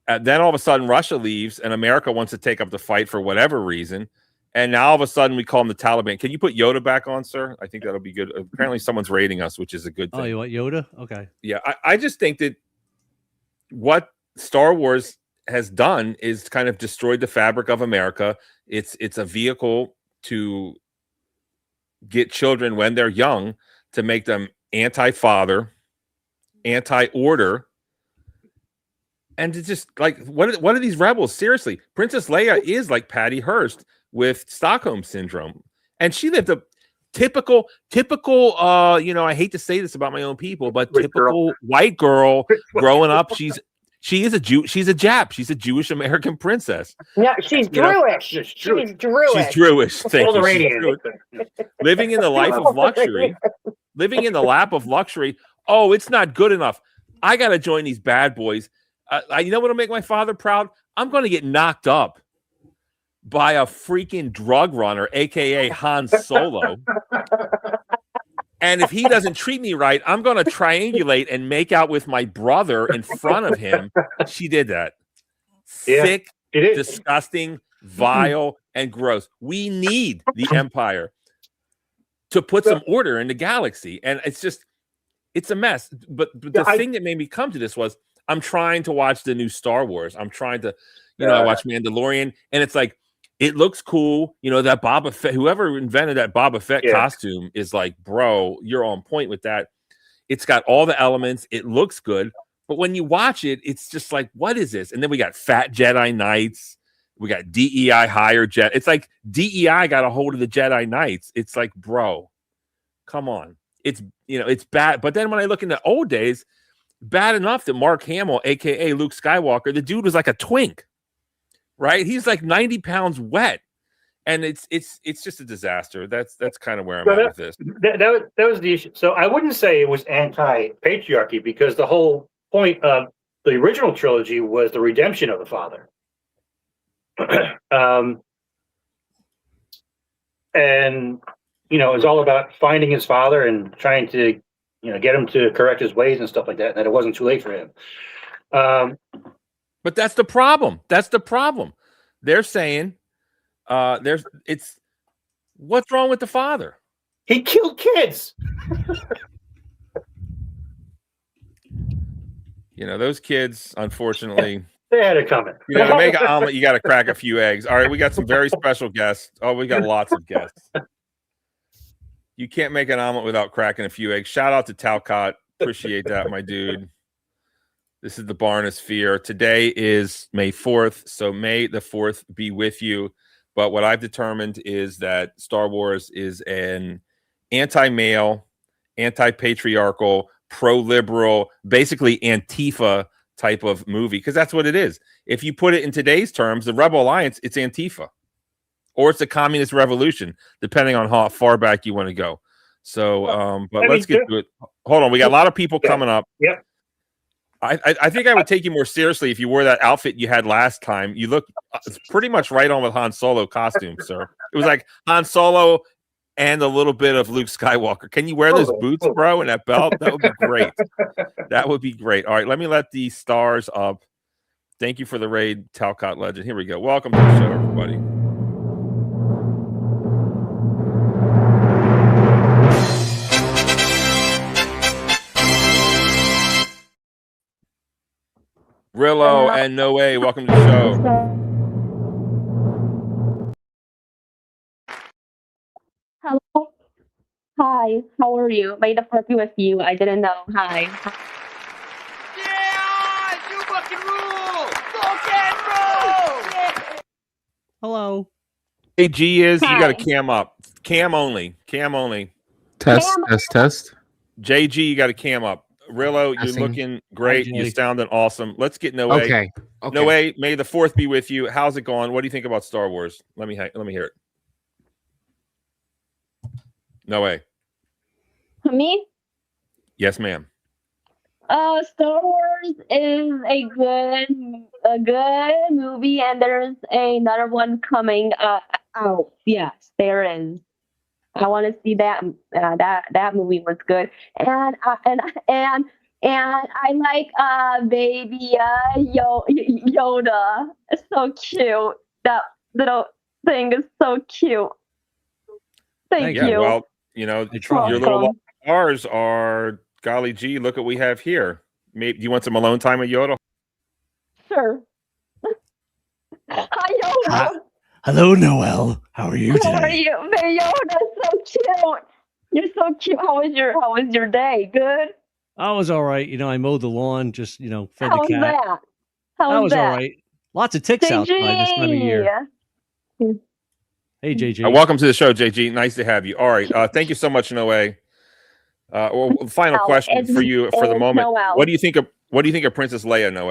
Then all of a sudden Russia leaves and America wants to take up the fight for whatever reason. And now all of a sudden we call them the Taliban. Can you put Yoda back on, sir? I think that'll be good. Apparently someone's rating us, which is a good thing. Oh, you want Yoda? Okay. Yeah, I just think that what Star Wars has done is kind of destroyed the fabric of America. It's a vehicle to get children when they're young to make them anti-father, anti-order, and to just like what are these rebels? Seriously, Princess Leia is like Patty Hearst with Stockholm syndrome, and she lived a typical I hate to say this about my own people, but typical white girl growing up. She is a Jew. She's a Jap. She's a Jewish American princess. No, she's Jewish. She's Jewish. She's Jewish. Thank you. She's Jewish. Living in the life of luxury. Living in the lap of luxury. Oh, it's not good enough. I got to join these bad boys. You know what'll make my father proud? I'm going to get knocked up by a freaking drug runner, aka Han Solo. And if he doesn't treat me right, I'm going to triangulate and make out with my brother in front of him. She did that. Sick, disgusting, vile, and gross. We need the Empire to put some order in the galaxy. And it's a mess. But the thing that made me come to this was I'm trying to watch the new Star Wars. I'm trying to, I watch Mandalorian, and it's like, it looks cool. That Boba Fett, whoever invented that Boba Fett costume is like, bro, you're on point with that. It's got all the elements. It looks good. But when you watch it, it's just like, what is this? And then we got Fat Jedi Knights. We got DEI higher jet. It's like DEI got a hold of the Jedi Knights. It's like, bro, come on. It's bad. But then when I look in the old days, bad enough that Mark Hamill, aka Luke Skywalker, the dude was like a twink, right? He's like 90 pounds wet, and it's just a disaster. That's kind of where I'm at with this. That was the issue. So I wouldn't say it was anti-patriarchy, because the whole point of the original trilogy was the redemption of the father. And it's all about finding his father and trying to get him to correct his ways and stuff like that, and that it wasn't too late for him. But that's the problem. That's the problem. They're saying what's wrong with the father? He killed kids. Those kids, unfortunately, they had it coming. To make an omelet, you got to crack a few eggs. All right, we got some very special guests. Oh, we got lots of guests. You can't make an omelet without cracking a few eggs. Shout out to Talcott. Appreciate that, my dude. This is the Barnosphere. Today is May 4th, so May the 4th be with you. But what I've determined is that Star Wars is an anti-male, anti-patriarchal, pro-liberal, basically Antifa type of movie, because that's what it is. If you put it in today's terms, the Rebel Alliance, it's Antifa. Or it's a communist revolution, depending on how far back you want to go. So, but let's get to it. Hold on. We got a lot of people coming up. Yep. I think I would take you more seriously if you wore that outfit you had last time. You look pretty much right on with Han Solo costume, sir. It was like Han Solo and a little bit of Luke Skywalker. Can you wear those boots, bro, and that belt? That would be great. That would be great. All right, let me let the stars up. Thank you for the raid, Talcott Legend. Here we go. Welcome to the show, everybody. Rillo and No Way, welcome to the show. Hello. Hi, how are you? May the fork be with you. I didn't know. Hi. Yeah, you fucking rule! Hello. Hey, G is you got to Hi. cam up. Cam only. Cam only. Test, Cam- test, test. JG, you got to cam up. Rillo, you're Testing. looking great. Hi, You're Jay. sounding awesome. Let's get Noe. Okay. Okay. Noe, may the fourth be with you. How's it going? What do you think about Star Wars? Let me hear it. Noe. Me? Yes, ma'am. Star Wars is a good movie, and there's another one coming out. Yes, there is. I want to see that. That movie was good, and I like baby Yoda. It's so cute. That little thing is so cute. Thank Yeah, you. well, you know, I tried. your little Welcome. stars are golly gee, look what we have here. Maybe do you want some alone time with Yoda? Sure. Hi, Yoda. Hi. Hello, Noel. How are you How are today? you? Hey, Yoda, so cute. You're so cute. How was your day? Good? I was all right. You know, I mowed the lawn, just, you know, fed How the was cat. that? How I was was all that? right. Lots of ticks outside this time of year. JG. Hey, JJ. Welcome to the show, JG. Nice to have you. All right. Thank you so much, Noe. Well, final Oh, question it's- for you for the it's moment. Noel. What do you think of Princess Leia, Noe?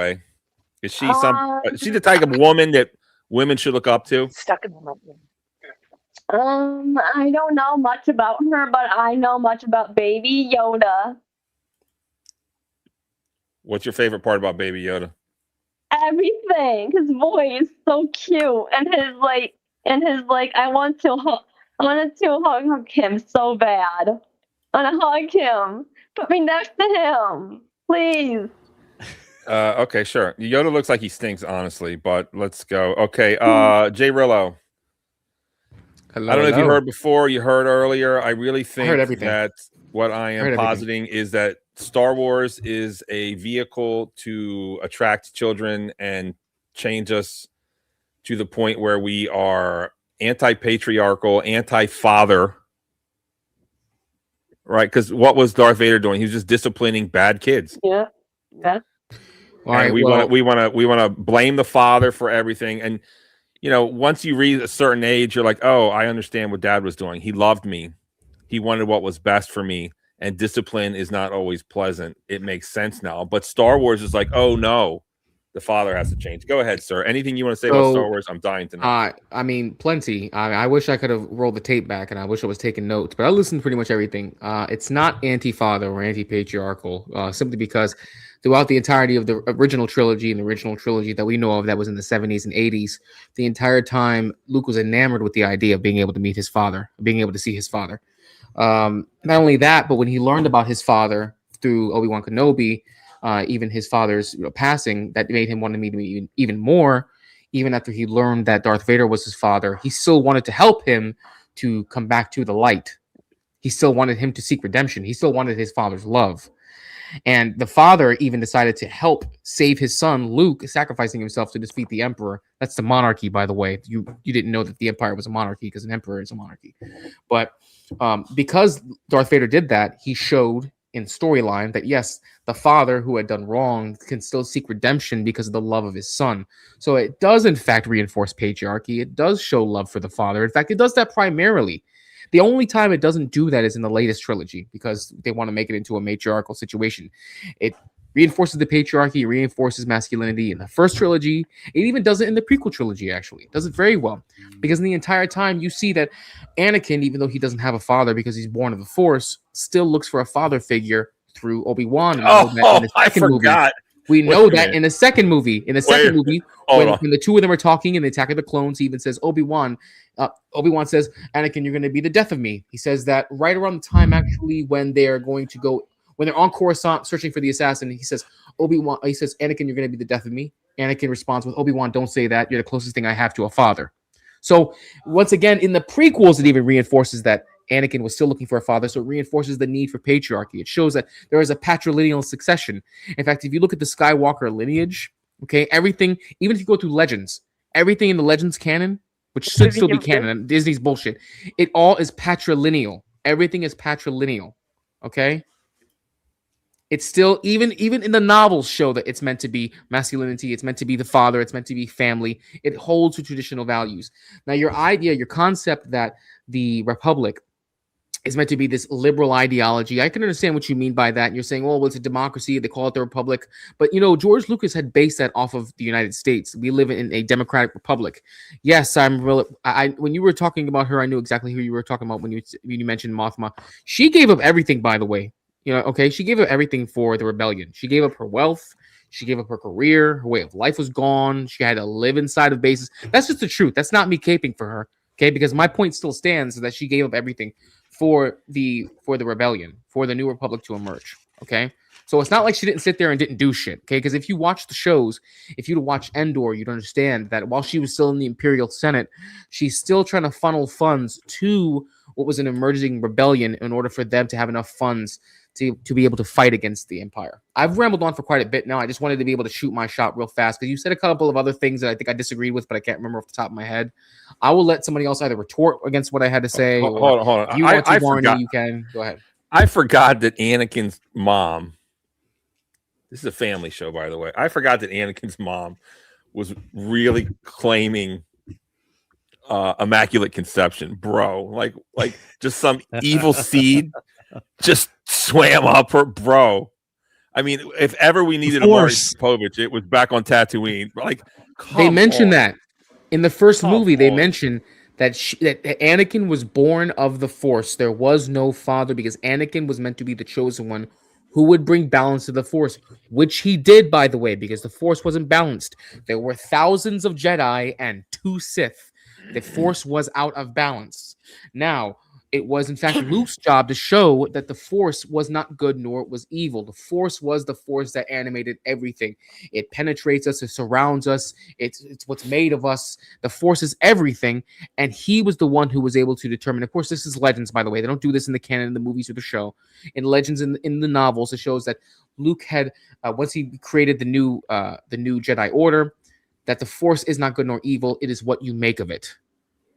Is she is she the type of Um, woman that women should look up to? Stuck in the middle. I don't know much about her, but I know much about Baby Yoda. What's your favorite part about Baby Yoda? Everything. His voice so cute, and his like. I wanted to hug him so bad. I want to hug him. Put me next to him, please. Okay, sure. Yoda looks like he stinks, honestly, but let's go. Okay, Jay Rillo. Hello, I don't know if you hello. heard before, you heard earlier. I really think heard everything. that what I am heard everything. positing is that Star Wars is a vehicle to attract children and change us to the point where we are anti-patriarchal, anti-father, right? Because what was Darth Vader doing? He was just disciplining bad kids. Yeah. Yeah. All And right. we Well, want to blame the father for everything. And you know, once you reach a certain age, you're like, oh, I understand what dad was doing. He loved me. He wanted what was best for me. And discipline is not always pleasant. It makes sense now. But Star Wars is like, oh no, the father has to change. Go ahead, sir. Anything you want to say about So, Star Wars? I'm dying to know. I mean, plenty. I wish I could have rolled the tape back, and I wish I was taking notes. But I listened to pretty much everything. It's not anti-father or anti-patriarchal, simply because throughout the entirety of the original trilogy and the original trilogy that we know of that was in the 70s and 80s, the entire time Luke was enamored with the idea of being able to meet his father, being able to see his father. Not only that, but when he learned about his father through Obi-Wan Kenobi, even his father's passing, that made him want to meet him even more. Even after he learned that Darth Vader was his father, he still wanted to help him to come back to the light. He still wanted him to seek redemption. He still wanted his father's love. And the father even decided to help save his son, Luke, sacrificing himself to defeat the Emperor. That's the monarchy, by the way. You didn't know that the Empire was a monarchy because an emperor is a monarchy. But because Darth Vader did that, he showed in storyline that, yes, the father who had done wrong can still seek redemption because of the love of his son. So it does, in fact, reinforce patriarchy. It does show love for the father. In fact, it does that primarily. The only time it doesn't do that is in the latest trilogy because they want to make it into a matriarchal situation. It reinforces the patriarchy, reinforces masculinity in the first trilogy. It even does it in the prequel trilogy, actually. It does it very well because in the entire time you see that Anakin, even though he doesn't have a father because he's born of the Force, still looks for a father figure through Obi-Wan. I forgot. We know that in the second movie. In the second movie, when the two of them are talking in the Attack of the Clones, he even says, Obi-Wan says, Anakin, you're going to be the death of me. He says that right around the time, actually, when they're going to go, when they're on Coruscant searching for the assassin, he says, Anakin, you're going to be the death of me. Anakin responds with, Obi-Wan, don't say that. You're the closest thing I have to a father. So once again, in the prequels, it even reinforces that Anakin was still looking for a father, so it reinforces the need for patriarchy. It shows that there is a patrilineal succession. In fact, if you look at the Skywalker lineage, okay, everything, even if you go through Legends, everything in the Legends canon, which should still be canon, and Disney's bullshit, it all is patrilineal. Everything is patrilineal, okay? It's still even in the novels show that it's meant to be masculinity, it's meant to be the father, it's meant to be family. It holds to traditional values. Now, your concept that the Republic is meant to be this liberal ideology, I can understand what you mean by that. And you're saying, well, it's a democracy, they call it the Republic. But George Lucas had based that off of the United States. We live in a democratic republic. Yes, when you were talking about her, I knew exactly who you were talking about when you mentioned Mothma. She gave up everything, by the way. She gave up everything for the rebellion. She gave up her wealth. She gave up her career. Her way of life was gone. She had to live inside of bases. That's just the truth. That's not me caping for her. Okay, because my point still stands that she gave up everything for the rebellion, for the new republic to emerge. Okay, so it's not like she didn't sit there and didn't do shit. Okay, because if you watch the shows, if you'd watch Endor, you'd understand that while she was still in the Imperial Senate, she's still trying to funnel funds to what was an emerging rebellion in order for them to have enough funds to be able to fight against the Empire. I've rambled on for quite a bit now. I just wanted to be able to shoot my shot real fast because you said a couple of other things that I think I disagreed with, but I can't remember off the top of my head. I will let somebody else either retort against what I had to say. Hold on. If you want to, Barney, you can. Go ahead. I forgot that Anakin's mom, this is a family show, by the way. I forgot that Anakin's mom was really claiming immaculate conception, bro. Like just some evil seed just swam up her, bro. I mean, if ever we needed a Maury Povich, it was back on Tatooine. Like, they mentioned that in the first movie. They mentioned that that Anakin was born of the Force. There was no father because Anakin was meant to be the chosen one who would bring balance to the Force, which he did, by the way, because the Force wasn't balanced. There were thousands of Jedi and 2 Sith. The Force was out of balance. Now, it was, in fact, Luke's job to show that the Force was not good nor it was evil. The Force was the force that animated everything. It penetrates us. It surrounds us. It's what's made of us. The Force is everything. And he was the one who was able to determine. Of course, this is Legends, by the way. They don't do this in the canon, in the movies or the show. In Legends, in the novels, it shows that Luke had, once he created the new Jedi Order, that the Force is not good nor evil. It is what you make of it.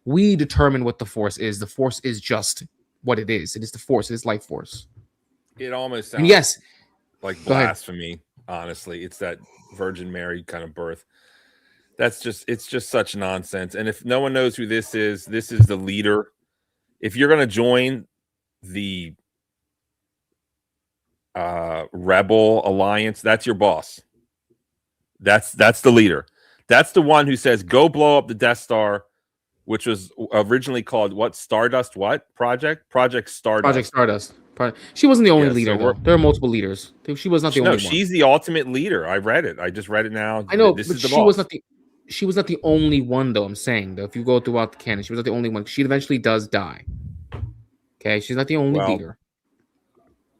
We determine what the Force is. The Force is just what it is. It is the Force. It is life force. It almost sounds like blasphemy, honestly. It's that Virgin Mary kind of birth. It's just such nonsense. And if no one knows who this is the leader. If you're going to join the Rebel Alliance, that's your boss. That's the leader. That's the one who says, go blow up the Death Star, which was originally called what? Stardust what? Project Stardust. Project Stardust. She wasn't the only leader, though. There are multiple leaders. She was not the only one. No, she's the ultimate leader. I read it. I just read it now. I know, but she was not the only one, though. I'm saying, though, if you go throughout the canon, she was not the only one. She eventually does die. Okay, she's not the only leader.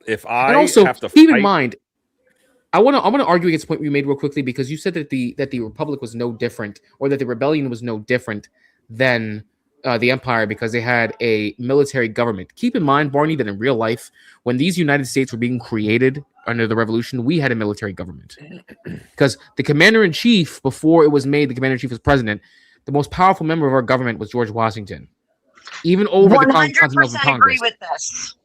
If I have to keep in mind, I want to argue against the point you made real quickly because you said that the Republic was no different, or that the rebellion was no different than the Empire because they had a military government. Keep in mind, Barney, that in real life, when these United States were being created under the Revolution, we had a military government. Because the commander-in-chief, before it was made the commander-in-chief was president, the most powerful member of our government was George Washington. Even over the Continental Congress. Agree with this.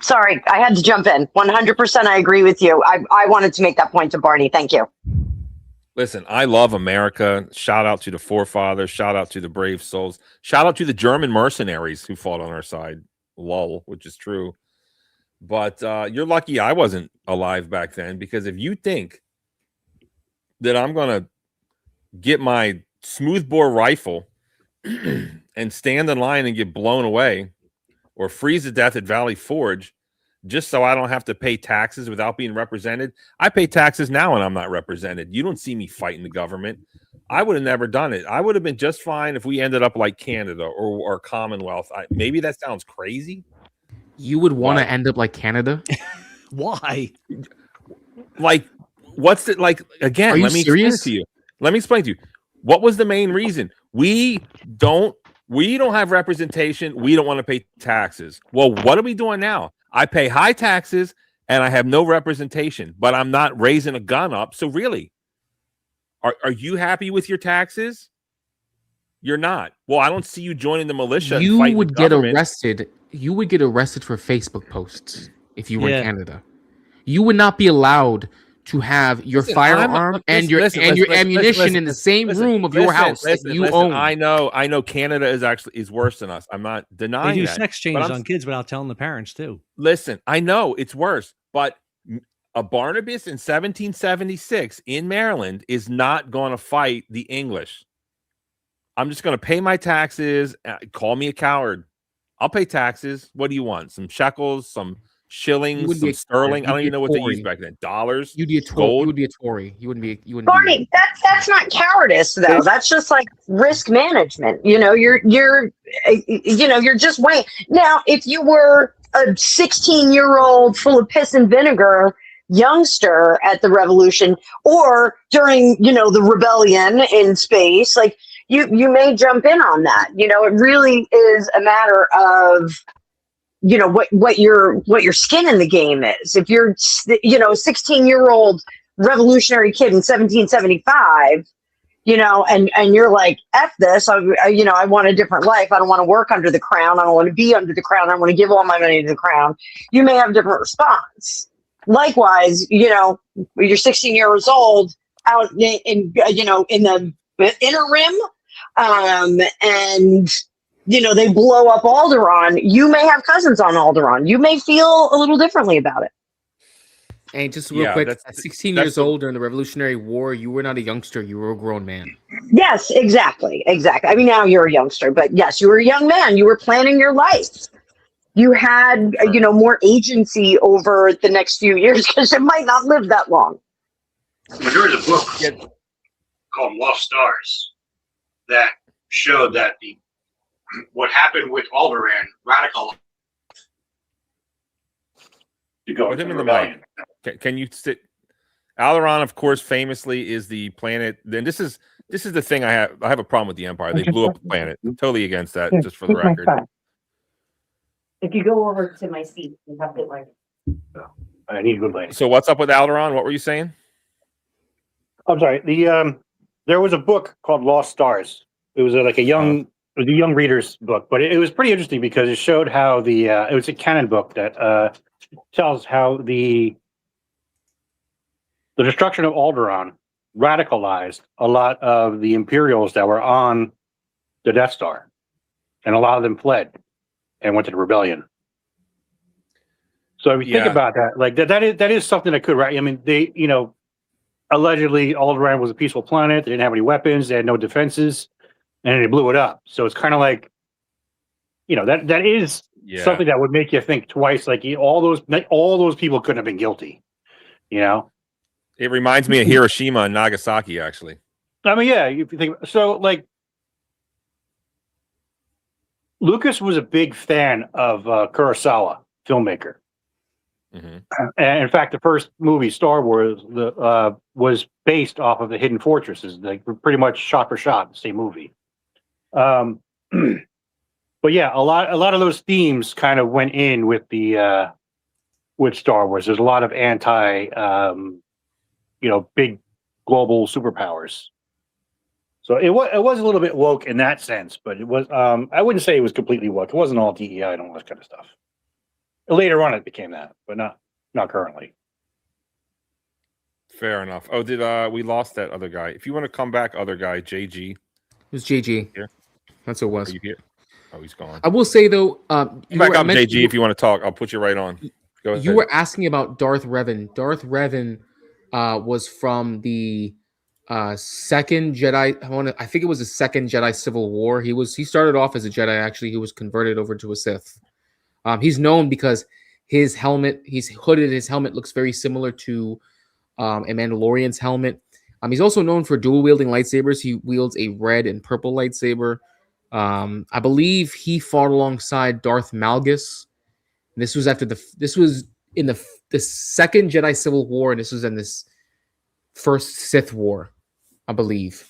Sorry, I had to jump in. 100% I agree with you. I wanted to make that point to Barney. Thank you. Listen, I love America. Shout out to the forefathers. Shout out to the brave souls. Shout out to the German mercenaries who fought on our side. Lol, which is true. But you're lucky I wasn't alive back then, because if you think that I'm going to get my smoothbore rifle and stand in line and get blown away or freeze to death at Valley Forge just so I don't have to pay taxes without being represented. I pay taxes now and I'm not represented. You don't see me fighting the government. I would have never done it. I would have been just fine if we ended up like Canada or Commonwealth. Maybe that sounds crazy. You would want to end up like Canada? Why? Like, what's it like? Again, let me explain to you. Let me explain to you. What was the main reason? We don't have representation. We don't want to pay taxes. Well, what are we doing now? I pay high taxes and I have no representation, but I'm not raising a gun up. So really, are you happy with your taxes? You're not. Well, I don't see you joining the militia. You would get arrested. You would get arrested for Facebook posts if you were in Canada. you would not be allowed to have your Listen, firearm and your ammunition in the same room of your house that you own. I know Canada is worse than us. I'm not They denying do that. sex changes on kids without telling the parents too. Listen, I know it's worse, but a Barnabas in 1776 in Maryland is not going to fight the English. I'm just going to pay my taxes. Call me a coward. I'll pay taxes. What do you want? Some shekels, some shillings, some sterling. I don't even know what they used back then. Dollars. You'd be a Tory. You would be a Tory. You wouldn't be. You wouldn't. Barney, that's not cowardice though. That's just like risk management. You're just weighing. Now, if you were a 16-year-old full of piss and vinegar youngster at the revolution, or during the rebellion in space, like you may jump in on that. It really is a matter of what your skin in the game is. If you're a 16-year-old revolutionary kid in 1775, and you're like, F this, I want a different life. I don't want to work under the crown. I don't want to be under the crown. I want to give all my money to the crown. You may have a different response. Likewise, you're 16 years old out in the inner rim, and they blow up Alderaan. You may have cousins on Alderaan. You may feel a little differently about it. And just real quick, at 16 years old during the Revolutionary War, you were not a youngster. You were a grown man. Yes, exactly. I mean, now you're a youngster, but yes, you were a young man. You were planning your life. You had, more agency over the next few years because it might not live that long. Well, there was a book called Lost Stars that showed that what happened with Alderaan radical to go Put him in the rebellion. mic. Can you sit? Alderaan, of course, famously is the planet. Then this is the thing I have a problem with the Empire. They blew up the planet. I'm totally against that. Just for the record. If you go over to my seat, you have to like. I need a good lady. So what's up with Alderaan? What were you saying? I'm sorry. There was a book called Lost Stars. It was like a young reader's book, but it was pretty interesting because it showed how it was a canon book that tells how the destruction of Alderaan radicalized a lot of the Imperials that were on the Death Star, and a lot of them fled and went to the rebellion. So if you think about that, like that is something that could, right? I mean, they, allegedly Alderaan was a peaceful planet. They didn't have any weapons. They had no defenses, and they blew it up. So it's kind of like, that is something that would make you think twice. Like all those people couldn't have been guilty. It reminds me of Hiroshima and Nagasaki, actually. I mean, yeah. If you think so, like Lucas was a big fan of Kurosawa, filmmaker. Mm-hmm. And in fact, the first movie, Star Wars, was based off of the Hidden Fortresses. Like pretty much shot for shot, the same movie. But yeah, a lot of those themes kind of went in with the with Star Wars. There's a lot of anti, big global superpowers. So it was a little bit woke in that sense, but it was. I wouldn't say it was completely woke. It wasn't all DEI and all that kind of stuff. Later on, it became that, but not currently. Fair enough. Oh, did we lost that other guy? If you want to come back, other guy, JG. It was JG. Here. That's what it was. Are you here? Oh, he's gone. I will say though, Come back up, JG. If you want to talk, I'll put you right on. Go ahead. You were asking about Darth Revan. Darth Revan was from the second Jedi. I think it was the second Jedi Civil War. He started off as a Jedi. Actually, he was converted over to a Sith. He's known because his helmet, he's hooded. His helmet looks very similar to a Mandalorian's helmet. He's also known for dual wielding lightsabers. He wields a red and purple lightsaber. I believe he fought alongside Darth Malgus. This was in the second Jedi Civil War, and this was in this first Sith War, I believe.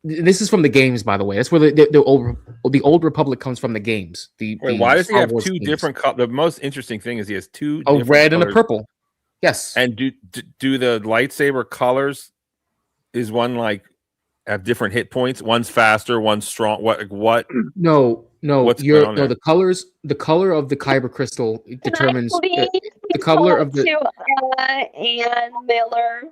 This is from the games, by the way. That's where the old Republic comes from. The games. Why does he have two different colors? The most interesting thing is he has two. A red and a purple. Yes. And do the lightsaber colors? Is one like have different hit points? One's faster, one's strong. What? No, What's going on no. there? The color of the kyber crystal determines Can I please the color of the. to Ann Miller?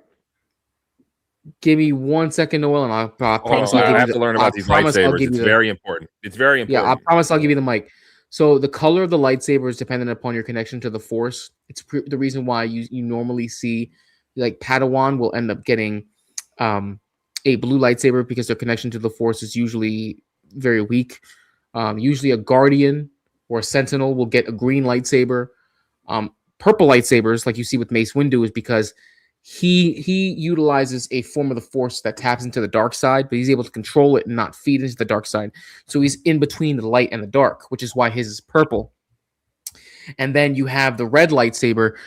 Give me 1 second, Noel, and I Hold on, promise I I'll give have you to the. learn I about these promise I'll lightsabers. give It's you the. very important. It's very important. Yeah, I promise I'll give you the mic. So the color of the lightsaber is dependent upon your connection to the Force. It's the reason why you normally see, like Padawan will end up getting, a blue lightsaber because their connection to the Force is usually very weak. Usually a Guardian or a Sentinel will get a green lightsaber. Purple lightsabers, like you see with Mace Windu, is because he utilizes a form of the Force that taps into the dark side, but he's able to control it and not feed into the dark side. So he's in between the light and the dark, which is why his is purple. And then you have the red lightsaber.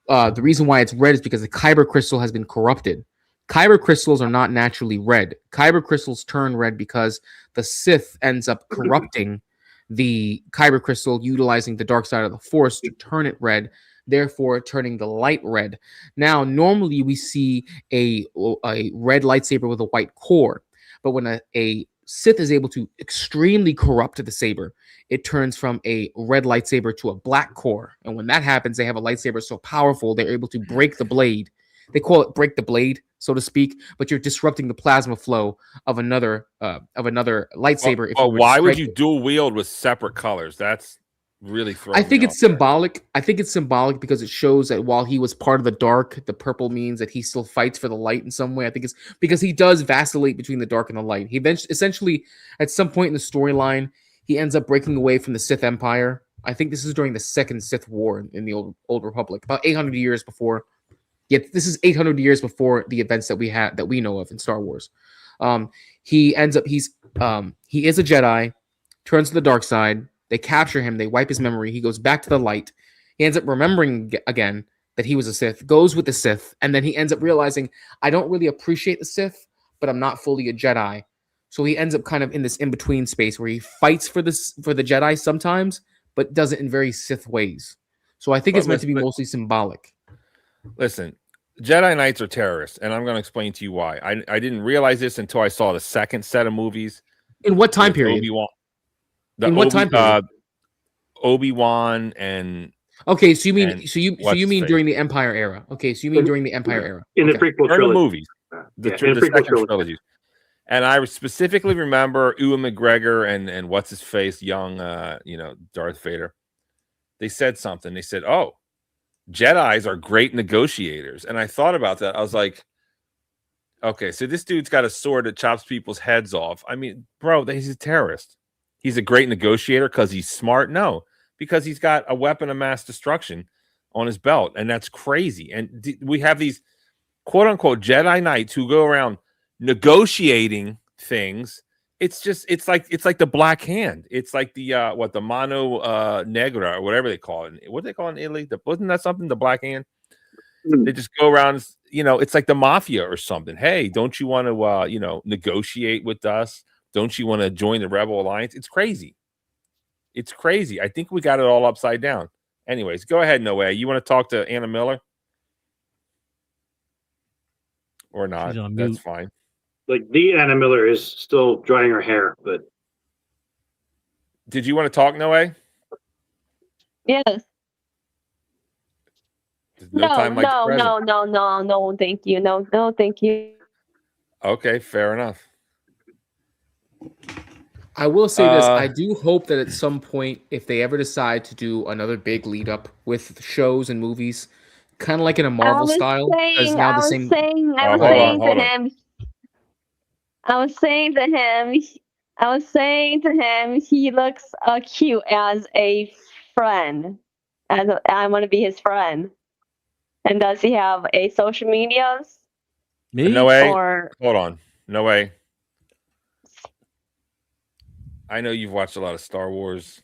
The reason why it's red is because the kyber crystal has been corrupted. Kyber crystals are not naturally red. Kyber crystals turn red because the Sith ends up corrupting the kyber crystal, utilizing the dark side of the Force to turn it red, therefore turning the light red. Now, normally we see a red lightsaber with a white core, but when a Sith is able to extremely corrupt the saber, it turns from a red lightsaber to a black core. And when that happens, they have a lightsaber so powerful, they're able to break the blade. They call it break the blade, so to speak, but you're disrupting the plasma flow of another lightsaber. Well, why would you dual wield with separate colors? That's really throwing I think me it's off there. symbolic. I think it's symbolic because it shows that while he was part of the dark, the purple means that he still fights for the light in some way. I think it's because he does vacillate between the dark and the light. He essentially, at some point in the storyline, he ends up breaking away from the Sith Empire. I think this is during the Second Sith War in the Old Republic, about 800 years before. Yet this is 800 years before the events that we know of in Star Wars. He is a Jedi, turns to the dark side. They capture him. They wipe his memory. He goes back to the light. He ends up remembering again that he was a Sith, goes with the Sith, and then he ends up realizing, I don't really appreciate the Sith, but I'm not fully a Jedi. So he ends up kind of in this in-between space where he fights for the Jedi sometimes, but does it in very Sith ways. So I think it's meant to be mostly symbolic. Listen, Jedi Knights are terrorists, and I'm going to explain to you why. I didn't realize this until I saw the second set of movies. In what time period? Obi-Wan. In what time period? Obi-Wan and okay, so you mean during the Empire era? Okay, so you mean during the Empire era? In the prequel during the trilogy. movies, the second trilogy. And I specifically remember Ewan McGregor and what's his face, young, Darth Vader. They said something. They said, "Oh, Jedis are great negotiators." And I thought about that. I was like, okay, so this dude's got a sword that chops people's heads off. I mean, bro, he's a terrorist. He's a great negotiator because he's smart? No, because he's got a weapon of mass destruction on his belt. And that's crazy. And we have these quote unquote Jedi Knights who go around negotiating things. It's like the Black Hand. It's like the the Mano Negra or whatever they call it. What do they call it in Italy? Wasn't that something? The Black Hand. They just go around. It's like the mafia or something. Hey, don't you want to negotiate with us? Don't you want to join the Rebel Alliance? It's crazy. It's crazy. I think we got it all upside down. Anyways, go ahead, Noe. You want to talk to Anna Miller or not? That's fine. Like the Anna Miller is still drying her hair, but did you want to talk, Noe? Yes. No, thank you. No, thank you. Okay, fair enough. I will say this. I do hope that at some point, if they ever decide to do another big lead up with shows and movies, kind of like in a Marvel style, because now the same. I was saying to him, he looks cute as a friend. I want to be his friend. And does he have a social medias? Me? No way. Hold on. No way. I know you've watched a lot of Star Wars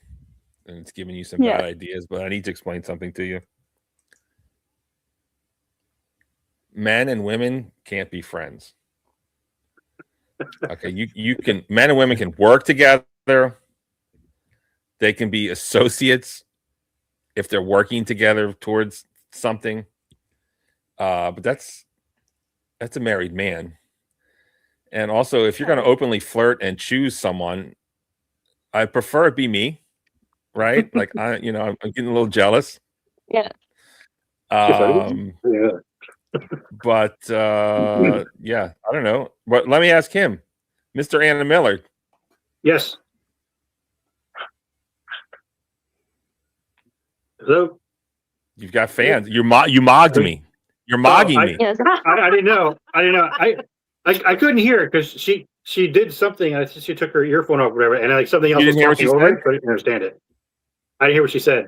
and it's giving you some bad ideas, but I need to explain something to you. Men and women can't be friends. Okay, men and women can work together. They can be associates if they're working together towards something. But that's a married man. And also, if you're going to openly flirt and choose someone, I prefer it be me, right? Like I'm getting a little jealous. Yeah. Yeah. But yeah, I don't know. But let me ask him, Mr. Anna Miller. Yes. Hello. You've got fans. You mogged me. You're mogging me. Yes. I didn't know. I couldn't hear it because she did something. I think she took her earphone off, or whatever, and like something else You was didn't hear what talking she over said? it, but I didn't understand it. I didn't hear what she said.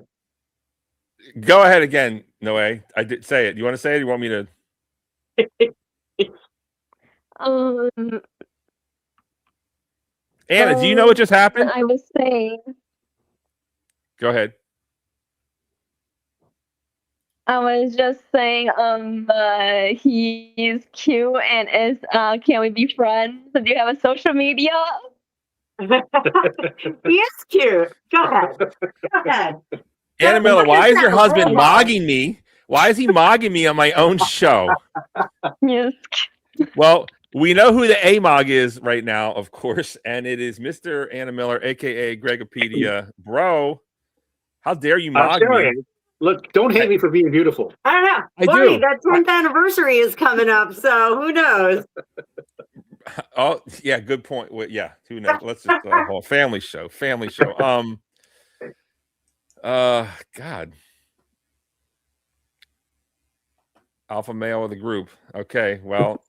Go ahead again, Noe. I did say it. You want to say it? Or you want me to? Anna, do you know what just happened? I was saying. Go ahead. I was just saying, he's cute and is, can we be friends? Do you have a social media? He is cute. Go ahead. Go ahead. Anna Miller, why is your husband Hold on. mogging me? Why is he mogging me on my own show? Yes. Well, we know who the AMOG is right now, of course, and it is Mr. Anna Miller, aka Gregopedia. Bro, how dare you mog me? Look, don't hate me for being beautiful. I don't know. I Bonnie, do. that 10th anniversary is coming up, so who knows? Oh, yeah, good point. Well, yeah, who knows? Let's just family show. God. Alpha male of the group. Okay, well,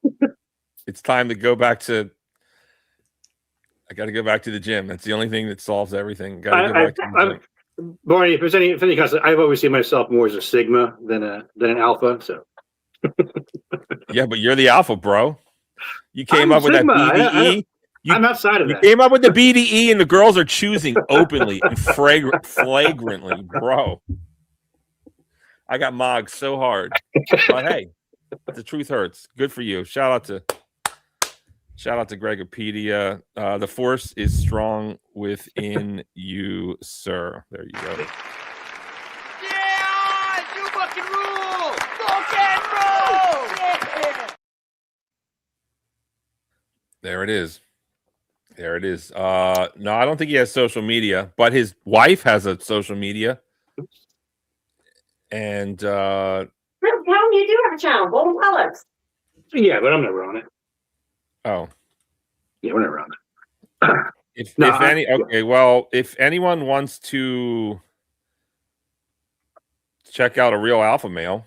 it's time to go back to. I got to go back to the gym. That's the only thing that solves everything. Got to go back to the gym. Barney, if there's any concept, I've always seen myself more as a sigma than an alpha. So Yeah, but you're the alpha, bro. You came I'm up with Sigma. that BDE. I'm outside of You that. came up with the BDE, and the girls are choosing openly and flagrantly, bro. I got mogged so hard, but hey, the truth hurts. Good for you. Shout out to Gregopedia. The force is strong within you, sir. There you go. Yeah, you fucking rule! Rock and roll! Yeah. There it is. There it is. No, I don't think he has social media, but his wife has a social media. And Tell him you do have a channel. Golden Relics. Yeah, but I'm never on it. oh, Yeah, we're never on it. if anyone wants to check out a real alpha male,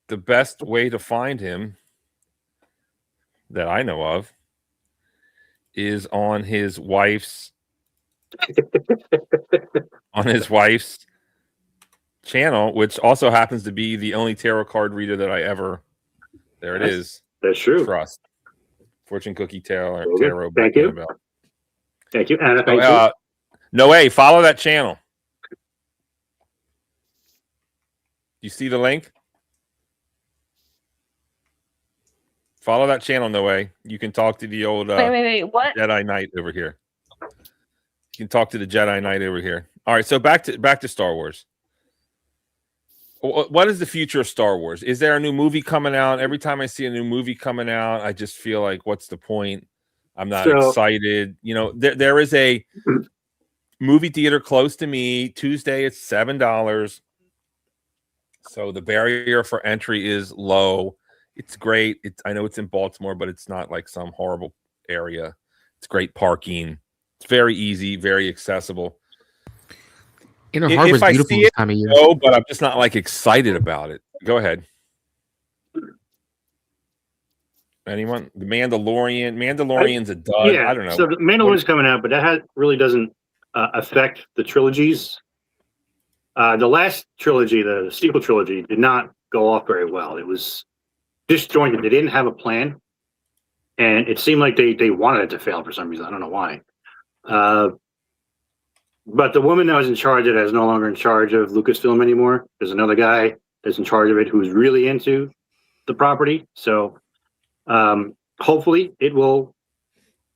the best way to find him that I know of is on his wife's channel, which also happens to be the only tarot card reader that I ever. There it is. That's true. Trust. Fortune Cookie Tarot. Thank you. Annabelle. Thank you, Anna. Thank So, Noe, follow that channel. You see the link? Follow that channel, Noe. You can talk to the old Wait. What? Jedi Knight over here. You can talk to the Jedi Knight over here. All right, so back to Star Wars. What is the future of Star Wars? Is there a new movie coming out? Every time I see a new movie coming out, I just feel like, what's the point? I'm not excited. You know, there is a movie theater close to me. Tuesday, it's $7. So the barrier for entry is low. It's great. I know it's in Baltimore, but it's not like some horrible area. It's great parking. It's very easy, very accessible. Inner Harbor's beautiful this time of year. No, but I'm just not like excited about it. Go ahead. Anyone? The Mandalorian. Mandalorian's a dud. Yeah, I don't know. So the Mandalorian's coming out, but that really doesn't affect the trilogies. The last trilogy, the sequel trilogy, did not go off very well. It was disjointed. They didn't have a plan, and it seemed like they wanted it to fail for some reason. I don't know why. But the woman that was in charge of it is no longer in charge of Lucasfilm anymore. There's another guy that's in charge of it who's really into the property. So hopefully it will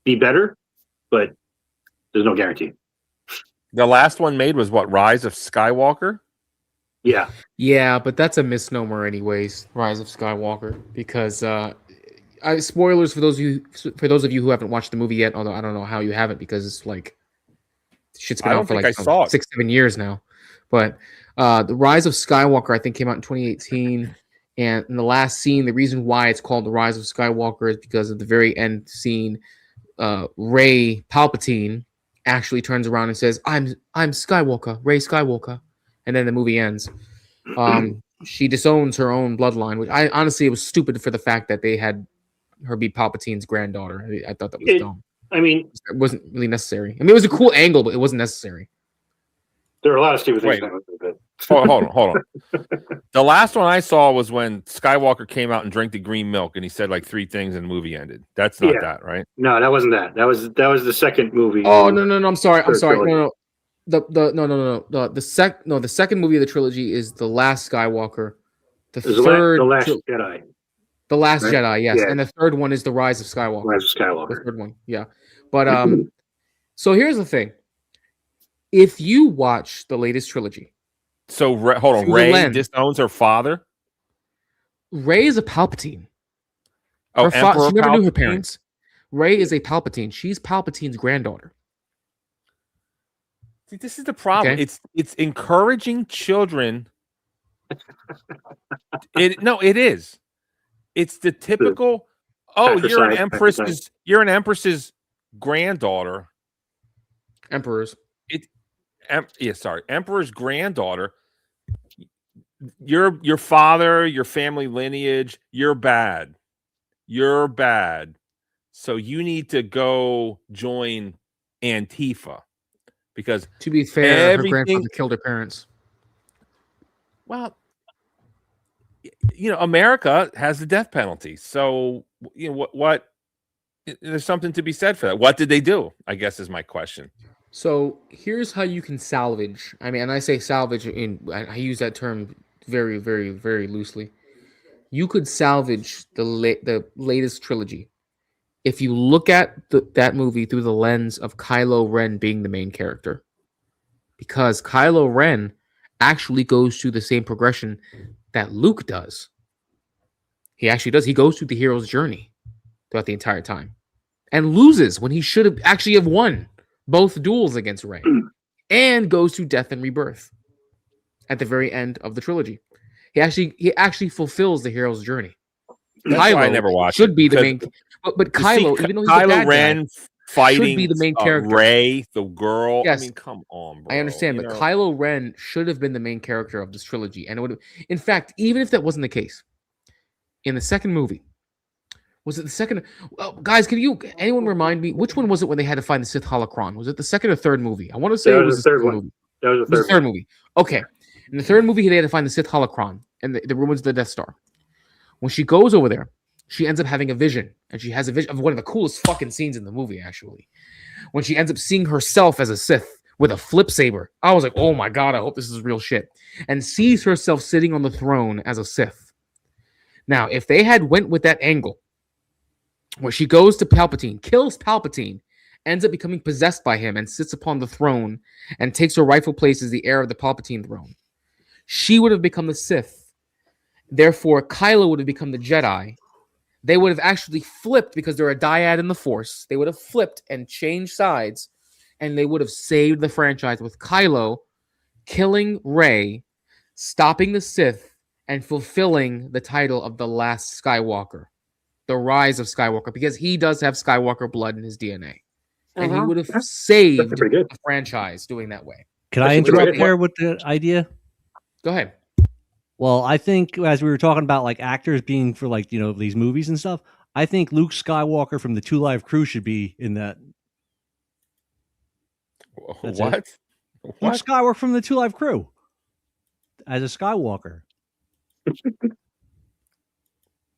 be better, but there's no guarantee. The last one made was what? Rise of Skywalker? Yeah. Yeah, but that's a misnomer anyways, Rise of Skywalker, because spoilers for those of you who haven't watched the movie yet. Although I don't know how you haven't, because it's like shit's been I out don't for think like I saw it. 6-7 years now. But the Rise of Skywalker, I think, came out in 2018. And in the last scene, the reason why it's called The Rise of Skywalker is because of the very end scene. Rey Palpatine actually turns around and says, I'm Skywalker, Rey Skywalker. And then the movie ends. She disowns her own bloodline, which I honestly, it was stupid for the fact that they had her be Palpatine's granddaughter. I thought that was dumb. I mean, it wasn't really necessary. I mean, it was a cool angle, but it wasn't necessary. there are a lot of stupid things. Wait. Hold on. The last one I saw was when Skywalker came out and drank the green milk, and he said like 3 things, and the movie ended. That's not that, right? No, that wasn't that. That was the second movie. Oh no! I'm sorry. trilogy. No. The second movie of the trilogy is The Last Skywalker. The third, the Last Jedi. The Last Right? Jedi, yes. Yeah. And the third one is The Rise of Skywalker. Rise of Skywalker. The third one, yeah. But so here's the thing. If you watch the latest trilogy, So hold on, Through the Rey lens. disowns her father. Rey is a Palpatine. Oh, She Emperor never knew her Palpatine? parents. Rey is a Palpatine. She's Palpatine's granddaughter. See, this is the problem. Okay. It's encouraging children. It is. It's the typical. Oh, Patricide. you're an empress's granddaughter. Emperors. Emperor's granddaughter. Your father, your family lineage, you're bad. You're bad. So you need to go join Antifa. Because To be fair, her grandfather killed her parents. Well, America has the death penalty. So, what there's something to be said for that. What did they do? I guess is my question. So here's how you can salvage. I mean, and I say salvage I use that term very, very, very loosely. You could salvage the latest trilogy if you look at that movie through the lens of Kylo Ren being the main character, because Kylo Ren actually goes through the same progression that Luke does. He actually does. He goes through the hero's journey throughout the entire time and loses when he should have actually have won both duels against Rey, and goes through death and rebirth at the very end of the trilogy. He actually fulfills the hero's journey. That's why I never watched. Should be the because main, but Kylo, even though he's a Kylo bad Ren guy, fighting should be the main character. Rey, the girl. Yes. I mean, come on, bro. I understand, but Kylo Ren should have been the main character of this trilogy, and it would have. In fact, even if that wasn't the case, in the second movie, was it the second? Well, guys, anyone remind me which one was it when they had to find the Sith holocron? Was it the second or third movie? I want to say it was the third movie. That was The third movie. Okay, in the third movie, they had to find the Sith holocron and the ruins of the Death Star. When she goes over there, she ends up having a vision, and she has a vision of one of the coolest fucking scenes in the movie, actually. When she ends up seeing herself as a Sith with a flip saber. I was like, oh my God, I hope this is real shit. And sees herself sitting on the throne as a Sith. Now, if they had went with that angle, where she goes to Palpatine, kills Palpatine, ends up becoming possessed by him and sits upon the throne and takes her rightful place as the heir of the Palpatine throne, she would have become the Sith. Therefore, Kylo would have become the Jedi. They would have actually flipped because they're a dyad in the Force. They would have flipped and changed sides, and they would have saved the franchise with Kylo killing Rey, stopping the Sith, and fulfilling the title of The Last Skywalker, The Rise of Skywalker, because he does have Skywalker blood in his DNA. And he would have saved the franchise doing that way. Can I interrupt here with the idea? Go ahead. Well, I think as we were talking about like actors being for like, these movies and stuff, I think Luke Skywalker from the Two Live Crew should be in that. That's What? it. Luke Skywalker from the Two Live Crew as a Skywalker.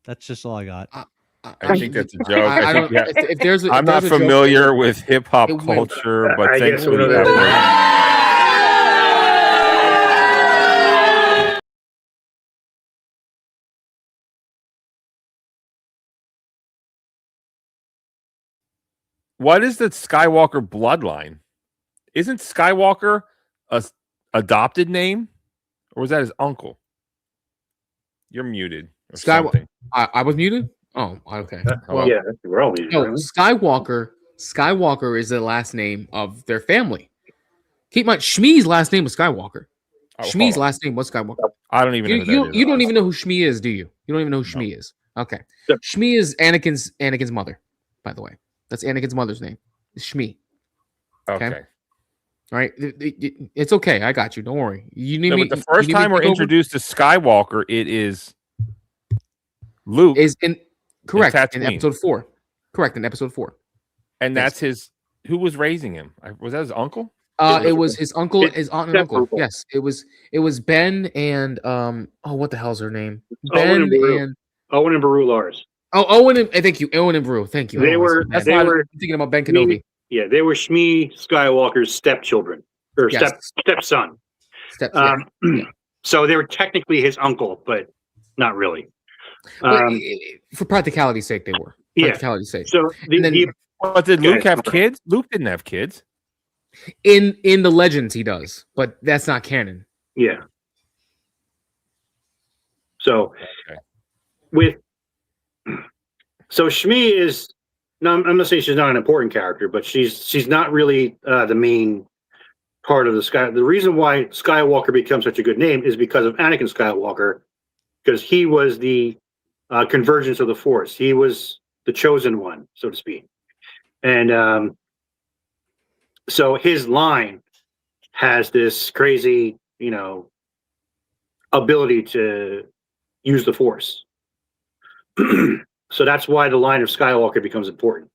That's just all I got. I think that's a joke. I don't- if there's a- I'm if not there's a joke, familiar with hip hop it will. culture, but I thanks guess for we'll the know. effort. What is the Skywalker bloodline? Isn't Skywalker a adopted name, or was that his uncle? You're muted. Or something. I was muted. Oh, okay. Hello? Yeah, that's where I'll be. No, Skywalker is the last name of their family. Keep in mind, Shmi's last name was Skywalker. Oh, hold Shmi's on. last name was Skywalker. I don't even know who that is. You don't even know who Shmi is, do you? You don't even know who No. Shmi is. Okay. Yep. Shmi is Anakin's mother, by the way. That's Anakin's mother's name. It's Shmi. Okay. All right. It's okay. I got you. Don't worry. You need No, me. but the first time we're introduced to Skywalker, it is Luke. Is in correct in Tatooine. episode 4. Correct in episode 4. And Yes. that's his. Who was raising him? Was that his uncle? It was his uncle, his aunt and uncle. Step-uncle. Yes, it was Ben and what the hell's her name? Owen Ben and Beru. and Owen and Beru Lars. Owen and thank you, Owen and Brew. Thank you. They were- That's they why were- I'm thinking about Ben Kenobi. Yeah, they were Shmi Skywalker's stepchildren or Yes. stepson. Steps. So they were technically his uncle, but not really. But for practicality's sake, they were. Yeah. Practicality's sake. So And then- But did Go Luke ahead. have kids? Luke didn't have kids. In the legends, he does, but that's not canon. Yeah. So Okay. so Shmi is no, I'm not saying she's not an important character, but she's not really the main part of the Sky. The reason why Skywalker becomes such a good name is because of Anakin Skywalker, because he was the convergence of the Force. He was the chosen one, so to speak, and so his line has this crazy, ability to use the Force. So that's why the line of Skywalker becomes important.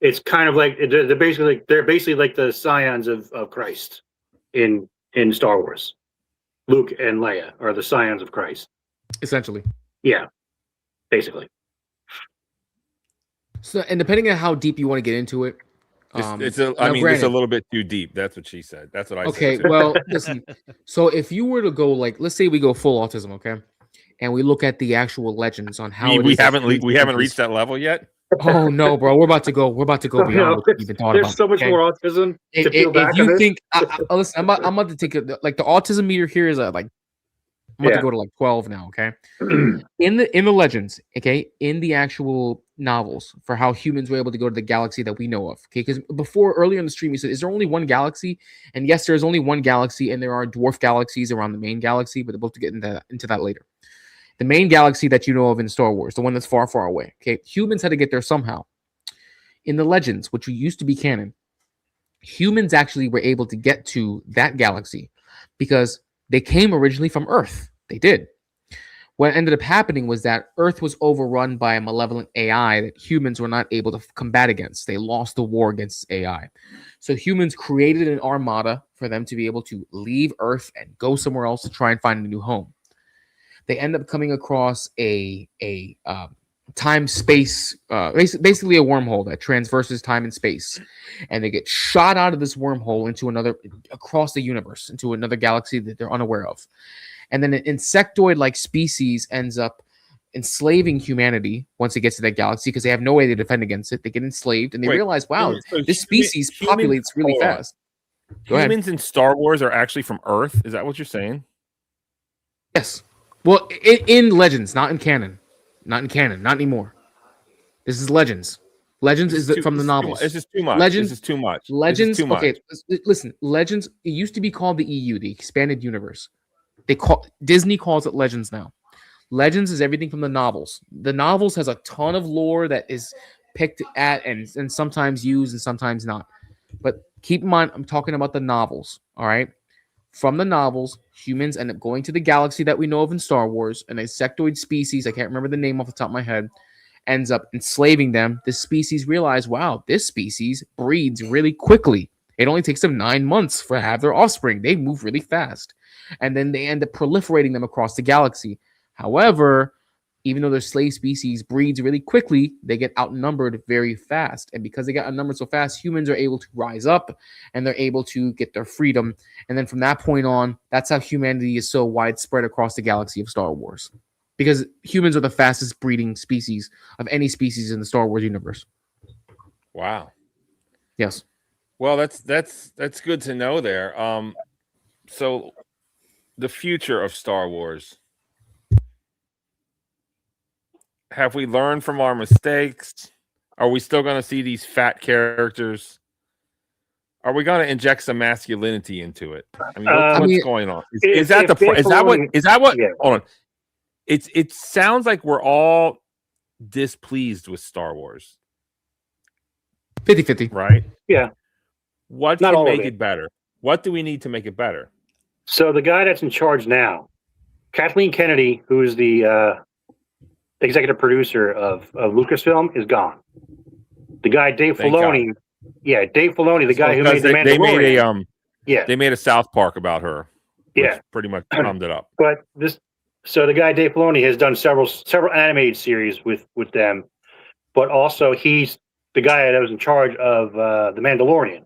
It's kind of like they're basically like the scions of Christ in Star Wars. Luke and Leia are the scions of Christ. Essentially. Yeah, basically. So, and depending on how deep you want to get into it, It's now, it's a granted- little bit too deep. That's what she said. That's what I Okay, said. well, listen. So if you were to go let's say we go full autism, okay, and we look at the actual legends on how we haven't reached that level yet. Oh no, bro, we're about to go beyond what we even thought There's about. so much okay? more autism to If peel back. you of it. think, listen, I'm about to take the autism meter here is I'm about to go to 12 now. Okay, in the legends, okay, in the actual novels for how humans were able to go to the galaxy that we know of. Okay, because earlier in the stream you said, is there only one galaxy? And yes, there's only one galaxy, and there are dwarf galaxies around the main galaxy, but we'll have to get into that later. The main galaxy that you know of in Star Wars, the one that's far, far away. Okay, humans had to get there somehow. In the legends, which used to be canon, humans actually were able to get to that galaxy because they came originally from Earth. They did. What ended up happening was that Earth was overrun by a malevolent AI that humans were not able to combat against. They lost the war against AI. So humans created an armada for them to be able to leave Earth and go somewhere else to try and find a new home. They end up coming across a time space, basically a wormhole that transverses time and space, and they get shot out of this wormhole into across the universe, into another galaxy that they're unaware of. And then an insectoid-like species ends up enslaving humanity once it gets to that galaxy because they have no way to defend against it. They get enslaved and they realize, wow, this species populates really fast. Go ahead. Humans in Star Wars are actually from Earth. Is that what you're saying? Yes. Well, in Legends, not in canon. Not in canon. Not anymore. This is Legends. Legends is from the novels. This is too much. Legends, This is too much. Legends. This is too much. Okay, listen. Legends. It used to be called the EU, the Expanded Universe. Disney calls it Legends now. Legends is everything from the novels. The novels has a ton of lore that is picked at and sometimes used and sometimes not. But keep in mind, I'm talking about the novels. All right. From the novels, humans end up going to the galaxy that we know of in Star Wars. An insectoid species, I can't remember the name off the top of my head, ends up enslaving them. This species realize, wow, this species breeds really quickly. It only takes them 9 months to have their offspring. They move really fast. And then they end up proliferating them across the galaxy. However, even though their slave species breeds really quickly, they get outnumbered very fast. And because they get outnumbered so fast, humans are able to rise up and they're able to get their freedom. And then from that point on, that's how humanity is so widespread across the galaxy of Star Wars. Because humans are the fastest breeding species of any species in the Star Wars universe. Wow. Yes. Well, that's good to know there. So the future of Star Wars. Have we learned from our mistakes? Are we still going to see these fat characters? Are we going to inject some masculinity into it? I mean, what's going on? Is that what? Yeah. Hold on. It sounds like we're all displeased with Star Wars. 50-50. Right? Yeah. What Not can all of make it. it better? What do we need to make it better? So the guy that's in charge now, Kathleen Kennedy, who is the executive producer of Lucasfilm, is gone. The guy Dave Thank Filoni, Dave Filoni, the guy who made the Mandalorian. They made a South Park about her. Which Yeah. pretty much summed it up. But so the guy Dave Filoni has done several animated series with them, but also he's the guy that was in charge of the Mandalorian,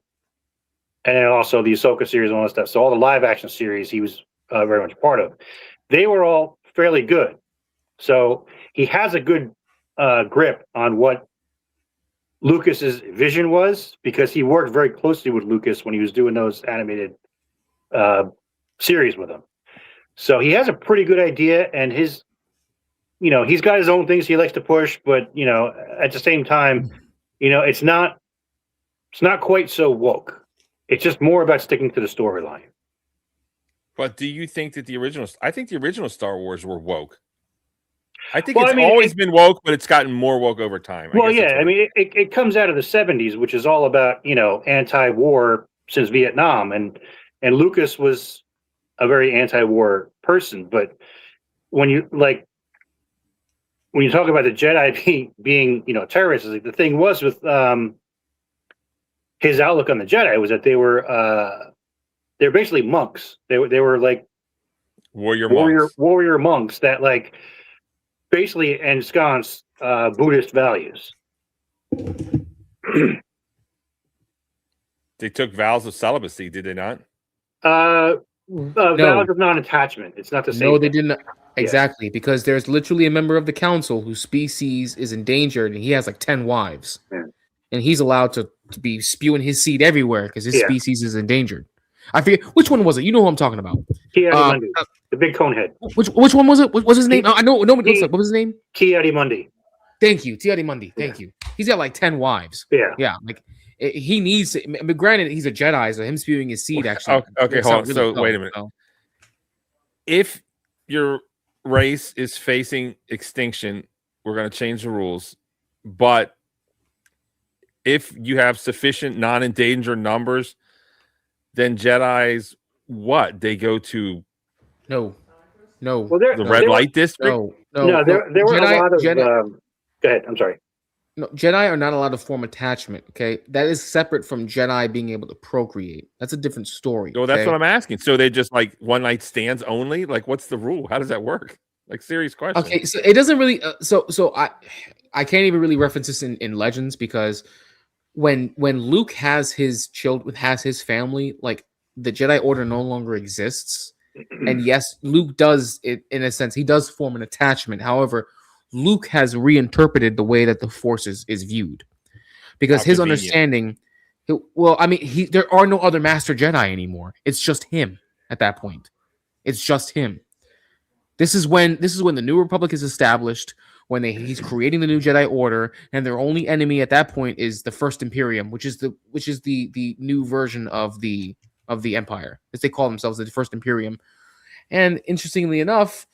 and then also the Ahsoka series and all that stuff. So all the live action series he was very much part of. They were all fairly good. So he has a good grip on what Lucas's vision was, because he worked very closely with Lucas when he was doing those animated series with him. So he has a pretty good idea, and he's got his own things he likes to push, but at the same time, it's not quite so woke. It's just more about sticking to the storyline. But do you think that I think the original Star Wars were woke. I think Well, it's I mean, always been woke, but it's gotten more woke over time. Well, yeah, I mean, it comes out of the 70s, which is all about, anti-war since Vietnam. And Lucas was a very anti-war person. But when you talk about the Jedi being terrorists, the thing was with his outlook on the Jedi was that they're basically monks. They were like warrior monks that basically ensconce Buddhist values. They took vows of celibacy, did they not? Vows of non-attachment. It's not the same. No, they didn't. Exactly, because there's literally a member of the council whose species is endangered, and he has 10 wives, and he's allowed to be spewing his seed everywhere because his species is endangered. I forget which one was it. You know who I'm talking about? Ki-Adi-Mundi, the big conehead. Which one was it? What was his name? I know. Nobody looks like. What was his name? Ki-Adi-Mundi. Thank you, Ti-Adi-Mundi. Thank you. He's got 10 wives. Yeah. He needs. But granted, he's a Jedi, so him spewing his seed actually. Okay, hold on. So wait a minute. If your race is facing extinction, we're going to change the rules. But if you have sufficient non-endangered numbers, then Jedis, what? They go to no. Well, the red light district. No, there were a lot of. Go ahead. I'm sorry. No, Jedi are not allowed to form attachment. Okay, that is separate from Jedi being able to procreate. That's a different story. Well, that's what I'm asking. So they just one night stands only? What's the rule? How does that work? Serious question. Okay, so it doesn't really. So I can't even really reference this in Legends, because when Luke has his children, has his family, the Jedi Order no longer exists. And yes, Luke does it in a sense. He does form an attachment. However, Luke has reinterpreted the way that the Force is viewed, because his understanding. Well, I mean, there are no other Master Jedi anymore. It's just him at that point. It's just him. This is when the New Republic is established. When he's creating the new Jedi Order, and their only enemy at that point is the First Imperium, which is the new version of the Empire, as they call themselves, the First Imperium. And interestingly enough,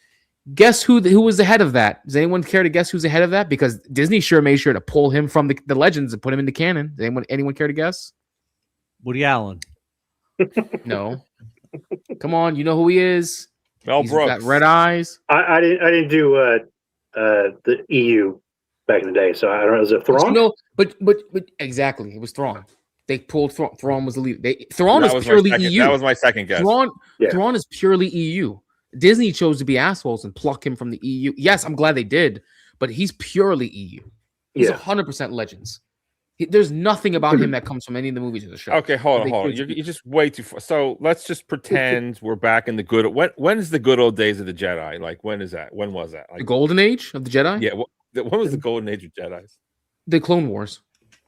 guess who was the head of that? Does anyone care to guess who's the head of that? Because Disney sure made sure to pull him from the Legends and put him into canon. Does anyone care to guess? Woody Allen. No. Come on, you know who he is. Mel Brooks. Got red eyes. I didn't do the EU back in the day, so I don't know. Is it Thrawn? No, but exactly, it was Thrawn. They pulled Thrawn. Thrawn was the lead. Thrawn is purely EU. That was my second guess. Thrawn is purely EU. Disney chose to be assholes and pluck him from the EU. Yes, I'm glad they did, but he's purely EU. He's 100% Legends. There's nothing about him that comes from any of the movies of the show. Okay, hold on. You're just way too far. So let's just pretend we're back in the good. When is the good old days of the Jedi? When is that? When was that? The golden age of the Jedi? Yeah. When was the golden age of Jedis? The Clone Wars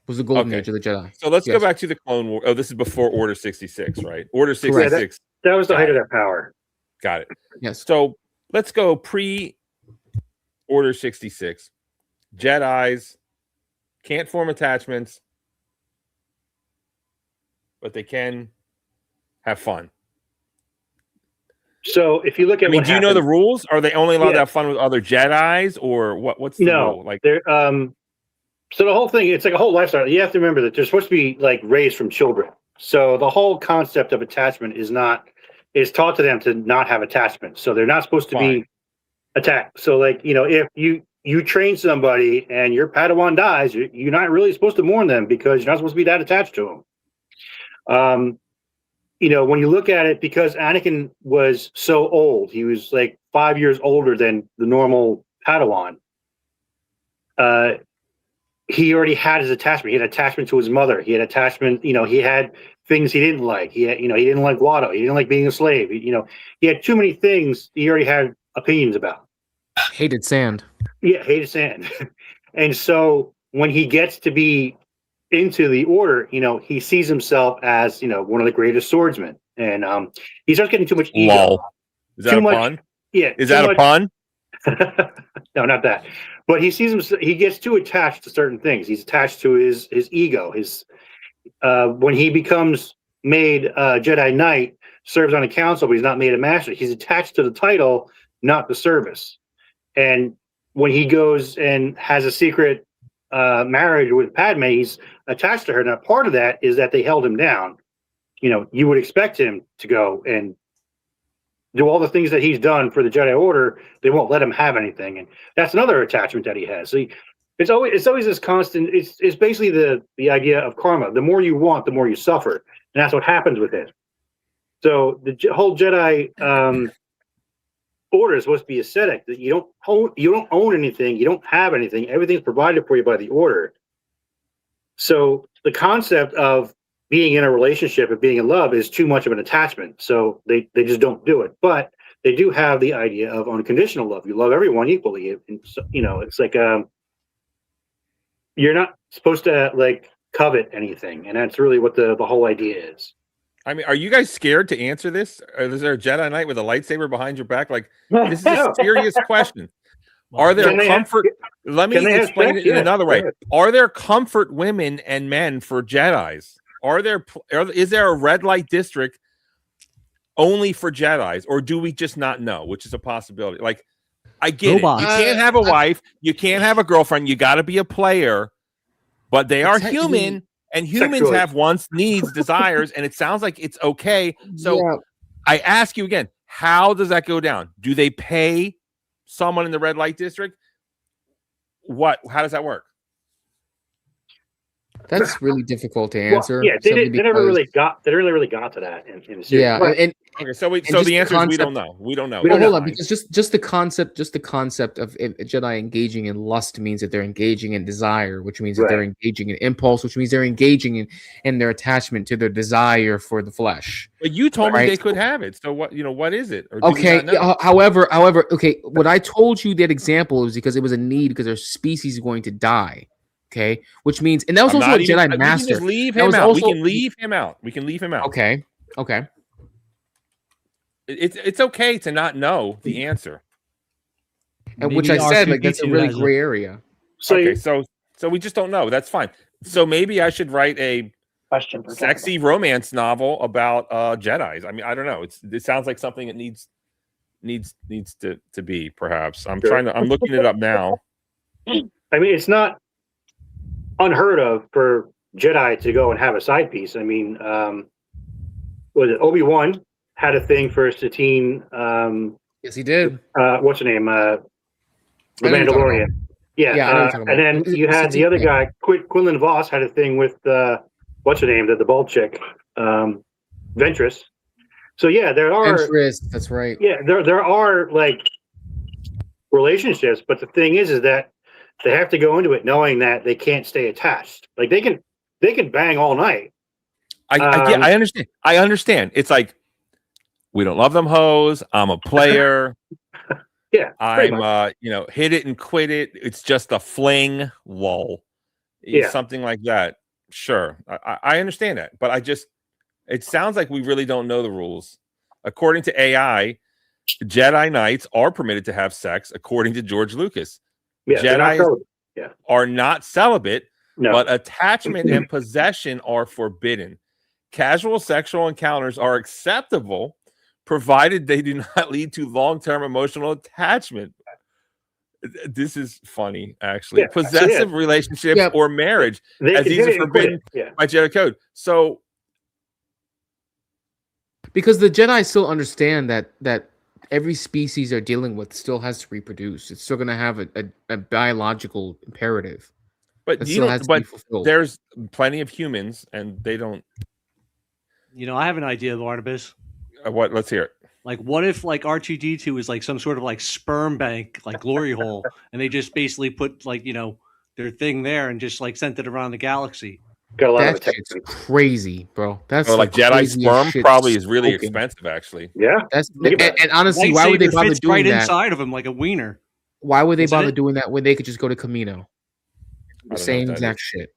was the golden age of the Jedi. So let's go back to the Clone War. Oh, this is before Order 66, right? Order 66. That was the height of their power. Got it. Yes. So let's go pre-Order 66. Jedis can't form attachments, but they can have fun. So if you look at, I mean, do you know the rules? Are they only allowed to Yeah. have fun with other Jedis, or what? What's the No, rule? Like, they're so the whole thing, it's like a whole lifestyle. You have to remember that they're supposed to be like raised from children. So the whole concept of attachment is taught to them to not have attachment. So they're not supposed to be attacked. So like, if you train somebody and your Padawan dies, you're not really supposed to mourn them because you're not supposed to be that attached to them. When you look at it, because Anakin was so old, he was like 5 years older than the normal Padawan. He already had his attachment. He had attachment to his mother. He had attachment. He had things he didn't like. He had, he didn't like Watto. He didn't like being a slave. He had too many things he already had opinions about. Hated sand. Yeah, hated sand. And so when he gets to be into the order, he sees himself as, one of the greatest swordsmen. And he starts getting too much ego. lol. Is that Too a much- pun? Yeah. Is too that a much- pun? No, not that. But he sees him. He gets too attached to certain things. He's attached to his ego. When he becomes made Jedi Knight, serves on a council, but he's not made a master. He's attached to the title, not the service. And when he goes and has a secret marriage with Padme, he's attached to her. Now, part of that is that they held him down. You would expect him to go and do all the things that he's done for the Jedi Order. They won't let him have anything, and that's another attachment that he has. So it's always this constant. It's basically the idea of karma. The more you want, the more you suffer, and that's what happens with it. So the whole Jedi Order is supposed to be ascetic. That you don't own anything, you don't have anything. Everything's provided for you by the Order. So the concept of being in a relationship and being in love is too much of an attachment. So they just don't do it. But they do have the idea of unconditional love. You love everyone equally. And so, it's like you're not supposed to like covet anything, and that's really what the whole idea is. I mean, are you guys scared to answer this? Is there a Jedi Knight with a lightsaber behind your back? Like, this is a serious question. Are there Can they have- comfort? Let me can they have explain sex? it in Yeah, another go way. ahead. Are there comfort women and men for Jedis? Is there a red light district only for Jedis, or do we just not know? Which is a possibility. Like, I get Robots. it. You can't have a wife. You can't have a girlfriend. You got to be a player. But they are Technically- human, and humans Sexually. have wants, needs, desires, and it sounds like it's okay. So Yeah. I ask you again, how does that go down? Do they pay someone in the red light district? How does that work? That's really difficult to Well, answer. yeah, they simply never because- really got. They never really got to that in the series. Yeah, But- and Okay, so just the answer is we concept- don't know. We don't know. We well, don't hold know. on, because just the concept of a Jedi engaging in lust means that they're engaging in desire, which means that they're Right. engaging in impulse, which means they're engaging in their attachment to their desire for the flesh. But you told me Right. they could have it. So what? What is it? Or do we Okay. not know? However, okay. What I told you that example is because it was a need because their species is going to die. Okay, which means, and that was I'm also not a even- Jedi we can master. just leave That him was out. We also- can leave him out. We can leave him out. Okay. It's okay to not know the answer. And which Maybe I said, like that's a R2D2 really has gray area. So Okay, so we just don't know. That's fine. So maybe I should write a Question for sexy romance novel about Jedis. I mean, I don't know. It sounds like something that needs to be, perhaps. I'm Sure. I'm looking it up now. I mean, it's not unheard of for Jedi to go and have a side piece. I mean, was it Obi-Wan had a thing for Satine? Yes, he did. What's her name? The I know what you're talking Mandalorian. Yeah, Yeah, I know what you're talking and then about. you had the Satine, other yeah. guy, Quinlan Voss, had a thing with what's her name? The bald chick, Ventress. So yeah, there are. Interest. That's right. Yeah, there are like relationships, but the thing is that they have to go into it knowing that they can't stay attached. Like they can bang all night. I understand. I understand. It's like, we don't love them hoes. I'm a player. Yeah, pretty I'm hit it and quit it. It's just a fling. Lol. Yeah. Something like that. Sure. I understand that, but it sounds like we really don't know the rules. According to AI, Jedi Knights are permitted to have sex, according to George Lucas. Yeah, they're not Jedi, code. are not celibate, No. but attachment and possession are forbidden. Casual sexual encounters are acceptable, provided they do not lead to long-term emotional attachment. This is funny, actually. Yeah, Possessive relationships Yeah. or marriage, They as can these hit are it and quit forbidden it. Yeah. by Jedi code. So Because the Jedi still understand that every species they're dealing with still has to reproduce. It's still going to have a biological imperative. but That you still has don't. to be But fulfilled. there's plenty of humans, and they don't. You know, I have an idea, Barnabas. What? Let's hear it. Like, what if like R2D2 is like some sort of like sperm bank, like glory hole, and they just basically put like their thing there and just like sent it around the galaxy. Got a lot of That shit's attention. crazy, bro. That's Or like the Jedi craziest sperm shit probably is really spoken. expensive, actually. Yeah. That's Think about and honestly, Lightsaber why would they bother fits doing right that? inside of him like a wiener? Why would they Isn't bother it? doing that when they could just go to Camino? I The don't know same what that exact is. shit.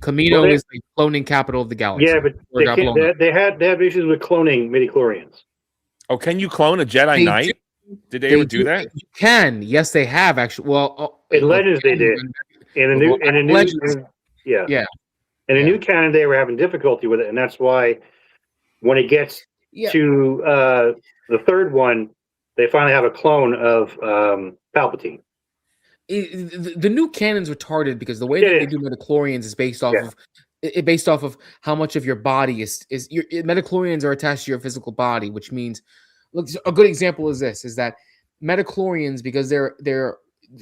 Camino Well, they- is the cloning capital of the galaxy. Yeah, but Where it got blown up. they have issues with cloning midichlorians. Oh, can you clone a Jedi They Knight? Did they They ever do that? You can. Yes, they have actually. Well, In Legends they did. In a new, Well, in a new, Legends- yeah. Yeah. In a Yeah. new canon, they were having difficulty with it, and that's why when it gets Yeah. to the third one, they finally have a clone of Palpatine. The new canon's retarded because the way Yeah, that they yeah. do midichlorians is based off Yeah. of based off of how much of your body is your midichlorians are attached to your physical body, which means look, a good example is this is that midichlorians, because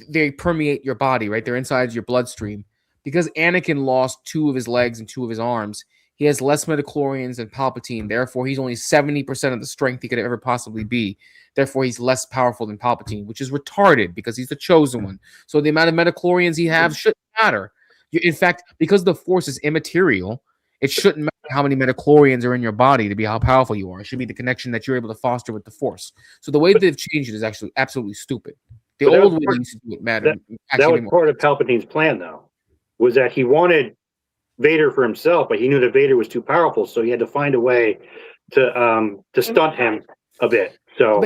they permeate your body, right? They're inside your bloodstream. Because Anakin lost 2 of his legs and 2 of his arms, he has less midichlorians than Palpatine. Therefore, he's only 70% of the strength he could ever possibly be. Therefore, he's less powerful than Palpatine, which is retarded because he's the chosen one. So the amount of midichlorians he has shouldn't matter. In fact, because the Force is immaterial, it shouldn't matter how many midichlorians are in your body to be how powerful you are. It should be the connection that you're able to foster with the Force. So the way they've changed it is actually absolutely stupid. The But that old was way part- they used to do it mattered. That actually was made more part of Palpatine's plan, though, was that he wanted Vader for himself, but he knew that Vader was too powerful, so he had to find a way to stunt him a bit. So,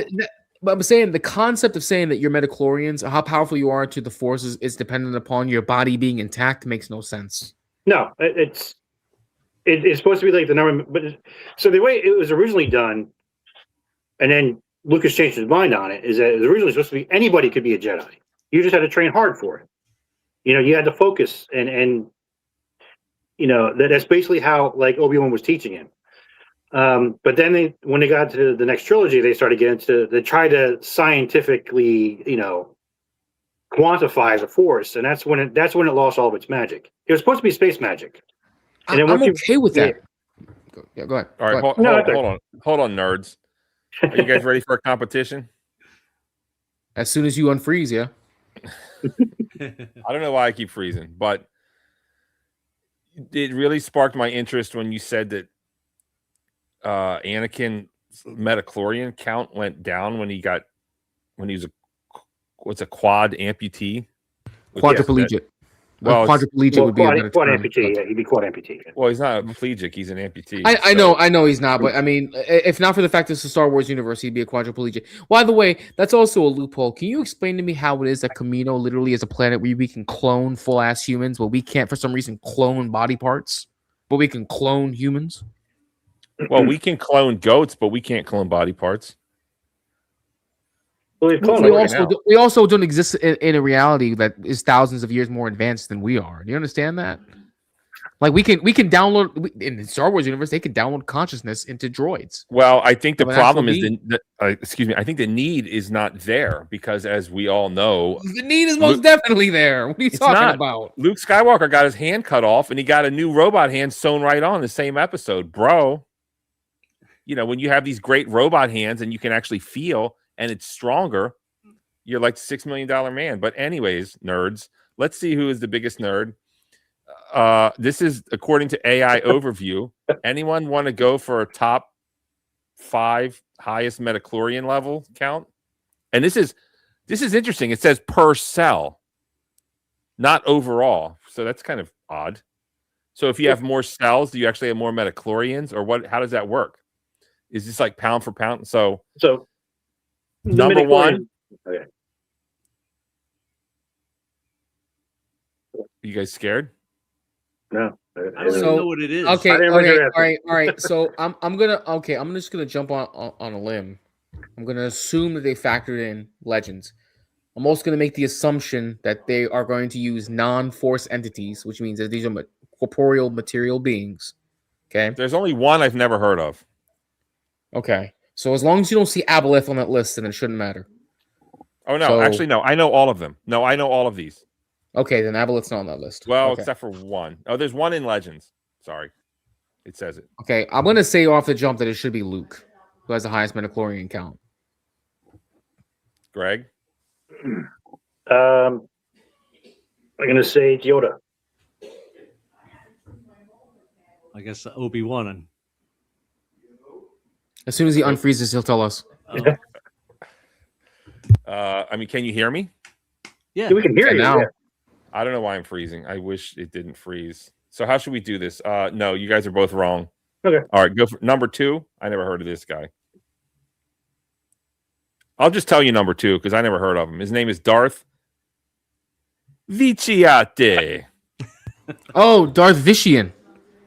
But I'm saying the concept of saying that your midichlorians, how powerful you are to the Force, is dependent upon your body being intact makes no sense. no, it's supposed to be like the number, so the way it was originally done, and then Lucas changed his mind on it, is that it was originally supposed to be anybody could be a Jedi. You just had to train hard for it. You had to focus, and that's basically how like Obi-Wan was teaching him. But then when they got to the next trilogy, they started getting to they tried to scientifically, quantify the Force, and that's when it lost all of its magic. It was supposed to be space magic. And then I'm once okay with yeah. that. Yeah, go ahead. All right, Go ahead. hold on, nerds. Are you guys ready for a competition? As soon as you unfreeze, yeah. I don't know why I keep freezing, but it really sparked my interest when you said that Anakin's midichlorian count went down when he was a quad amputee? Quadriplegic. Well, quadriplegic would be a better quad term. amputee. Yeah, he'd be quad amputee. Well, he's not a plegic; he's an amputee. I know he's not, but I mean, if not for the fact it's the Star Wars universe, he'd be a quadriplegic. By the way, that's also a loophole. Can you explain to me how it is that Camino literally is a planet where we can clone full ass humans, but we can't for some reason clone body parts, but we can clone humans? Well, we can clone goats, but we can't clone body parts. Well, We also don't exist in a reality that is thousands of years more advanced than we are. Do you understand that? Like we can download in the Star Wars universe, they can download consciousness into droids. Well, I think the Of an problem actual is I think the need is not there because, as we all know, The need is most definitely there. What are you It's talking not. about? Luke Skywalker got his hand cut off, and he got a new robot hand sewn right on the same episode, bro. When you have these great robot hands and you can actually feel, and it's stronger, you're like $6 million man. But anyways, nerds, let's see who is the biggest nerd. This is according to AI Overview. Anyone want to go for a top 5 highest midichlorian level count? And this is interesting. It says per cell, not overall. So that's kind of odd. So if you have more cells, do you actually have more midichlorians, or what? How does that work? Is this like pound for pound? So number one. Okay. You guys scared? No. I don't even So- know what it is. Okay, I didn't okay, remember that. all right. So I'm just gonna jump on a limb. I'm gonna assume that they factored in legends. I'm also gonna make the assumption that they are going to use non-force entities, which means that these are corporeal material beings. Okay. There's only one I've never heard of. Okay. So as long as you don't see Aboleth on that list, then it shouldn't matter. Oh no, So- actually no. I know all of them. No, I know all of these. Okay, then Aboleth's not on that list. Well, okay. except for one. Oh, there's one in Legends. Sorry, it says it. Okay, I'm gonna say off the jump that it should be Luke, who has the highest metachlorian count. Greg, I'm gonna say Yoda. I guess Obi-Wan. As soon as he unfreezes, he'll tell us. I mean, can you hear me? Yeah. We can hear you now. yeah. I don't know why I'm freezing. I wish it didn't freeze. So how should we do this? No, you guys are both wrong. Okay. All right, go for number 2. I never heard of this guy. I'll just tell you number 2 because I never heard of him. His name is Darth Viciate. Oh, Darth Vician.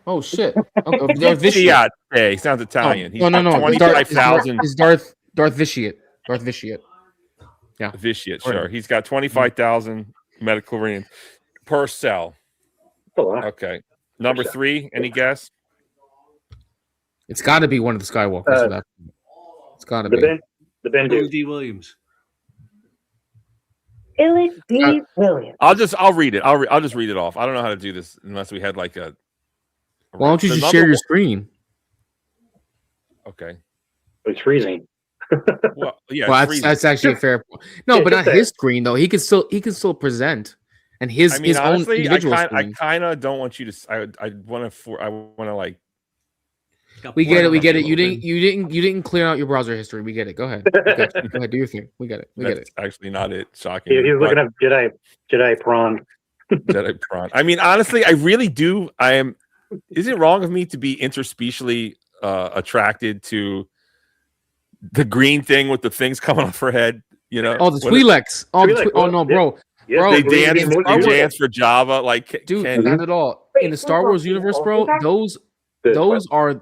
Oh shit. Okay, Darth Viciate. Viciate. Sounds Italian. He's No. It's 25,000. It's Darth Viciate. Darth Viciate. Yeah. Viciate, sure. He's got 25,000 metachlorians per cell. Oh, wow. Okay. Number 3, any guess? It's got to be one of the Skywalkers. for that. It's got to be. The Bendu. Billy D. Williams. Billy D. Williams. I'll read it. I'll just read it off. I don't know how to do this unless we had like a. Why don't you The just number share your one- screen? Okay. It's freezing. Well, yeah. Well, it's freezing. that's actually a fair point. No, Yeah, but just not that. his screen though. He can still present, and his I mean, own honestly, individual I screen. kind of don't want you to. I want to like. We get it. We get it. You didn't clear out your browser history. We get it. Go ahead. Go ahead. Do your thing. We get it. We get That's it. actually not it. Shocking. He's looking up Jedi prawn. Jedi prawn. I mean, honestly, I really do. I am. Is it wrong of me to be interspecially attracted to the green thing with the things coming off her head? You know. Oh, the What- Twi'leks. Oh, Twi'lek, oh no, bro. Yeah, Bro, They green dance. game, They what- dance for Java. Like, Dude, can- not at all. In the Star Wars universe, bro, those are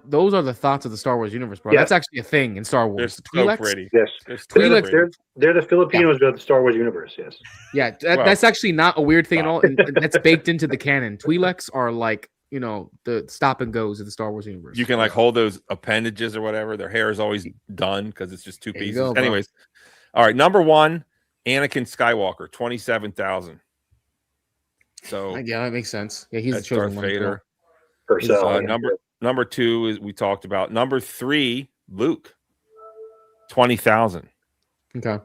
the thoughts of the Star Wars universe, bro. Yeah. That's actually a thing in Star they're Wars. so Twi'leks? pretty. Yes. They're so Twi'leks, pretty. They're the Filipinos of the Star Wars universe. Yes. Yeah, Well- that's actually not a weird thing at all. And that's baked into the canon. Twi'leks are like, the stop and goes of the Star Wars universe. You can like hold those appendages or whatever. Their hair is always done because it's just 2 There you pieces. go, bro. Anyways, all right. Number 1, Anakin Skywalker, 27,000. So Yeah, that makes sense. Yeah, he's the that's chosen Darth one. Vader. Per cell. yeah. Number 2 is we talked about. Number 3, Luke, 20,000. Okay.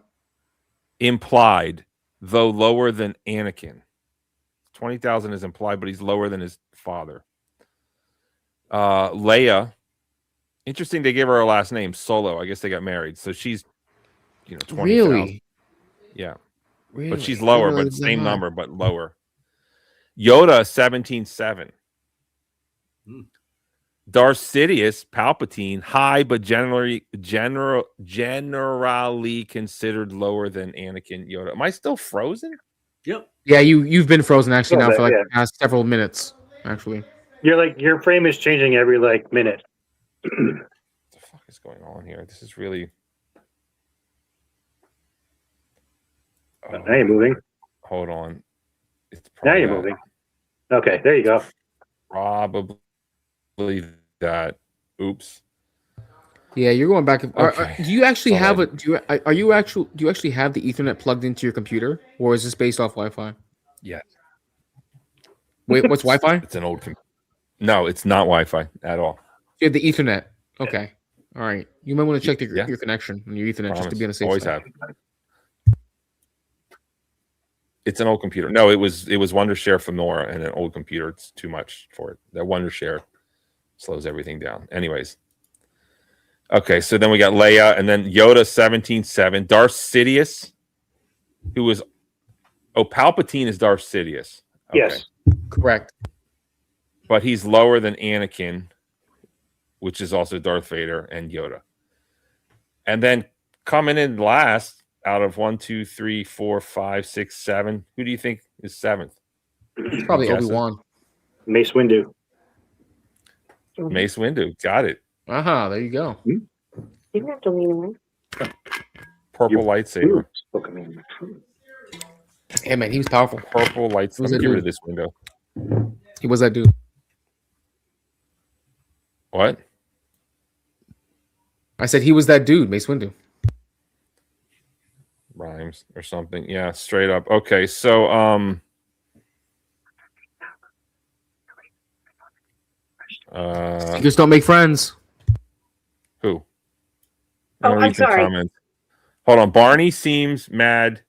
Implied, though lower than Anakin. 20,000 is implied, but he's lower than his father. Leia, interesting. They gave her last name Solo. I guess they got married, so she's 20,000. Really? Yeah, Really? but she's I lower, didn't but realize that same high. number, but lower. Yoda 17.7. Hmm. Darth Sidious, Palpatine, high but generally considered lower than Anakin Yoda. Am I still frozen? Yep. Yeah, you've been frozen actually Oh, now for like yeah. the past several minutes. Actually, Your frame is changing every minute. What the fuck is going on here? This is really. Oh, Now you're moving. hold on. It's Now you're probably moving. Okay, there you go. Probably that. Oops. yeah, you're going back. Okay. Do you actually Sorry. have do you actually have the Ethernet plugged into your computer, or is this based off Wi-Fi? Yeah. Wait, what's Wi-Fi? It's an old. No, it's not Wi-Fi at all. You have the Ethernet. Okay. All right. You might want to check Yeah. your connection on your Ethernet just to Promise. be on the safe Always side. have. It's an old computer. No, it was Wondershare Fedora and an old computer. It's too much for it. That Wondershare slows everything down. Anyways. Okay, so then we got Leia and then Yoda 17.7. Darth Sidious, who was Palpatine is Darth Sidious. Okay. Yes. Correct. But he's lower than Anakin, which is also Darth Vader and Yoda. And then coming in last out of 1, 2, 3, 4, 5, 6, 7. Who do you think is 7th? It's probably Guess it. Obi-Wan. Mace Windu. Mace Windu. Got it. Uh-huh, there you go. You didn't have to lean away. Purple lightsaber. Hey, man, he was powerful. Purple lightsaber. Who's Let me that get rid dude? of this window. He was that dude. What? I said he was that dude, Mace Windu. Rhymes or something. Yeah, straight up. Okay, so You just don't make friends. who? Oh, Read I'm some sorry. comments. Hold on. Barney seems mad.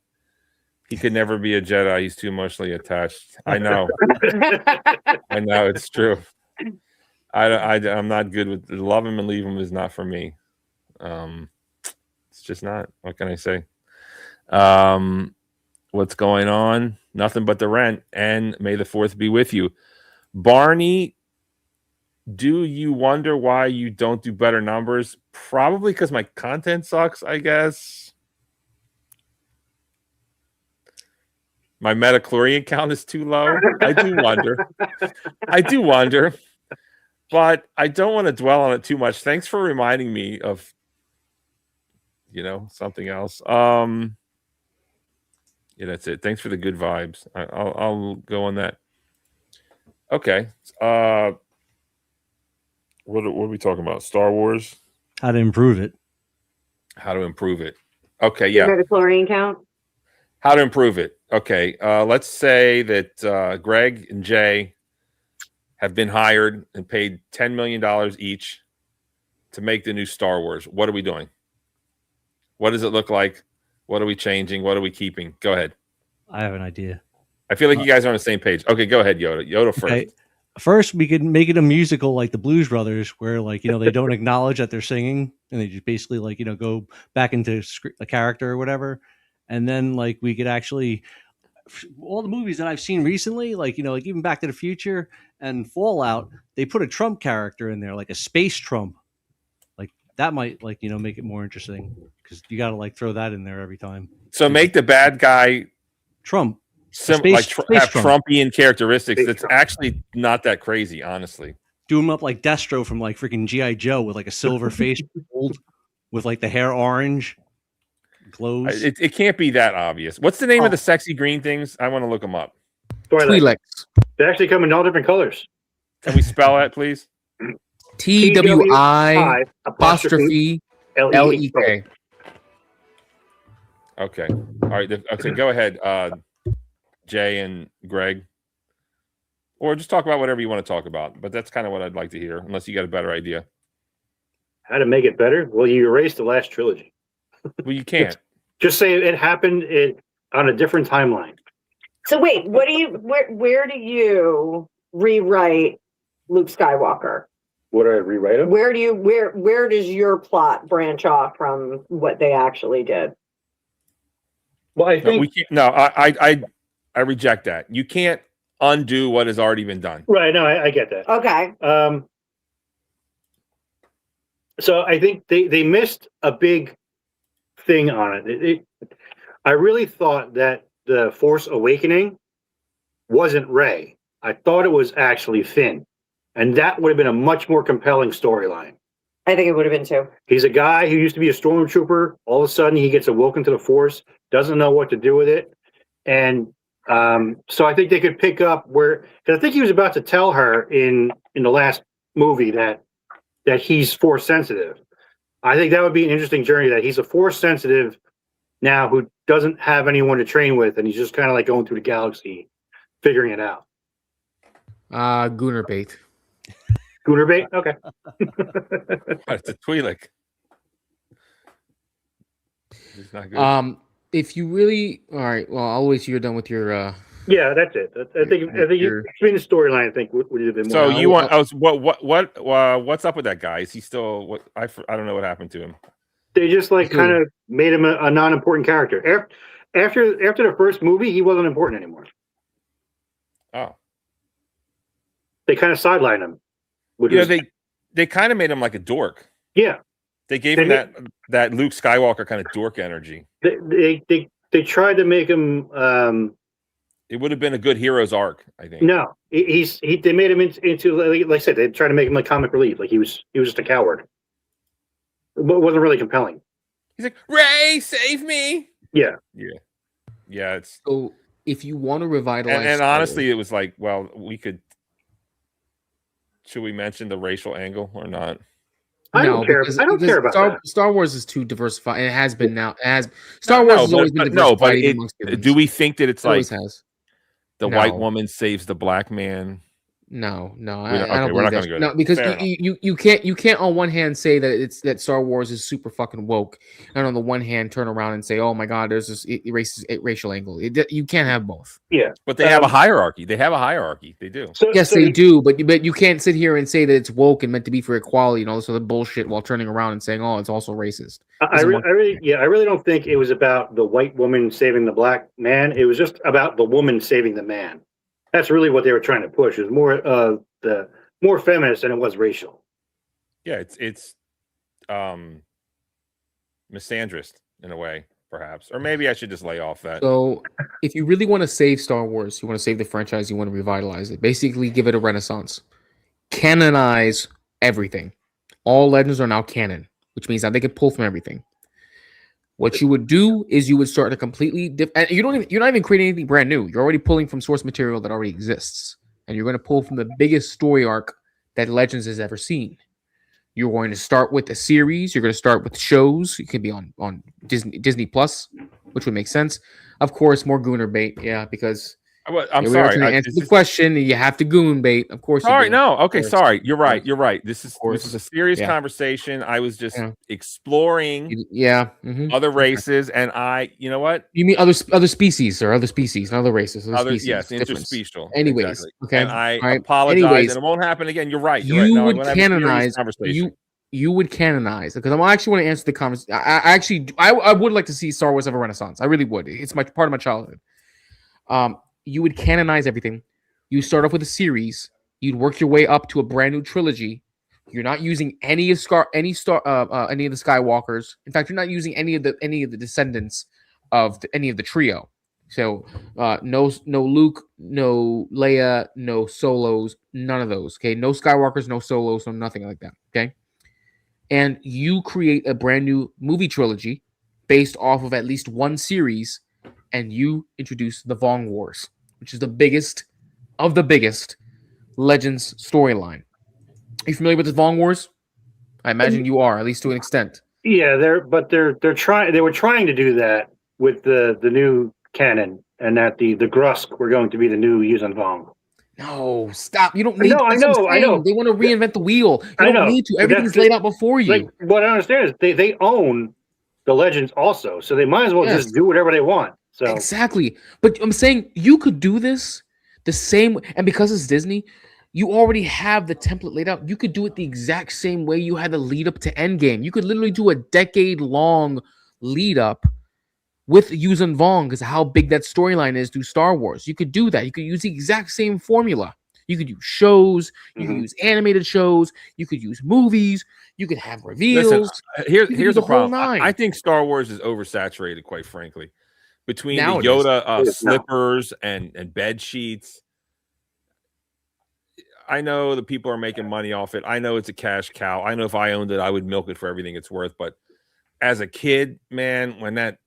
He could never be a Jedi. He's too emotionally attached. I know. I know it's true. I'm not good with love him and leave him is not for me. It's just not. What can I say? What's going on? Nothing but the rent. And may the 4th be with you. Barney, do you wonder why you don't do better numbers? Probably because my content sucks, I guess. My metachlorian count is too low. I do wonder. I do wonder. But I don't want to dwell on it too much. Thanks for reminding me of, something else. Yeah, that's it. Thanks for the good vibes. I'll go on that. Okay. What are we talking about? Star Wars? How to improve it. How to improve it. Okay, yeah. Metachlorian count. How to improve it. Okay. Let's say that Greg and Jay have been hired and paid $10 million each to make the new Star Wars. What are we doing? What does it look like? What are we changing? What are we keeping? Go ahead. I have an idea. I feel like you guys are on the same page. Okay, go ahead, Yoda. Yoda first. Okay. First, we could make it a musical like the Blues Brothers, where they don't acknowledge that they're singing, and they just basically go back into a character or whatever. And then we could actually, all the movies that I've seen recently, like even Back to the Future and Fallout, they put a Trump character in there, like a space Trump. Like that might make it more interesting, because you got to throw that in there every time. So make the bad guy Trump. Have Trumpian characteristics. That's actually not that crazy, honestly. Do him up like Destro from freaking G.I. Joe with a silver face, gold, with the hair orange, glows. It can't be that obvious. What's the name of the sexy green things? I want to look them up. Twi'leks. They actually come in all different colors. Can we spell that, please? TWI apostrophe LEK. Okay. All right. Okay. Go ahead, Jay and Greg. Or just talk about whatever you want to talk about. But that's kind of what I'd like to hear, unless you got a better idea. How to make it better? Well, you erased the last trilogy. Well, you can't. Just say it happened on a different timeline. So wait, where do you rewrite Luke Skywalker? Would I rewrite him? Where does your plot branch off from what they actually did? Well, I think we can't. No, I reject that. You can't undo what has already been done. Right. No, I get that. Okay. So I think they missed a big thing on it. I really thought that the Force Awakening wasn't Rey. I thought it was actually Finn, and that would have been a much more compelling storyline. I think it would have been too. He's a guy who used to be a stormtrooper. All of a sudden, he gets awoken to the Force, doesn't know what to do with it, and so I think they could pick up where, because I think he was about to tell her in the last movie that he's Force sensitive. I think that would be an interesting journey, that he's a Force sensitive now who doesn't have anyone to train with, and he's just kind of going through the galaxy, figuring it out. Gooner bait. Gooner bait? Okay. It's a Twi'lek. It's not good. If you really, all right, well, I'll wait till you're done with your. Yeah, that's it. I think between the storyline, I think would have been more. So you want? What's up with that guy? Is he still? What I don't know what happened to him. They just kind of made him a non-important character. After the first movie, he wasn't important anymore. Oh. They kind of sidelined him. They kind of made him like a dork. Yeah. They gave him that Luke Skywalker kind of dork energy. They tried to make him It would have been a good hero's arc, I think. No, they made him into like I said, they tried to make him like comic relief, like he was just a coward. It wasn't really compelling. He's like, Ray, save me. Yeah. It's So if you want to revitalize, and honestly, it was like, well, we could. Should we mention the racial angle or not? I don't care. I don't care about that. Star Wars is too diversified, and it has been now. Star Wars has always been diversified. Do we think that it's like has. The white woman saves the black man? No, I don't we're not believe going to go that. No, because you can't on one hand say that Star Wars is super fucking woke, and on the one hand turn around and say, oh my god, there's this racial angle. You can't have both. Yeah, but they have a hierarchy. They have a hierarchy. They do. Yes, they do. But you can't sit here and say that it's woke and meant to be for equality and all this other bullshit while turning around and saying, oh, it's also racist. I really don't think it was about the white woman saving the black man. It was just about the woman saving the man. That's really what they were trying to push. It was more feminist than it was racial. Yeah, it's misandrist in a way, perhaps. Or maybe I should just lay off that. So if you really want to save Star Wars, you want to save the franchise, you want to revitalize it, basically give it a renaissance. Canonize everything. All legends are now canon, which means that they can pull from everything. What you would do is you would start a completely different. You're not even creating anything brand new. You're already pulling from source material that already exists, and you're going to pull from the biggest story arc that Legends has ever seen. You're going to start with a series. You're going to start with shows. It could be on Disney Plus, which would make sense. Of course, more Gooner bait, because I'm sorry. To answer the question, you have to goon bait. Of course. Sorry, no. Okay, sorry. You're right. You're right. This is a serious conversation. I was just exploring other races, and you know what? You mean other species or other species, not other races. Yes, interspecial. Anyways, exactly. Okay. And I apologize, and it won't happen again. You're right. You would canonize. You would canonize, because I actually want to answer the conversation. I would like to see Star Wars have a renaissance. I really would. It's part of my childhood. You would canonize everything. You start off with a series. You'd work your way up to a brand new trilogy. You're not using any of the Skywalkers. In fact, you're not using any of the descendants of any of the trio. So no Luke, no Leia, no Solos, none of those. Okay, no Skywalkers, no Solos, no nothing like that. Okay, and you create a brand new movie trilogy based off of at least one series. And you introduce the Vong Wars, which is the biggest of the biggest Legends storyline. Are you familiar with the Vong Wars? I imagine you are, at least to an extent. Yeah, they were trying to do that with the new canon, and that the Grusk were going to be the new Yuuzhan Vong. No, stop! You don't need. I know. They want to reinvent the wheel. You don't need to. Everything's laid out before you. Like, what I understand is they own the Legends also, so they might as well just do whatever they want. So. Exactly. But I'm saying you could do this the same way, and because it's Disney, you already have the template laid out. You could do it the exact same way you had the lead up to Endgame. You could literally do a decade-long lead up with Yuuzhan Vong because of how big that storyline is through Star Wars. You could do that. You could use the exact same formula. You could use shows. You could use animated shows. You could use movies. You could have reveals. Listen, here's the problem. I think Star Wars is oversaturated, quite frankly. Between the Yoda slippers and bed sheets, I know the people are making money off it. I know it's a cash cow. I know if I owned it, I would milk it for everything it's worth. But as a kid, man, when that,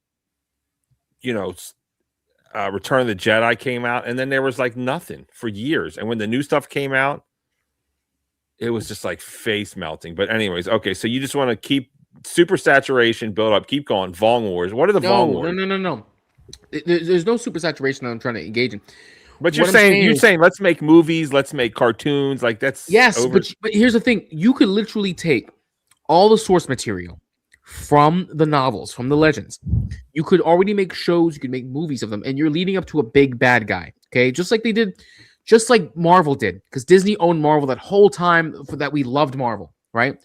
Return of the Jedi came out, and then there was like nothing for years. And when the new stuff came out, it was just like face melting. But anyways, okay, so you just want to keep super saturation, build up, keep going. Vong Wars. What are the Vong Wars? No. There's no super saturation that I'm trying to engage in. But you're saying let's make movies, let's make cartoons, like that's but here's the thing: you could literally take all the source material from the novels, from the Legends. You could already make shows, you could make movies of them, and you're leading up to a big bad guy. Okay, just like Marvel did, because Disney owned Marvel that whole time that we loved Marvel, right?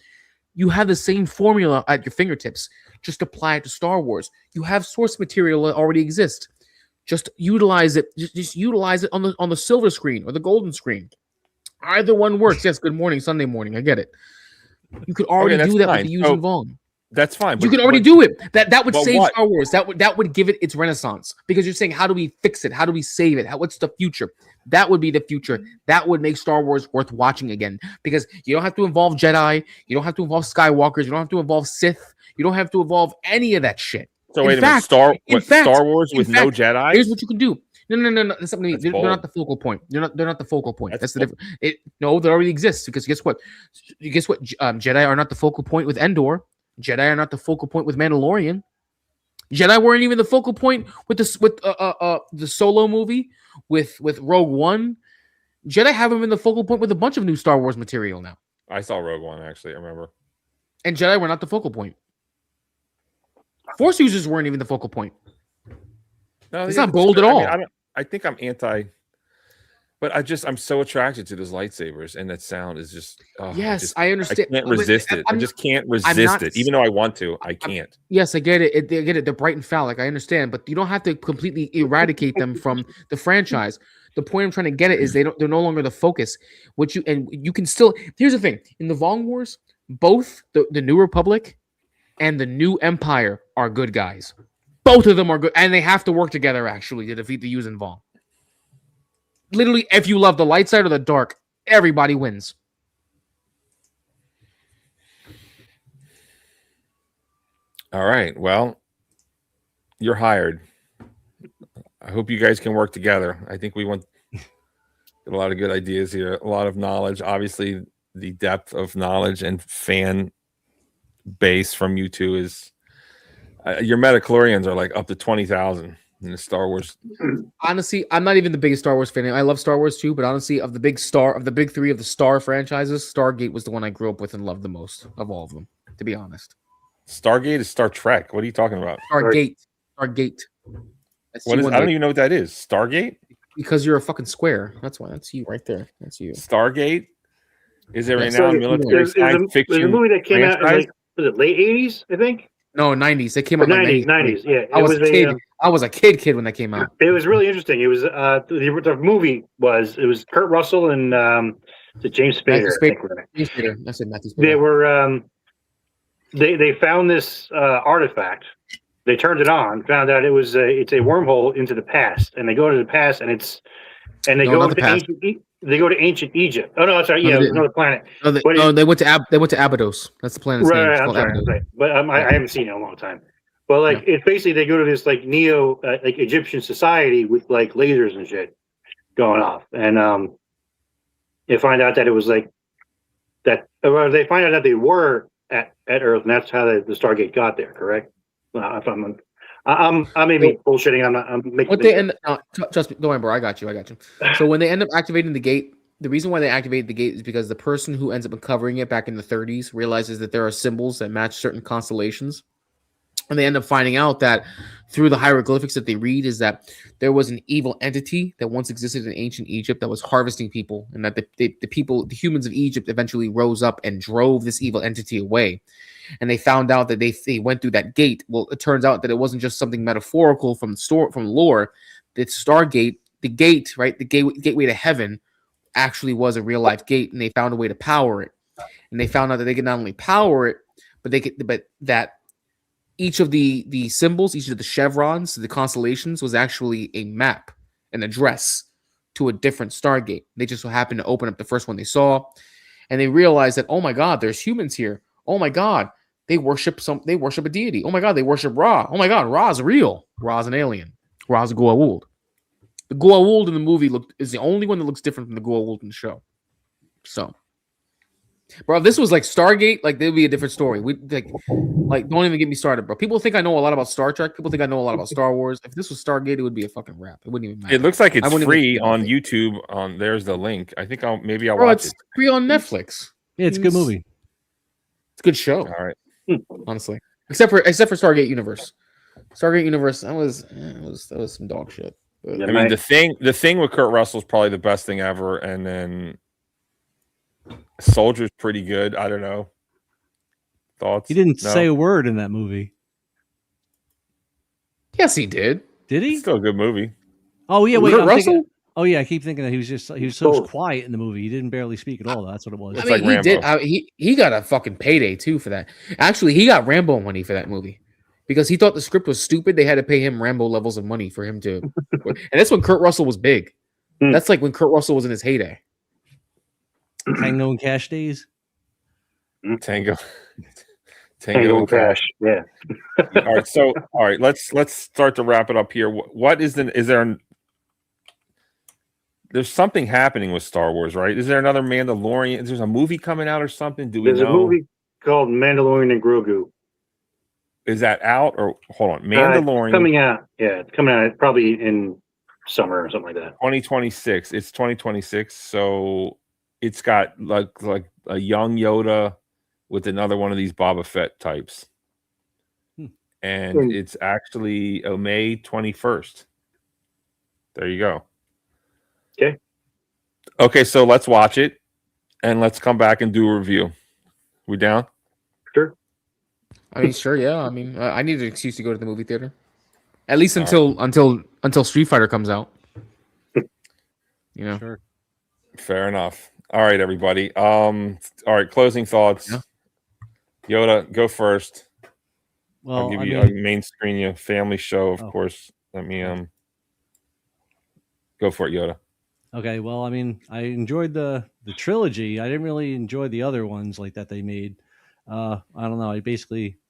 You have the same formula at your fingertips. Just apply it to Star Wars. You have source material that already exists. Just utilize it. Just utilize it on the silver screen or the golden screen. Either one works. Yes. Good morning, Sunday morning. I get it. You could already do that with the Yuuzhan Vong. That's fine. You can already do it. That would but save what? Star Wars. That would give it its renaissance, because you're saying, how do we fix it? How do we save it? What's the future? That would be the future. That would make Star Wars worth watching again, because you don't have to involve Jedi. You don't have to involve Skywalkers. You don't have to involve Sith. You don't have to involve any of that shit. So wait a minute. Star Wars with no Jedi? Here's what you can do. No. That's something. They're not the focal point. They're not the focal point. That's the difference. No, that already exists, because guess what? Jedi are not the focal point with Endor. Jedi are not the focal point with Mandalorian. Jedi weren't even the focal point with the Solo movie, with Rogue One. Jedi haven't been the focal point with a bunch of new Star Wars material now. I saw Rogue One, actually. I remember. And Jedi were not the focal point. Force users weren't even the focal point. No, it's not bold at all. I think I'm anti, but I'm so attracted to those lightsabers, and that sound is just. Yes, I understand. I can't resist it. I just can't resist it, even though I want to. I can't. Yes, I get it. I get it. They're bright and phallic. I understand, but you don't have to completely eradicate them from the franchise. The point I'm trying to get at is they're no longer the focus. You can still. Here's the thing: in the Vong Wars, both the New Republic and the New Empire are good guys. Both of them are good, and they have to work together actually to defeat the Yuuzhan Vong. Literally, if you love the light side or the dark, everybody wins. All right. Well, you're hired. I hope you guys can work together. I think we want a lot of good ideas here, a lot of knowledge. Obviously, the depth of knowledge and fan base from you two is your Metachlorians are like up to 20,000 in the Star Wars. Honestly, I'm not even the biggest Star Wars fan. I love Star Wars too, but honestly, of the big three of the Star franchises, Stargate was the one I grew up with and loved the most of all of them, to be honest. Stargate is Star Trek. What are you talking about? Stargate. What is? I don't even know what that is. Stargate? Because you're a fucking square. That's why. That's you right there. That's you. Stargate is a renowned military science fiction. It was a movie that came out in was it late 80s, I think? No, 90s. They came out 90s. Yeah, I was a kid. I was a kid when that came out. It was really interesting. It was the movie was Kurt Russell and James Spader. James Spader. I said Matthew Spader. They were they found this artifact. They turned it on, found out it's a wormhole into the past, and they go to the past, and they go to ancient Egypt. Oh no, sorry, it was another planet. They went to Abydos. That's the planet's name. Right, I'm sorry, right. But I haven't seen it in a long time. But it's basically they go to this neo Egyptian society with lasers and shit going off, and they find out that it was that. Or they find out that they were at Earth, and that's how the Stargate got there. Correct? If I may be bullshitting. I'm making. Trust me, don't worry, bro. I got you. So when they end up activating the gate, the reason why they activate the gate is because the person who ends up uncovering it back in the 30s realizes that there are symbols that match certain constellations. And they end up finding out that through the hieroglyphics that they read is that there was an evil entity that once existed in ancient Egypt that was harvesting people, and that the humans of Egypt eventually rose up and drove this evil entity away. And they found out that they went through that gate. Well, it turns out that it wasn't just something metaphorical from lore. The Stargate, the gate, right, the gateway to heaven, actually was a real life gate, and they found a way to power it. And they found out that they could not only power it, but that each of the symbols, each of the chevrons, the constellations, was actually a map, an address to a different Stargate. They just so happened to open up the first one they saw, and they realized that, oh my God, there's humans here. Oh my God, they worship a deity. Oh my God, they worship Ra. Oh my God, Ra's real. Ra's an alien. Ra's a Goa'uld. The Goa'uld in the movie is the only one that looks different from the Goa'uld in the show. So, bro, if this was Stargate, there'd be a different story. We don't even get me started, bro. People think I know a lot about Star Trek. People think I know a lot about Star Wars. If this was Stargate, it would be a fucking wrap. It wouldn't even matter. It looks like it's free on YouTube. There's the link. I think I'll watch it. It's free on Netflix. Yeah, it's a good movie. It's a good show. All right. Honestly, except for Stargate Universe. Stargate Universe, that was some dog shit. But, I mean, the thing with Kurt Russell is probably the best thing ever, and then Soldier's pretty good. I don't know. Thoughts? He didn't say a word in that movie. Yes, he did. Did he? It's still a good movie. Oh yeah, wait. Kurt Russell? Oh yeah, I keep thinking that he was so quiet in the movie. He didn't barely speak at all. That's what it was. I mean, he did. He got a fucking payday too for that. Actually, he got Rambo money for that movie because he thought the script was stupid. They had to pay him Rambo levels of money for him to. And that's when Kurt Russell was big. That's like when Kurt Russell was in his heyday. Tango and Cash days. Tango and Cash. Yeah. All right. Let's start to wrap it up here. What is there's something happening with Star Wars, right? Is there another Mandalorian? There's a movie coming out or something? There's a movie called Mandalorian and Grogu. Is that out or hold on? Mandalorian coming out. Yeah, it's coming out probably in summer or something like that. 2026. It's 2026. So it's got like a young Yoda with another one of these Boba Fett types. And it's actually May 21st. There you go. Okay, so let's watch it and let's come back and do a review. We down? Sure. I mean, sure, yeah. I mean, I need an excuse to go to the movie theater. At least until Street Fighter comes out. You know. Sure. Fair enough. All right, everybody. All right, closing thoughts. Yeah. Yoda, go first. Well, I'll give you a main screen you family show, of course. Let me go for it, Yoda. Okay, well, I mean, I enjoyed the trilogy. I didn't really enjoy the other ones like that they made. I don't know.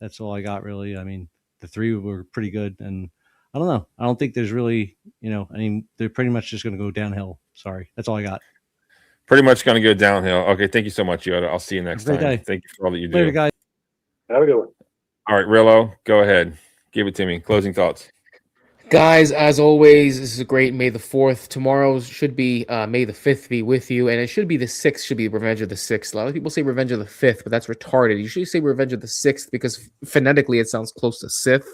That's all I got really. I mean, the three were pretty good, and I don't know. I don't think there's really, I mean, they're pretty much just going to go downhill. Sorry, that's all I got. Pretty much going to go downhill. Okay, thank you so much, Yoda. I'll see you next time. Day. Thank you for all that you do. Later, guys. Have a good one. All right, Rillo, go ahead. Give it to me. Closing thoughts. Guys, as always, this is a great May the 4th. Tomorrow should be May the 5th be with you, and it should be the 6th, should be Revenge of the 6th. A lot of people say Revenge of the 5th, but that's retarded. You should say Revenge of the 6th because phonetically it sounds close to Sith,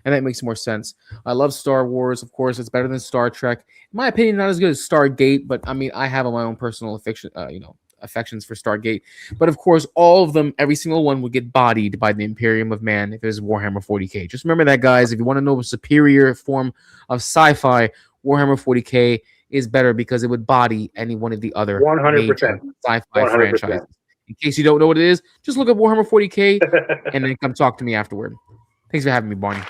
and that makes more sense. I love Star Wars, of course. It's better than Star Trek. In my opinion, not as good as Stargate, but I mean, I have my own personal affections for Stargate. But of course, all of them, every single one would get bodied by the Imperium of Man if it was Warhammer 40K. Just remember that, guys. If you want to know a superior form of sci-fi, Warhammer 40K is better because it would body any one of the other 100% sci-fi franchises. In case you don't know what it is, just look up Warhammer 40K and then come talk to me afterward. Thanks for having me, Barney.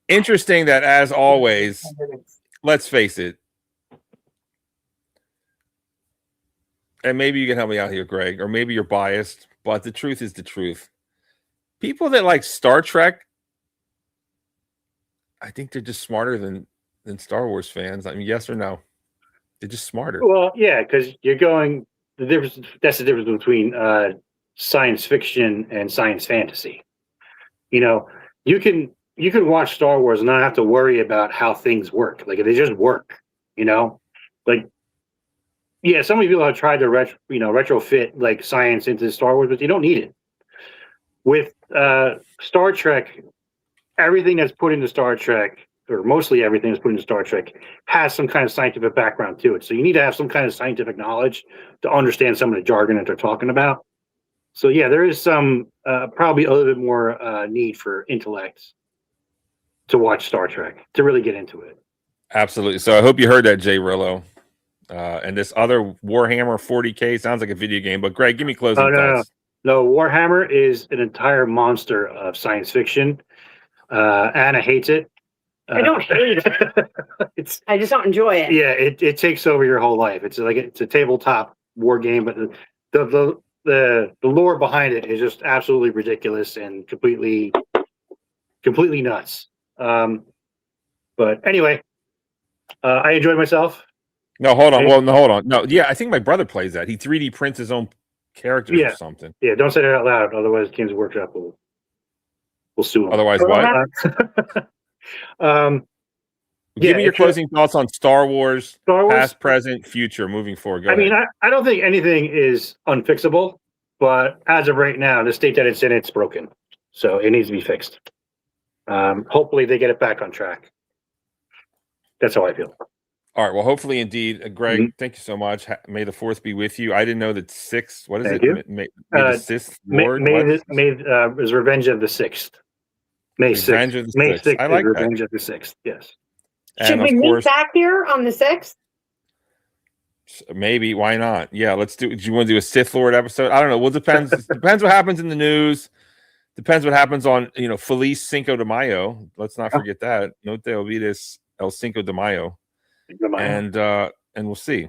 Interesting that, as always, let's face it, and maybe you can help me out here, Greg, or maybe you're biased, but the truth is the truth. People that like Star Trek, I think they're just smarter than Star Wars fans. I mean, yes or no? They're just smarter. Well, yeah, because that's the difference between science fiction and science fantasy. You can watch Star Wars and not have to worry about how things work. Like, they just work, Like, yeah, some people have tried to retrofit like science into Star Wars, but you don't need it. With Star Trek, everything that's put into Star Trek, or mostly everything that's put into Star Trek, has some kind of scientific background to it. So you need to have some kind of scientific knowledge to understand some of the jargon that they're talking about. So yeah, there is some probably a little bit more need for intellect to watch Star Trek to really get into it. Absolutely. So I hope you heard that, Jay Rillo. And this other Warhammer 40K sounds like a video game, but Greg, give me closing thoughts. No, Warhammer is an entire monster of science fiction. Anna hates it. I don't hate it. I just don't enjoy it. Yeah, it takes over your whole life. It's a tabletop war game, but the lore behind it is just absolutely ridiculous and completely nuts. But anyway, I enjoyed myself. No, hold on. Well, no, hold on. No, yeah, I think my brother plays that. He 3D prints his own characters or something. Yeah, don't say that out loud, otherwise Games Workshop will sue him. Otherwise, what? Give me your closing thoughts on Star Wars, past, present, future, moving forward. Go ahead. I don't think anything is unfixable, but as of right now, the state that it's in, it's broken. So it needs to be fixed. Hopefully they get it back on track. That's how I feel. All right. Well, hopefully, indeed, Greg. Mhm. Thank you so much. May the fourth be with you. I didn't know that sixth. What is Thank it? you. May the sixth Lord. Is Revenge of the Sixth. May Revenge 6th. of the May Sixth. 6th I is like that. Revenge of the Sixth. Yes. Should And we of meet course, back here on the 6th? maybe. Why not? Yeah. Let's do. Do you want to do a Sith Lord episode? I don't know. Well, depends. Depends what happens in the news. Depends what happens on Feliz Cinco de Mayo. Let's not forget that. No te olvides el Cinco de Mayo. And we'll see.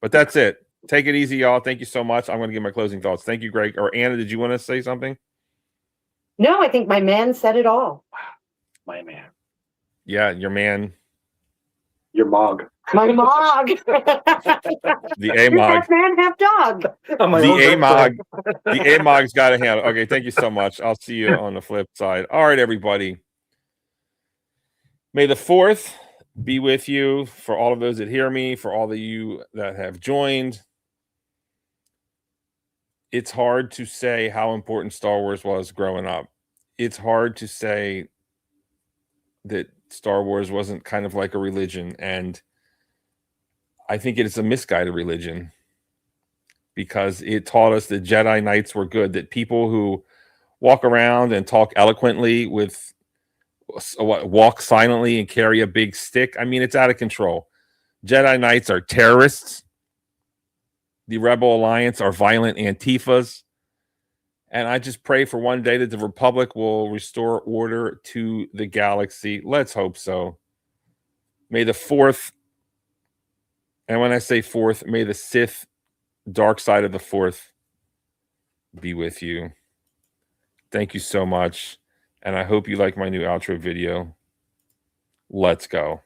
But that's it. Take it easy, y'all. Thank you so much. I'm going to give my closing thoughts. Thank you, Greg. Or Anna, did you want to say something? No, I think my man said it all. My man. Yeah, your man. Your mog. My mog. The A-Mog. Half man, half dog. The A-Mog. The A-Mog's got to handle. Okay, thank you so much. I'll see you on the flip side. All right, everybody. May the 4th be with you for all of those that hear me, for all of you that have joined. It's hard to say how important Star Wars was growing up. It's hard to say that Star Wars wasn't kind of like a religion, and I think it is a misguided religion because it taught us that Jedi Knights were good, that people who walk around and talk eloquently walk silently and carry a big stick. I mean, it's out of control. Jedi Knights are terrorists. The Rebel Alliance are violent Antifas. And I just pray for one day that the Republic will restore order to the galaxy. Let's hope so. May the 4th, and when I say 4th, may the Sith dark side of the 4th be with you. Thank you so much. And I hope you like my new outro video. Let's go.